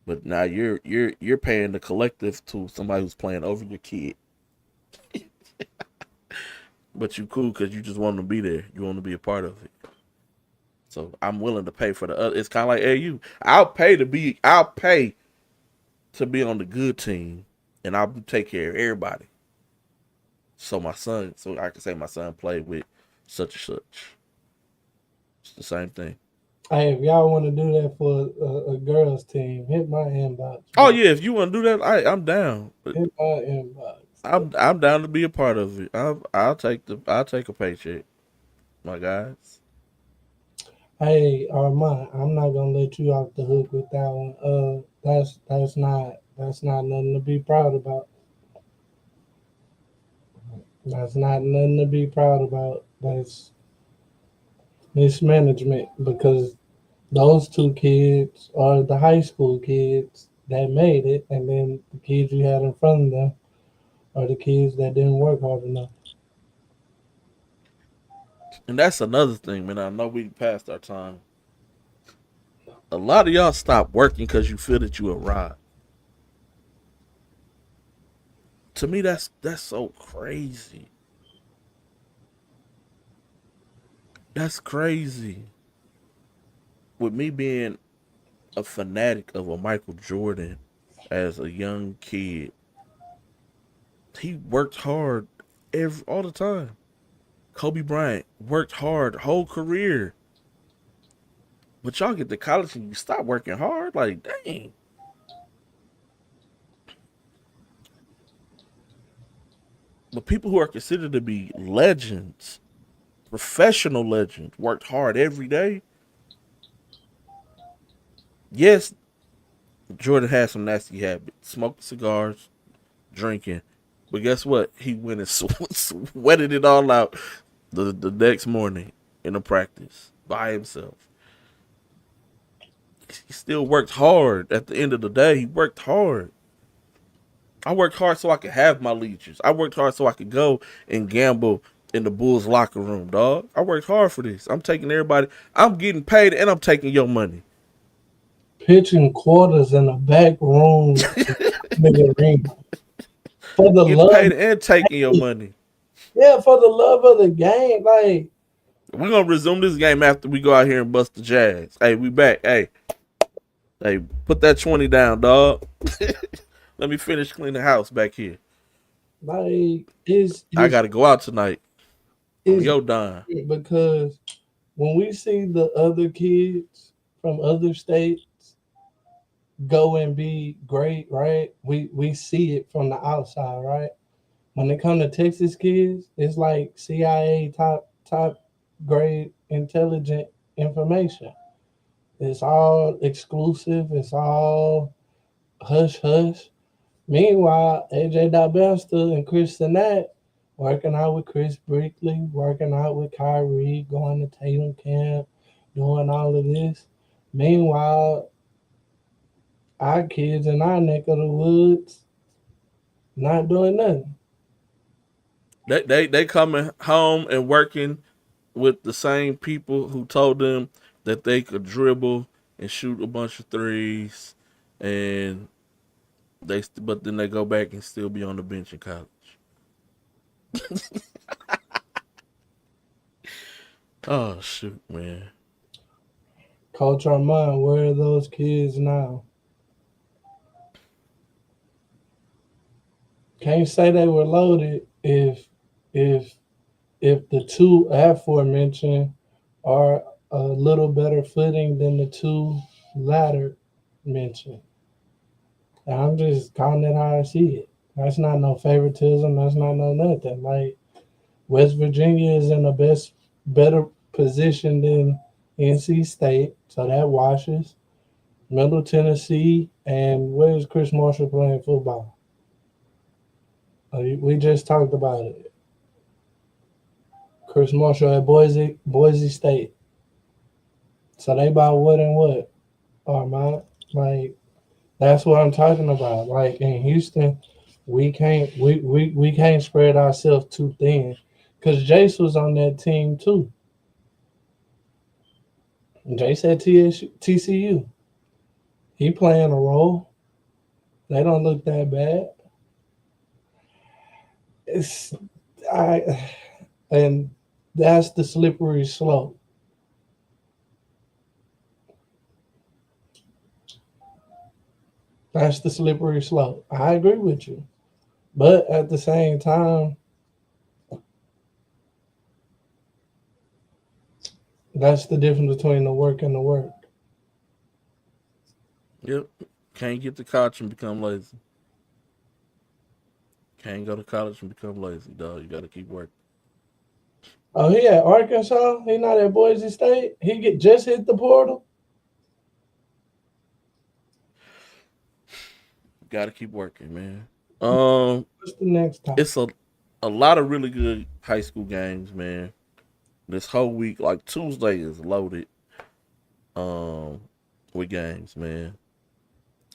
But now you're paying the collective to somebody who's playing over your kid. But you cool because you just want to be there. You want to be a part of it. So I'm willing to pay for the other. It's kind of like AU. I'll pay to be on the good team, and I'll take care of everybody. So I can say my son played with such and such. It's the same thing. Hey, if y'all want to do that for a girls team, hit my inbox. Oh yeah, if you want to do that, I'm down. Hit my inbox. I'm down to be a part of it. I'll take a paycheck, my guys. Hey, Armand, I'm not gonna let you off the hook with that one. That's not nothing to be proud about. That's not nothing to be proud about. That's mismanagement, because those two kids are the high school kids that made it, and then the kids you had in front of them are the kids that didn't work hard enough. And that's another thing, man. I know we passed our time. A lot of y'all stop working because you feel that you arrived. To me, that's so crazy. That's crazy. With me being a fanatic of a Michael Jordan as a young kid, he worked hard all the time. Kobe Bryant worked hard whole career. But y'all get to college and you stop working hard? Like, dang. But people who are considered to be legends, professional legends, worked hard every day. Yes, Jordan had some nasty habits. Smoking cigars, drinking. But guess what? He went and sweated it all out the next morning in a practice by himself. He still worked hard. At the end of the day, he worked hard. I worked hard so I could have my leeches. I worked hard so I could go and gamble in the Bulls locker room, dog. I worked hard for this. I'm taking everybody. I'm getting paid and I'm taking your money. Pitching quarters in a back room in the arena. For the Getting love, paid and taking your money. yeah, for the love of the game. Like, We're gonna resume this game after we go out here and bust the Jags. Hey, we back. Hey, put that 20 down, dog. Let me finish cleaning the house back here. I gotta go out tonight. On your dime. Because when we see the other kids from other states go and be great, right? We see it from the outside, right? When it comes to Texas kids, it's like CIA top grade intelligent information. It's all exclusive. It's all hush hush. Meanwhile, AJ Dalbester and Chris Sinnett working out with Chris Brickley, working out with Kyrie, going to Tatum camp, doing all of this. Meanwhile, our kids in our neck of the woods not doing nothing. They coming home and working with the same people who told them that they could dribble and shoot a bunch of threes, and but then they go back and still be on the bench in college. Oh shoot, man. Coach Armand, where are those kids now? Can't say they were loaded if the two aforementioned are a little better footing than the two latter mentioned. And I'm just calling it how I see it. That's not no favoritism. That's not no nothing. Like, West Virginia is in a better position than NC State, so that washes. Middle Tennessee, and where's Chris Marshall playing football? We just talked about it. Chris Marshall at Boise State. So they about what and what? Armand? Like, that's what I'm talking about. Like, in Houston, we can't spread ourselves too thin. Because Jace was on that team too. Jace at TCU. He playing a role. They don't look that bad. And that's the slippery slope. That's the slippery slope. I agree with you. But at the same time, that's the difference between the work and the work. Yep. Can't get to college and become lazy. Can't go to college and become lazy, dog. You got to keep working. Oh, he at Arkansas? He not at Boise State? He just hit the portal? Got to keep working, man. What's the next time? It's a lot of really good high school games, man. This whole week, like Tuesday is loaded with games, man.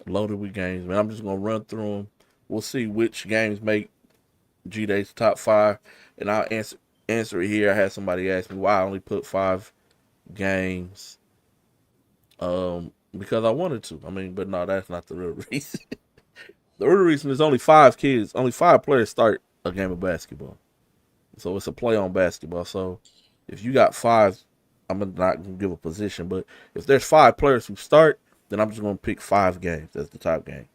Loaded with games, man. I'm just going to run through them. We'll see which games make G-Day's top 5, and I'll answer it here. I had somebody ask me why I only put 5 games because I wanted to. I mean, but no, that's not the real reason. The real reason is only 5 players start a game of basketball. So it's a play on basketball. So if you got 5, I'm not going to give a position, but if there's 5 players who start, then I'm just going to pick 5 games as the top games.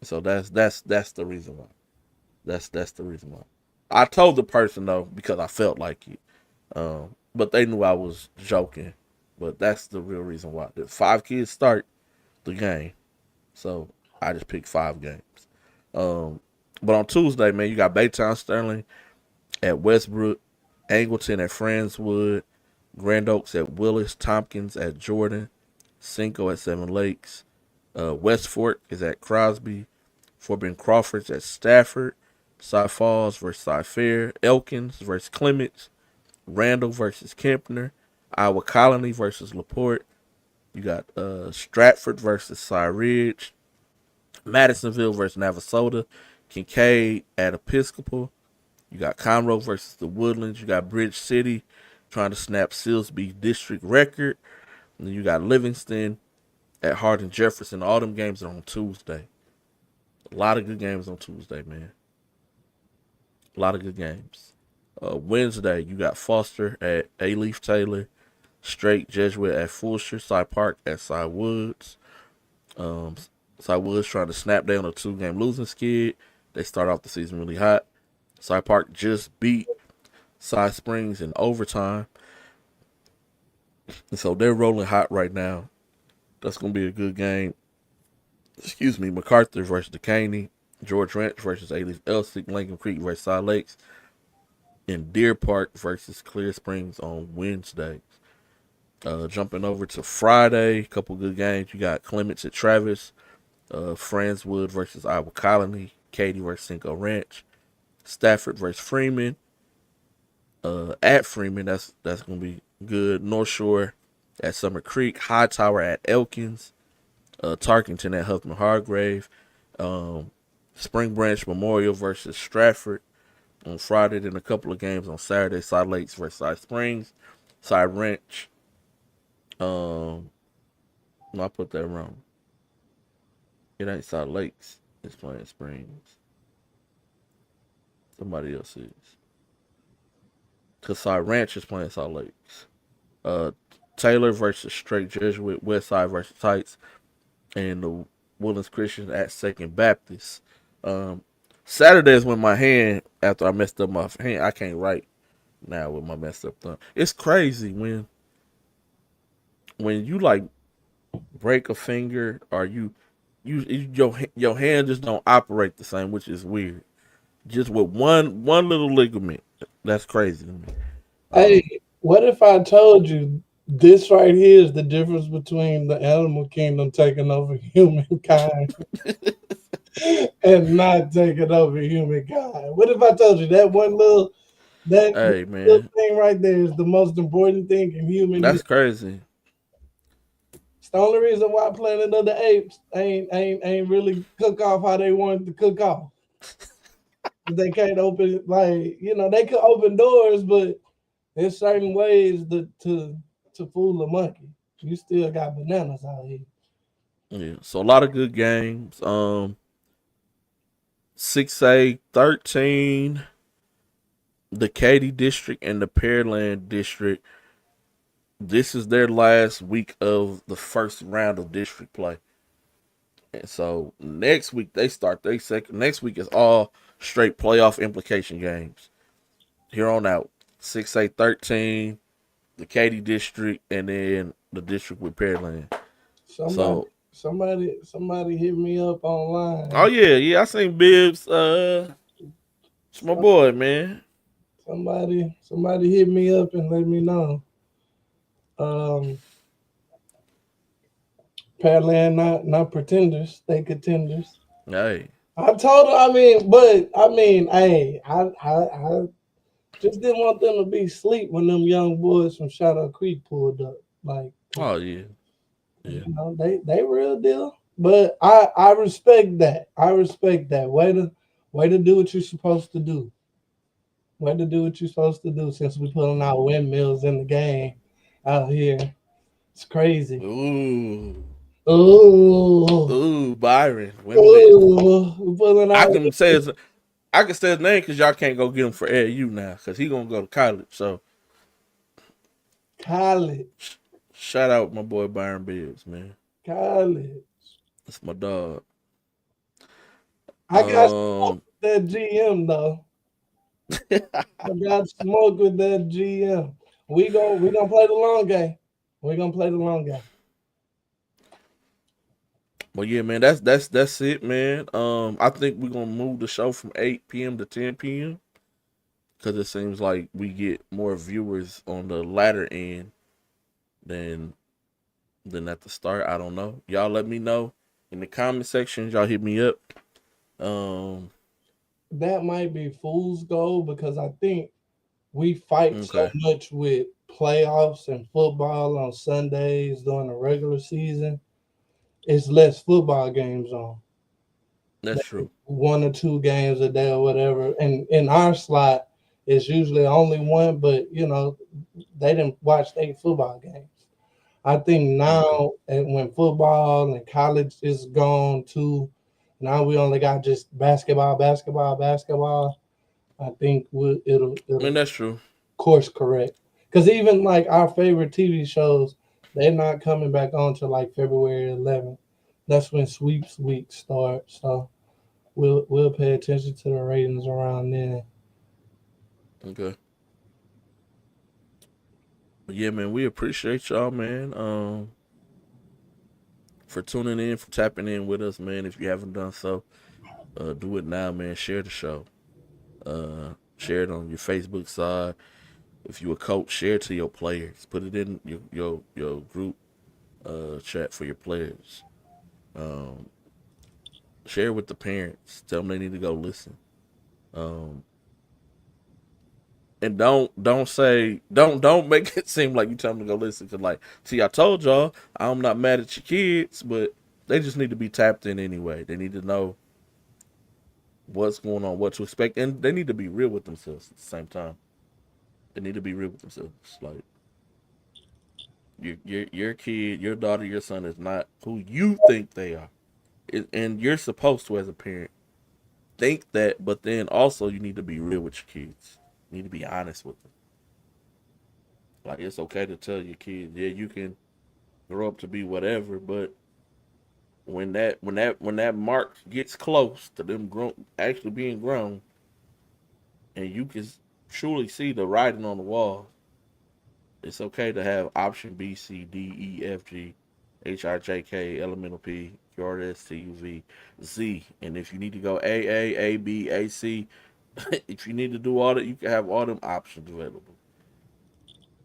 So that's the reason why. That's the reason why. I told the person though because I felt like it, but they knew I was joking. But that's the real reason why. The 5 kids start the game, so I just picked 5 games. But on Tuesday, man, you got Baytown Sterling at Westbrook, Angleton at Friendswood, Grand Oaks at Willis, Tompkins at Jordan, Cinco at Seven Lakes, West Fork is at Crosby, Fort Bend Crawford's at Stafford, Cy Falls versus Cy Fair, Elkins versus Clements, Randall versus Kempner, Iowa Colony versus LaPorte. You got Stratford versus Cy Ridge, Madisonville versus Navasota. Kincaid at Episcopal. You got Conroe versus the Woodlands. You got Bridge City trying to snap Silsbee district record. And then you got Livingston at Hardin Jefferson. All them games are on Tuesday. A lot of good games on Tuesday, man. A lot of good games. Wednesday, you got Foster at A-Leaf Taylor. Straight Jesuit at Fulshire. Cy Park at Cy Woods. Cy Woods trying to snap down a 2-game losing skid. They start off the season really hot. Cy Park just beat Cy Springs in overtime. And so they're rolling hot right now. That's going to be a good game. MacArthur versus Decaney. George Ranch versus A-Leaf Elsik. Lincoln Creek versus Cy Lakes. And Deer Park versus Clear Springs on Wednesdays. Jumping over to Friday, a couple good games. You got Clements at Travis. Friendswood versus Iowa Colony. Katy versus Cinco Ranch. Stafford versus Freeman. At Freeman, that's going to be good. North Shore at Summer Creek. Hightower at Elkins. Tarkington at Huffman Hargrave. Spring Branch Memorial versus Stratford on Friday. Then a couple of games on Saturday. Cy Lakes versus Cy Springs. Cy Ranch. No, I put that wrong. It ain't Cy Lakes. It's playing Springs. Somebody else is. Because Cy Ranch is playing Cy Lakes. Taylor versus Straight Jesuit. Westside versus Heights. And the Woodlands Christians at Second Baptist. Saturday is when my hand, after I messed up my hand, I can't write now with my messed up thumb. It's crazy when you like break a finger or your hand just don't operate the same, which is weird. Just with one little ligament. That's crazy to me. Hey, what if I told you this right here is the difference between the animal kingdom taking over humankind and not taking over humankind? What if I told you that little thing right there is the most important thing in human? That's crazy. It's the only reason why Planet of the Apes ain't really cook off how they wanted to cook off. They can't open, they could open doors, but there's certain ways to fool a monkey. You still got bananas out here. Yeah, so a lot of good games. 6A 13, the Katy District and the Pearland District. This is their last week of the first round of district play. And so next week they start their second. Next week is all straight playoff implication games. Here on out. 6A 13, the Katy District, and then the district with Pearland. Somebody hit me up online. Oh yeah, I seen Bibbs. It's my boy, man. Somebody hit me up and let me know. Pearland not pretenders, they contenders. Hey. I told her, hey, I just didn't want them to be asleep when them young boys from Shadow Creek pulled up. Oh yeah. You know, they real deal. But I respect that. Way to do what you're supposed to do. Since we're pulling out windmills in the game out here. It's crazy. Ooh, Byron. Ooh, I can say his name because y'all can't go get him for AU now because he gonna go to college. So college. Shout out my boy Byron Bibbs, man. College. That's my dog. I got smoke with that GM though. I got smoke with that GM. We gonna play the long game. Well, yeah, man, that's it, man. I think we're gonna move the show from 8 p.m. to 10 p.m. because it seems like we get more viewers on the latter end than at the start. I don't know. Y'all let me know in the comment section. Y'all hit me up. That might be fool's gold because I think we fight so much with playoffs and football on Sundays during the regular season. It's less football games on. That's true. 1 or 2 games a day or whatever. And in our slot, it's usually only one, but they didn't watch 8 football games. I think Okay. now, and when football and college is gone too, now we only got just basketball, basketball, basketball. I think I mean, it'll that's true. course correct. Because even like our favorite TV shows, they're not coming back on till like February 11th. That's when sweeps week starts. So we'll pay attention to the ratings around then. Okay. But yeah, man, we appreciate y'all, man. For tuning in, for tapping in with us, man. If you haven't done so, do it now, man. Share the show. Share it on your Facebook side. If you a coach, share it to your players. Put it in your group chat for your players. Um, Share with the parents. Tell them they need to go listen. Um, and don't make it seem like you tell them to go listen. Cause like, see, I told y'all I'm not mad at your kids, but they just need to be tapped in anyway. They need to know what's going on, what to expect, and they need to be real with themselves at the same time. They need to be real with themselves. Like your kid, your daughter, your son is not who you think they are, and you're supposed to, as a parent, think that. But then also you need to be real with your kids. You need to be honest with them. Like it's okay to tell your kids, yeah, you can grow up to be whatever, but when that mark gets close to them grown, actually being grown, and you can truly see the writing on the wall, it's okay to have option B, C, D, E, F, G, H, I, J, K, elemental P, Q, R, S, T, U, V, Z. And if you need to go A, B, A, C, if you need to do all that, you can have all them options available.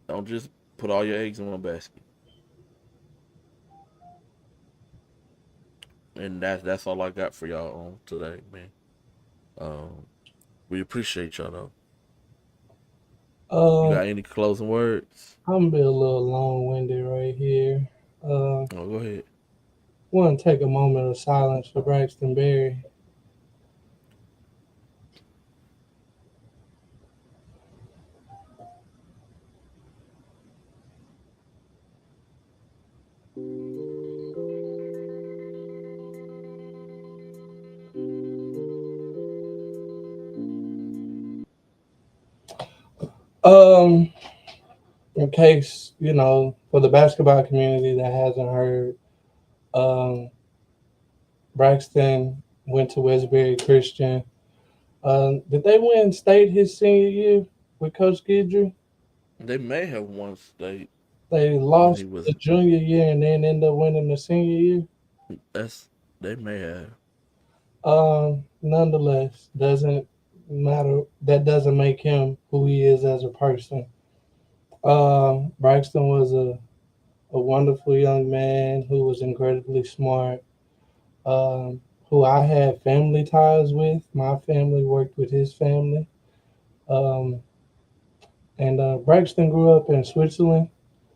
Don't just put all your eggs in one basket. And that's all I got for y'all on today, man. Um, we appreciate y'all though. You Uh, got any closing words? I'm gonna be a little long winded right here. Oh, go ahead. Want to take a moment of silence for Braxton Berry. Um, in case for the basketball community that hasn't heard, um, Braxton went to Westbury Christian. Did they win state his senior year with Coach Guidry? They may have won state They when he lost the was. junior year and then ended up winning the senior year. That's they may have. Nonetheless, doesn't matter. That doesn't make him who he is as a person. Braxton was a wonderful young man who was incredibly smart, who I had family ties with. My family worked with his family. Um, and Braxton grew up in Switzerland.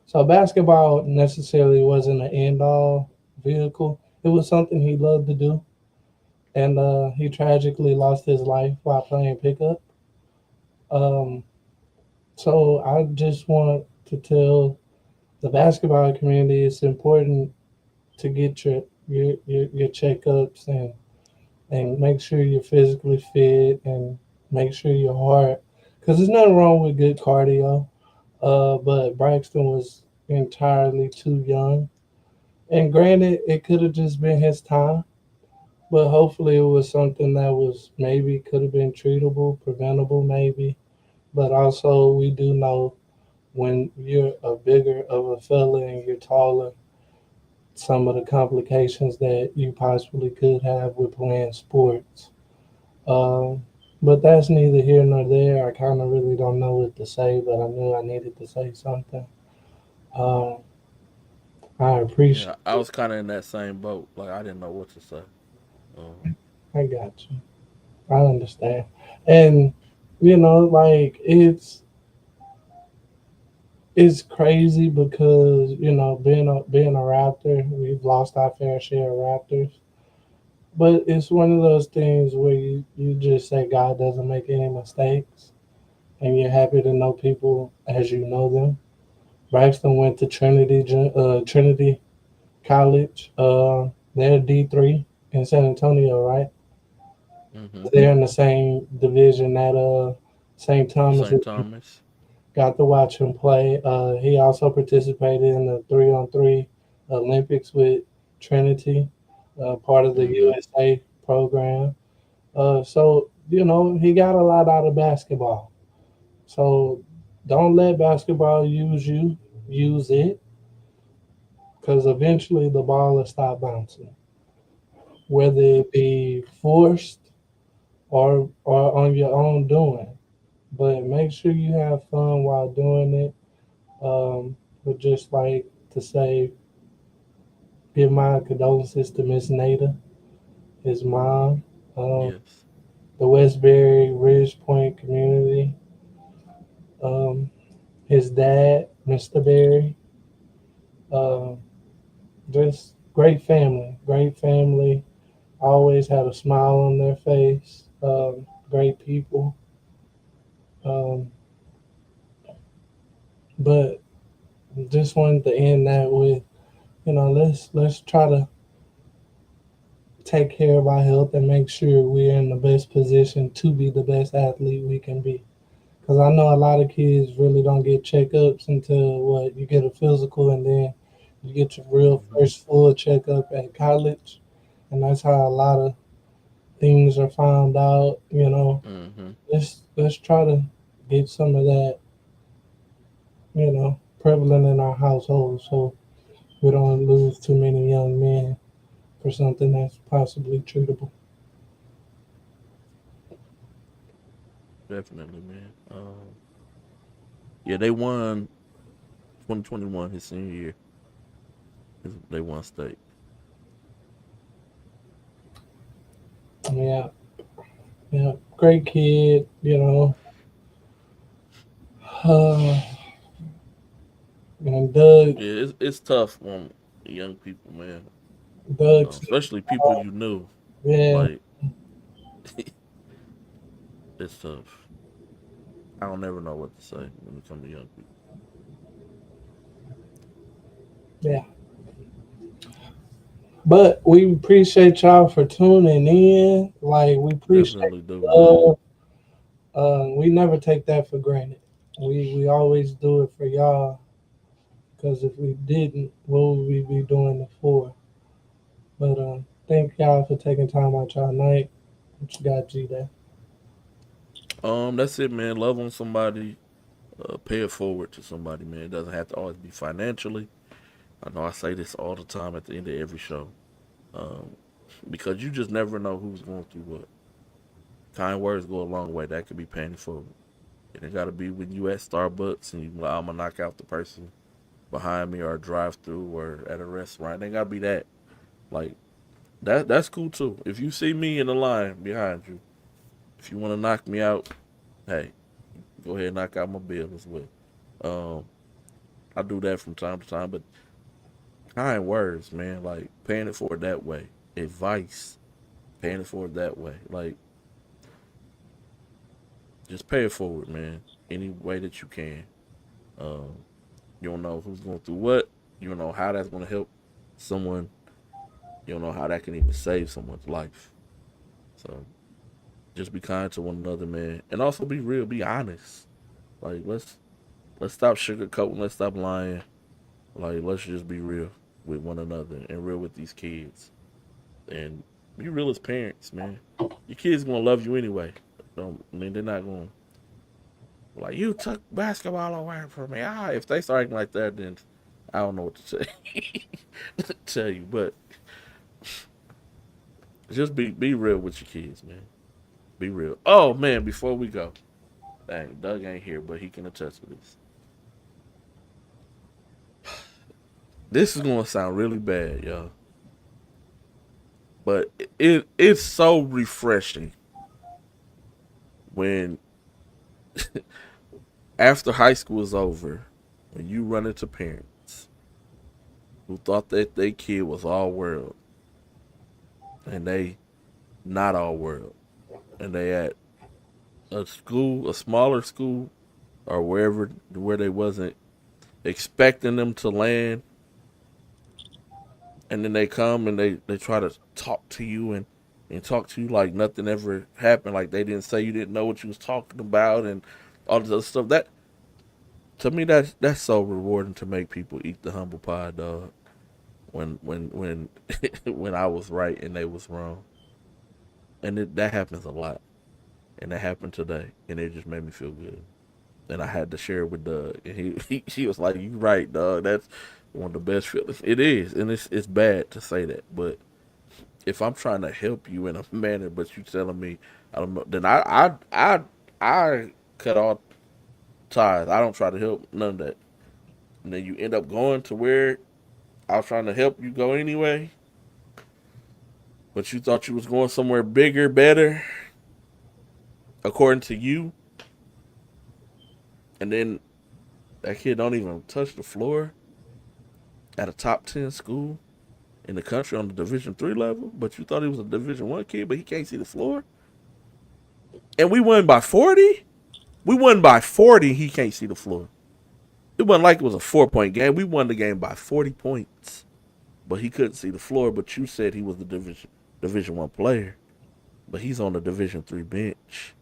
So basketball necessarily wasn't an end all vehicle. It was something he loved to do. And he tragically lost his life while playing pickup. Um, so I just want to tell the basketball community it's important to get your checkups and make sure you're physically fit and make sure your heart, because there's nothing wrong with good cardio. But Braxton was entirely too young, and granted, it could have just been his time, but hopefully it was something that was maybe could have been treatable, preventable, maybe. But also, we do know when you're a bigger of a fella and you're taller, some of the complications that you possibly could have with playing sports. Um, but that's neither here nor there. I kind of really don't know what to say, but I knew I needed to say something. Um, I appreciate Yeah, I was kind of in that same boat. Like I didn't know what to say. Um, I got you. I understand. And like it's crazy because being a Raptor, we've lost our fair share of Raptors. But it's one of those things where you just say God doesn't make any mistakes, and you're happy to know people as you know them. Braxton went to Trinity College. They're D3 in San Antonio, right? Mm-hmm. They're in the same division that St. Thomas. St. Thomas. Got to watch him play. He also participated in the 3-on-3 Olympics with Trinity, part of the Mm-hmm. USA program. So he got a lot out of basketball. So don't let basketball use you. Use it, because eventually the ball will stop bouncing, whether it be forced or on your own doing. But make sure you have fun while doing it. Would just like to say, give my condolences to Miss Nada, his mom, Yes. the Westbury Ridge Point community, um, his dad, Mr. Berry. Um, just great family, great family. Always had a smile on their face. Great people. Um, but just wanted to end that with, let's try to take care of our health and make sure we're in the best position to be the best athlete we can be. Because I know a lot of kids really don't get checkups until you get a physical, and then you get your real Mm-hmm. first full checkup at college, and that's how a lot of things are found out. Mm-hmm. Let's try to get some of that, prevalent in our household, so we don't lose too many young men for something that's possibly treatable. Definitely, man. Yeah, they won 2021 his senior year. They won state. Yeah, yeah, great kid. Uh, and Yeah, it's tough on young people, man. Doug, Especially people you knew. yeah, Like it's tough. I don't ever know what to say when it comes to young people. yeah. But we appreciate y'all for tuning in. Like, we appreciate Definitely do, man. love. We never take that for granted. We always do it for y'all, because if we didn't, what would we be doing it for? But thank y'all for taking time out y'all night. What you got, G Day? That's it, man. Love on somebody. Pay it forward to somebody, man. It doesn't have to always be financially. I know I say this all the time at the end of every show. Um, because you just never know who's going through what. Kind words go a long way. That could be paying it forward. And it gotta be when you at Starbucks and you like, I'm gonna knock out the person behind me or drive through or at a restaurant. It ain't gotta be that. Like that's cool too. If you see me in the line behind you, if you wanna knock me out, hey, go ahead and knock out my bill as well. Um, I do that from time to time, but kind words, man, like paying it forward that way. Advice, paying it forward that way. Like just pay it forward, man. Any way that you can. Um, you don't know who's going through what. You don't know how that's gonna help someone. You don't know how that can even save someone's life. So just be kind to one another, man, and also be real, be honest. Like let's stop sugarcoating, let's stop lying. Like let's just be real with one another and real with these kids, and be real as parents, man. Your kids gonna love you anyway. Don't I mean they're not gonna like you took basketball away from me. Ah, if they start acting like that, then I don't know what to say tell you, but just be real with your kids, man. Be real. Oh man, before we go, dang, Doug ain't here, but he can attest to this. This is gonna sound really bad, y'all, but it's so refreshing when after high school is over, when you run into parents who thought that their kid was all world, and they not all world, and they at a school, a smaller school, or where they wasn't expecting them to land, and then they come and they try to talk to you and talk to you like nothing ever happened, like they didn't say you didn't know what you was talking about and all this other stuff. That to me, that's so rewarding to make people eat the humble pie, dog. When when I was right and they was wrong, and that happens a lot, and that happened today, and it just made me feel good. And I had to share it with Doug, and he was like, "You right, dog. That's one of the best feelings." It is, and it's bad to say that, but if I'm trying to help you in a manner, but you telling me I don't know, then I cut all ties. I don't try to help none of that, and then you end up going to where I was trying to help you go anyway, but you thought you was going somewhere bigger, better, according to you, and then that kid don't even touch the floor at a top 10 school in the country on the Division III level, but you thought he was a Division I kid, but he can't see the floor. And we won by 40? We won by 40, he can't see the floor. It wasn't like it was a 4-point game. We won the game by 40 points. But he couldn't see the floor, but you said he was the Division I player. But he's on the Division III bench.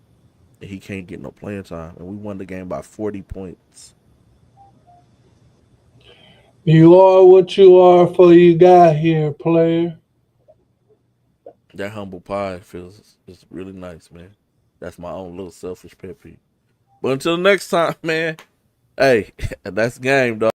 And he can't get no playing time. And we won the game by 40 points. You are what you are for you got here, player. That humble pie is really nice, man. That's my own little selfish pet peeve. But until next time, man, hey, that's game, dog.